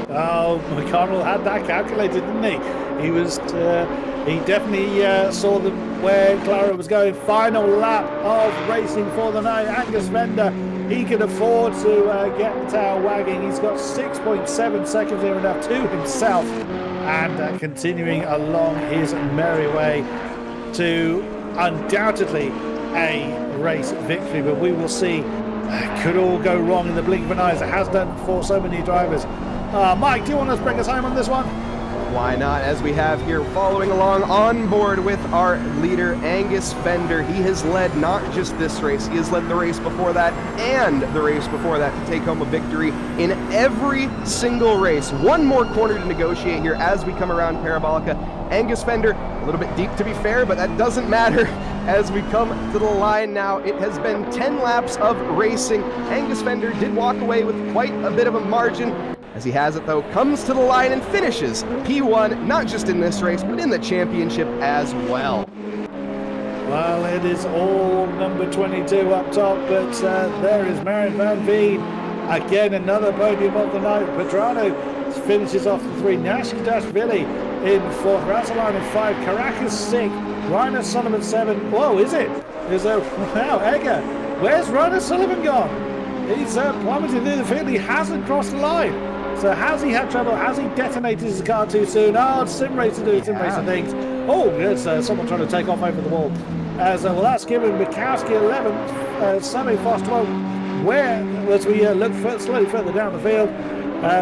Oh, McConnell had that calculated, didn't he? He was, he definitely saw where Clara was going. Final lap of racing for the night. Angus Fender, he can afford to get the tail wagging. He's got 6.7 seconds here enough to himself, and continuing along his merry way to undoubtedly a race victory. But we will see. Could all go wrong in the blink of an eye, as it has done for so many drivers. Mike, do you want to bring us home on this one? Why not? As we have here, following along on board with our leader, Angus Fender. He has led not just this race, he has led the race before that and the race before that to take home a victory in every single race. One more corner to negotiate here as we come around Parabolica. Angus Fender, a little bit deep to be fair, but that doesn't matter. As we come to the line now, it has been 10 laps of racing. Angus Fender did walk away with quite a bit of a margin. As he has it though, comes to the line and finishes P1, not just in this race, but in the championship as well. Well, it is all number 22 up top, but there is Marion Van Veen. Again, another podium of the night. Pedrano finishes off the 3. Nashidashvili in 4th. Rasalan in 5. Caracas 6. Rainer Sullivan 7. Whoa, is it? Wow, Egger. Where's Rainer Sullivan gone? He's plummeted through the field. He hasn't crossed the line. So has he had trouble? Has he detonated his car too soon? Oh, sim racer doing sim racer things. Oh, there's someone trying to take off over the wall. Well, that's given Mikowski 11th, Sammy Foss 12th. Where, as we look slightly further down the field,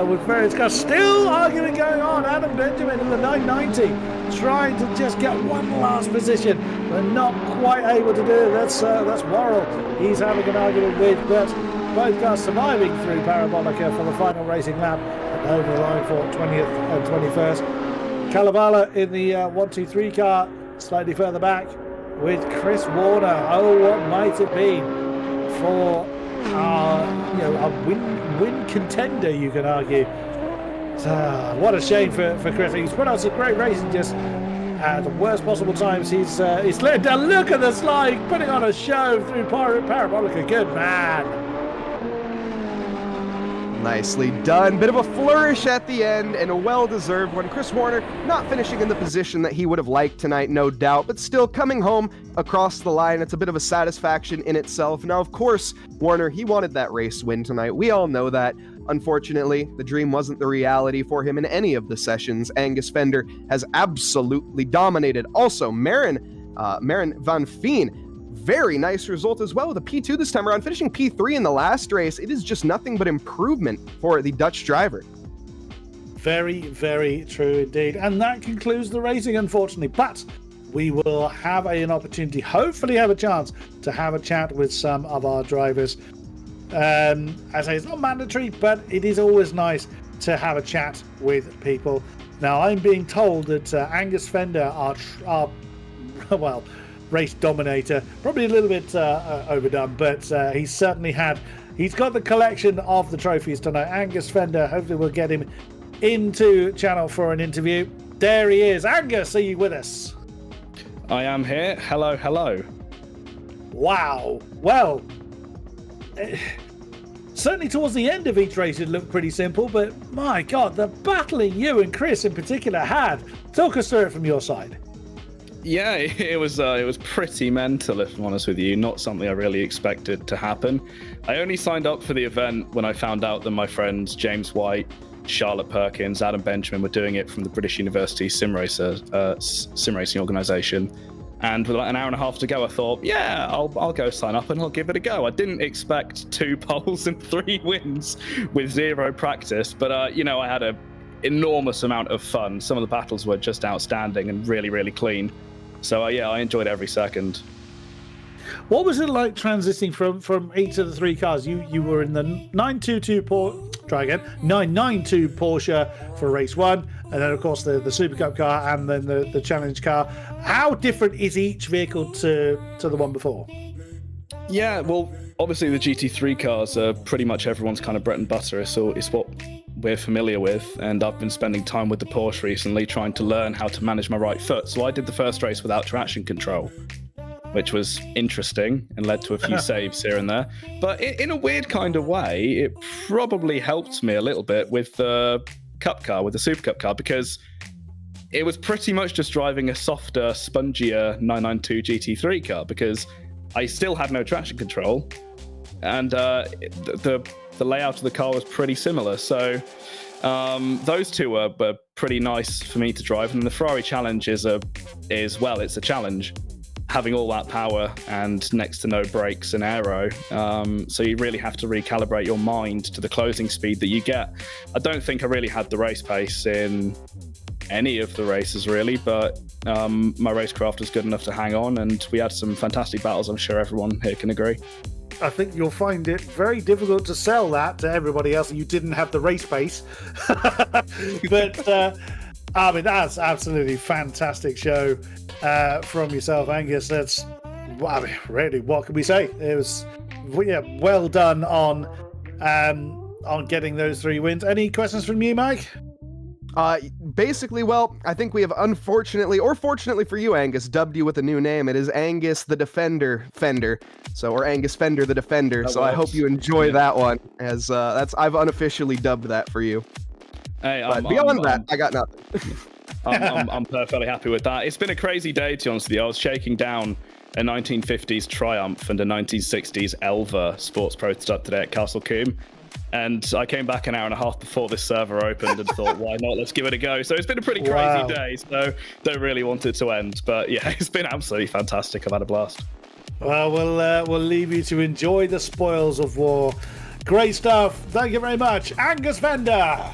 with various cars, still arguing going on. Adam Benjamin in the 990, trying to just get one last position, but not quite able to do it. That's Worrell. He's having an argument with, but both cars surviving through Parabolica for the final racing lap and over the line for 20th and 21st. Kalevala in the 123 car, slightly further back with Chris Warner. Oh, what might it be for a win contender, you can argue. What a shame for Chris. He's put out some great racing, just at the worst possible times. He's led down. Look at the slide, putting on a show through Parabolica. Good man. Nicely done. Bit of a flourish at the end, and a well-deserved one. Chris Warner not finishing in the position that he would have liked tonight, no doubt, but still coming home across the line. It's a bit of a satisfaction in itself. Now, of course, Warner, he wanted that race win tonight. We all know that. Unfortunately, the dream wasn't the reality for him in any of the sessions. Angus Fender has absolutely dominated. Also, Marin Van Veen, very nice result as well with a P2 this time around, finishing P3 in the last race. It is just nothing but improvement for the Dutch driver. Very, very true indeed. And that concludes the racing, unfortunately. But we will have an opportunity, hopefully have a chance to have a chat with some of our drivers. As I say, it's not mandatory, but it is always nice to have a chat with people. Now, I'm being told that Angus Fender, our race dominator, probably a little bit overdone, but he's got the collection of the trophies tonight. Angus Fender, hopefully we'll get him into channel for an interview. There he is. Angus, are you with us? I am here. Hello, hello. Wow. Well, certainly towards the end of each race it looked pretty simple, but my God, the battling you and Chris in particular had. Talk us through it from your side. Yeah, it was pretty mental, if I'm honest with you. Not something I really expected to happen. I only signed up for the event when I found out that my friends James White, Charlotte Perkins, Adam Benjamin were doing it from the British University sim racing organisation. And with like an hour and a half to go, I thought, yeah, I'll go sign up and I'll give it a go. I didn't expect 2 poles and 3 wins with 0 practice, but I had an enormous amount of fun. Some of the battles were just outstanding and really, really clean. So yeah, I enjoyed every second. What was it like transitioning from each of the 3 cars? You were in the 992 992 Porsche for race 1, and then of course the Super Cup car, and then the Challenge car. How different is each vehicle to the one before? Yeah, well, obviously the GT3 cars are pretty much everyone's kind of bread and butter. So it's what we're familiar with, and I've been spending time with the Porsche recently trying to learn how to manage my right foot. So I did the first race without traction control, which was interesting and led to a few saves here and there. But in a weird kind of way, it probably helped me a little bit with the Cup car, with the Super Cup car, because it was pretty much just driving a softer, spongier 992 GT3 car because I still had no traction control, and the layout of the car was pretty similar. So those two were pretty nice for me to drive. And the Ferrari Challenge it's a challenge, having all that power and next to no brakes and aero. So you really have to recalibrate your mind to the closing speed that you get. I don't think I really had the race pace in any of the races really, but my racecraft was good enough to hang on, and we had some fantastic battles. I'm sure everyone here can agree. I think you'll find it very difficult to sell that to everybody else that you didn't have the race pace. But I mean, that's absolutely fantastic show from yourself, Angus. Really, what can we say? It was well done on getting those 3 wins. Any questions from you, Mike? Basically, well, I think we have unfortunately, or fortunately for you, Angus, dubbed you with a new name. It is Angus the Fender. Or Angus Fender the Defender. So I hope you enjoy that one, as I've unofficially dubbed that for you. Hey, but beyond that, I got nothing. I'm perfectly happy with that. It's been a crazy day, to be honest with you. I was shaking down a 1950s Triumph and a 1960s Elva sports prototype today at Castle Combe. And I came back an hour and a half before this server opened and thought, why not? Let's give it a go. So it's been a pretty crazy day. So don't really want it to end. But yeah, it's been absolutely fantastic. I've had a blast. Well, we'll leave you to enjoy the spoils of war. Great stuff. Thank you very much, Angus Fender.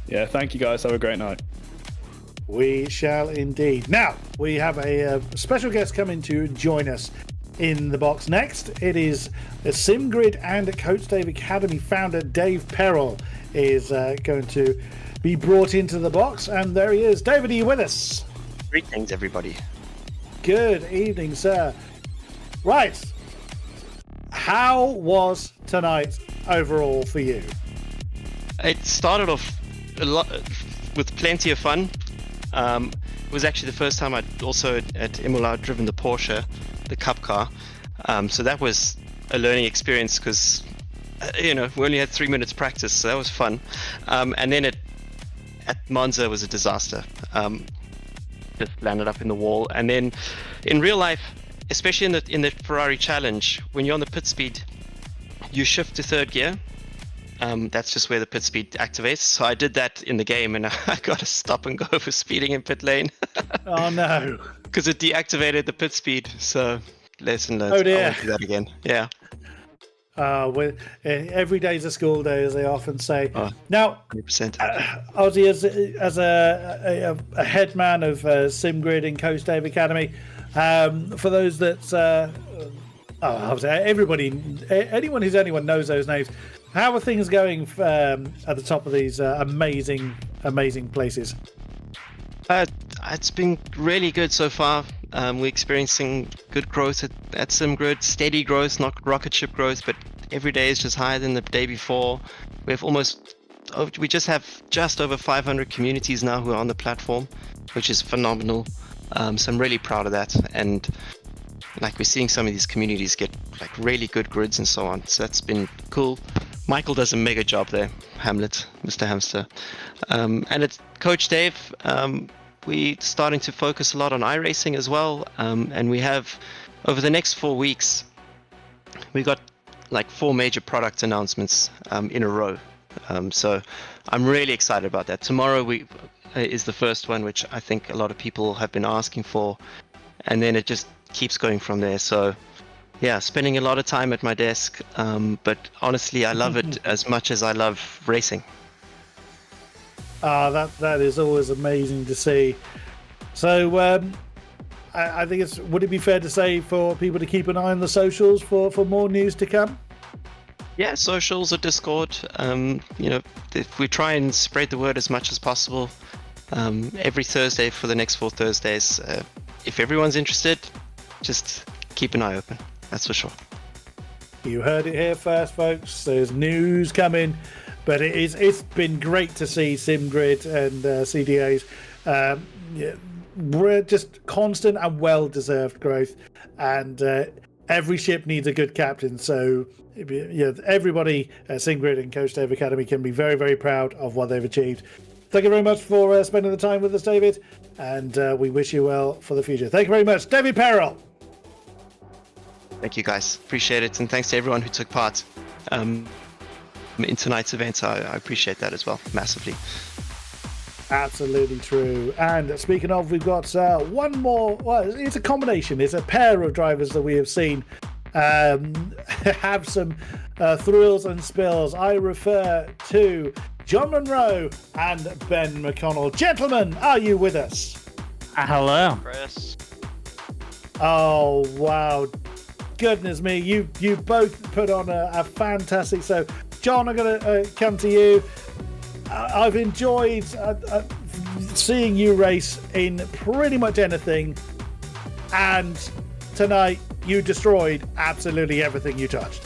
Yeah, thank you guys. Have a great night. We shall indeed. Now, we have a special guest coming to join us in the box next. It is the SimGrid and Coach Dave Academy founder Dave Perrell is going to be brought into the box, and there he is. David, are you with us? Greetings, everybody. Good evening, sir. Right, how was tonight overall for you? It started off a lot with plenty of fun. It was actually the first time I'd also at Imola driven the Porsche, the Cup car. So that was a learning experience because, we only had 3 minutes practice, so that was fun. And then at Monza was a disaster. Just landed up in the wall. And then in real life, especially in the Ferrari Challenge, when you're on the pit speed, you shift to third gear. That's just where the pit speed activates. So I did that in the game, and I got to stop and go for speeding in pit lane. Oh no! Because it deactivated the pit speed. So lesson learned. Oh dear! I won't do that again. Yeah. Every day's a school day, as they often say. Now, 100%. Ozzy, as a head man of SimGrid and Coach Dave Academy, for those that anyone knows those names. How are things going at the top of these amazing places? It's been really good so far. We're experiencing good growth at SimGrid, steady growth, not rocket ship growth, but every day is just higher than the day before. We just have just over 500 communities now who are on the platform, which is phenomenal. So I'm really proud of that. And we're seeing some of these communities get really good grids and so on. So that's been cool. Michael does a mega job there, Mr. Hamster. And it's Coach Dave. We're starting to focus a lot on iRacing as well. And we have, over the next 4 weeks, we got 4 major product announcements in a row. So I'm really excited about that. Tomorrow is the first one, which I think a lot of people have been asking for. And then it just keeps going from there. So yeah, spending a lot of time at my desk. But honestly, I love it as much as I love racing. That is always amazing to see. So I think would it be fair to say for people to keep an eye on the socials for more news to come? Yeah, socials or Discord. If we try and spread the word as much as possible every Thursday for the next 4 Thursdays. If everyone's interested, just keep an eye open. That's for sure. You heard it here first, folks. There's news coming, but it's been great to see SimGrid and CDAs. We're just constant and well-deserved growth, and every ship needs a good captain. So everybody at SimGrid and Coach Dave Academy can be very, very proud of what they've achieved. Thank you very much for spending the time with us, David, and we wish you well for the future. Thank you very much, David Perrell. Thank you, guys. Appreciate it, and thanks to everyone who took part in tonight's event. I appreciate that as well, massively. Absolutely true. And speaking of, we've got one more. Well, it's a combination. It's a pair of drivers that we have seen have some thrills and spills. I refer to John Munro and Ben McConnell. Gentlemen, are you with us? Hello. Chris. Oh, wow. Goodness me. You both put on a fantastic show. John, I'm going to come to you. I've enjoyed seeing you race in pretty much anything. And tonight, you destroyed absolutely everything you touched.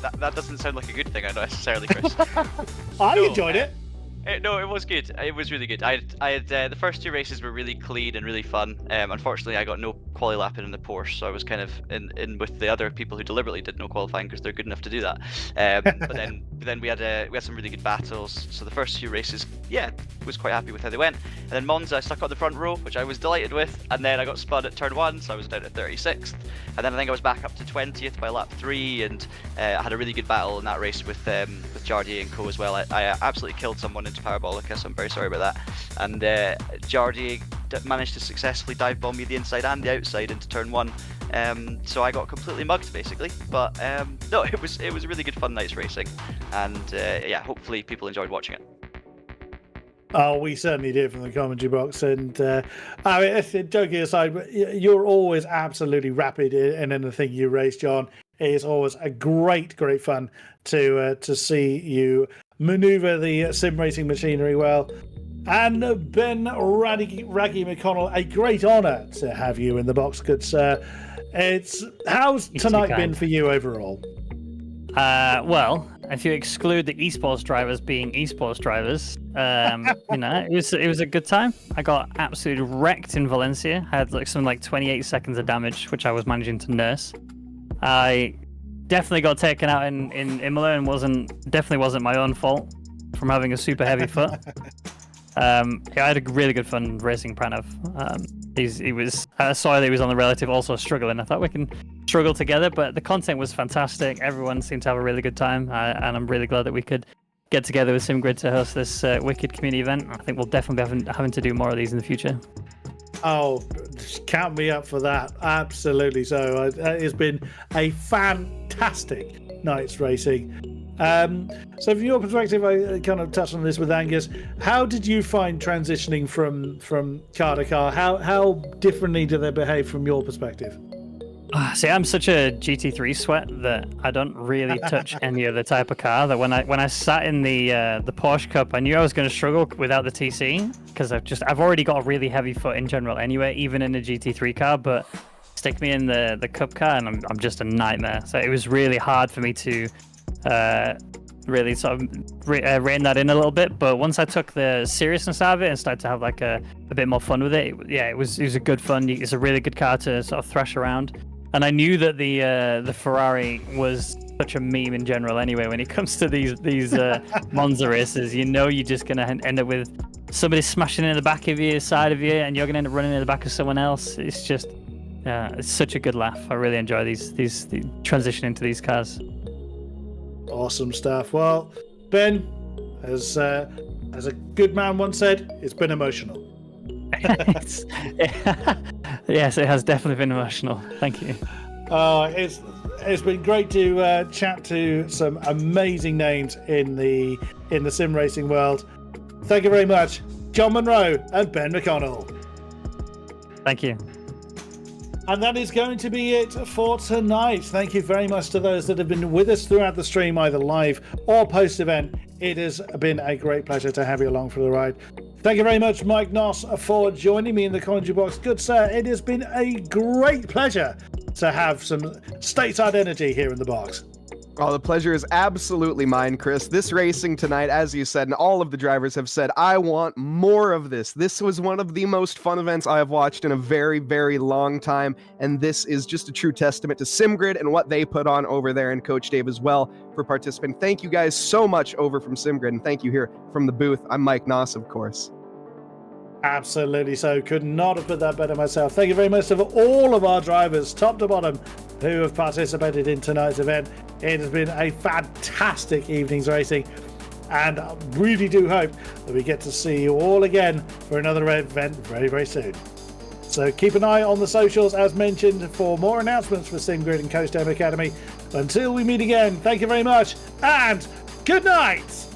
That doesn't sound like a good thing, necessarily, Chris. I enjoyed it. No, it was good. It was really good. I had the first two races were really clean and really fun. Unfortunately, I got no quali lapping in the Porsche, so I was kind of in with the other people who deliberately did no qualifying because they're good enough to do that. But then we had some really good battles. So the first few races, was quite happy with how they went. And then Monza, I stuck on the front row, which I was delighted with. And then I got spun at turn 1, so I was down at 36th. And then I think I was back up to 20th by lap 3, and I had a really good battle in that race with Jardier and co as well. I absolutely killed someone into Parabolica, so I'm very sorry about that. And Jardier managed to successfully dive bomb me the inside and the outside into turn 1. So I got completely mugged basically. But no, it was a really good fun night's racing, and hopefully people enjoyed watching it. Oh, we certainly did from the commentary box. And joking aside, you're always absolutely rapid in anything you race, John. It is always a great fun to see you maneuver the sim racing machinery well. And Ben Raggy McConnell, a great honour to have you in the box, good sir. How's tonight been for you overall? Well, if you exclude the esports drivers being esports drivers, it was a good time. I got absolutely wrecked in Valencia. I had something like 28 seconds of damage, which I was managing to nurse. I definitely got taken out in Imola, and definitely wasn't my own fault from having a super heavy foot. I had a really good fun racing Pranav. I saw that he was on the relative also struggling. I thought we can struggle together, but the content was fantastic. Everyone seemed to have a really good time, and I'm really glad that we could get together with SimGrid to host this wicked community event. I think we'll definitely be having to do more of these in the future. Oh, count me up for that. Absolutely so. It's been a fantastic night's racing. So from your perspective, I kind of touched on this with Angus. How did you find transitioning from car to car? How differently do they behave from your perspective? See, I'm such a GT3 sweat that I don't really touch any other type of car. That when I sat in the Porsche Cup, I knew I was going to struggle without the TC because I've already got a really heavy foot in general anyway, even in a GT3 car. But stick me in the Cup car, and I'm just a nightmare. So it was really hard for me to really sort of rein that in a little bit. But once I took the seriousness out of it and started to have like a bit more fun with it, it was a good fun. It's a really good car to sort of thrash around. And I knew that the Ferrari was such a meme in general anyway. When it comes to these Monza races, you're just going to end up with somebody smashing in the back of you, side of you, and you're going to end up running in the back of someone else. It's just, it's such a good laugh. I really enjoy these transition into these cars. Awesome stuff. Well, Ben, as a good man once said, it's been emotional. Yes, it has definitely been emotional. Thank you. It's been great to chat to some amazing names in the sim racing world. Thank you very much, John Munro and Ben McConnell. Thank you. And that is going to be it for tonight. Thank you very much to those that have been with us throughout the stream, either live or post-event. It has been a great pleasure to have you along for the ride. Thank you very much, Mike Noss, for joining me in the commentary box. Good sir, it has been a great pleasure to have some stateside energy here in the box. Oh, the pleasure is absolutely mine, Chris. This racing tonight, as you said, and all of the drivers have said, I want more of this. This was one of the most fun events I have watched in a very, very long time, and this is just a true testament to SimGrid and what they put on over there, and Coach Dave as well for participating. Thank you guys so much over from SimGrid, and thank you here from the booth. I'm Mike Nause, of course. Absolutely so. Could not have put that better myself. Thank you very much to all of our drivers, top to bottom, who have participated in tonight's event. It has been a fantastic evening's racing, and I really do hope that we get to see you all again for another event very, very soon. So keep an eye on the socials, as mentioned, for more announcements for SimGrid and Coast M Academy. Until we meet again, thank you very much, and good night!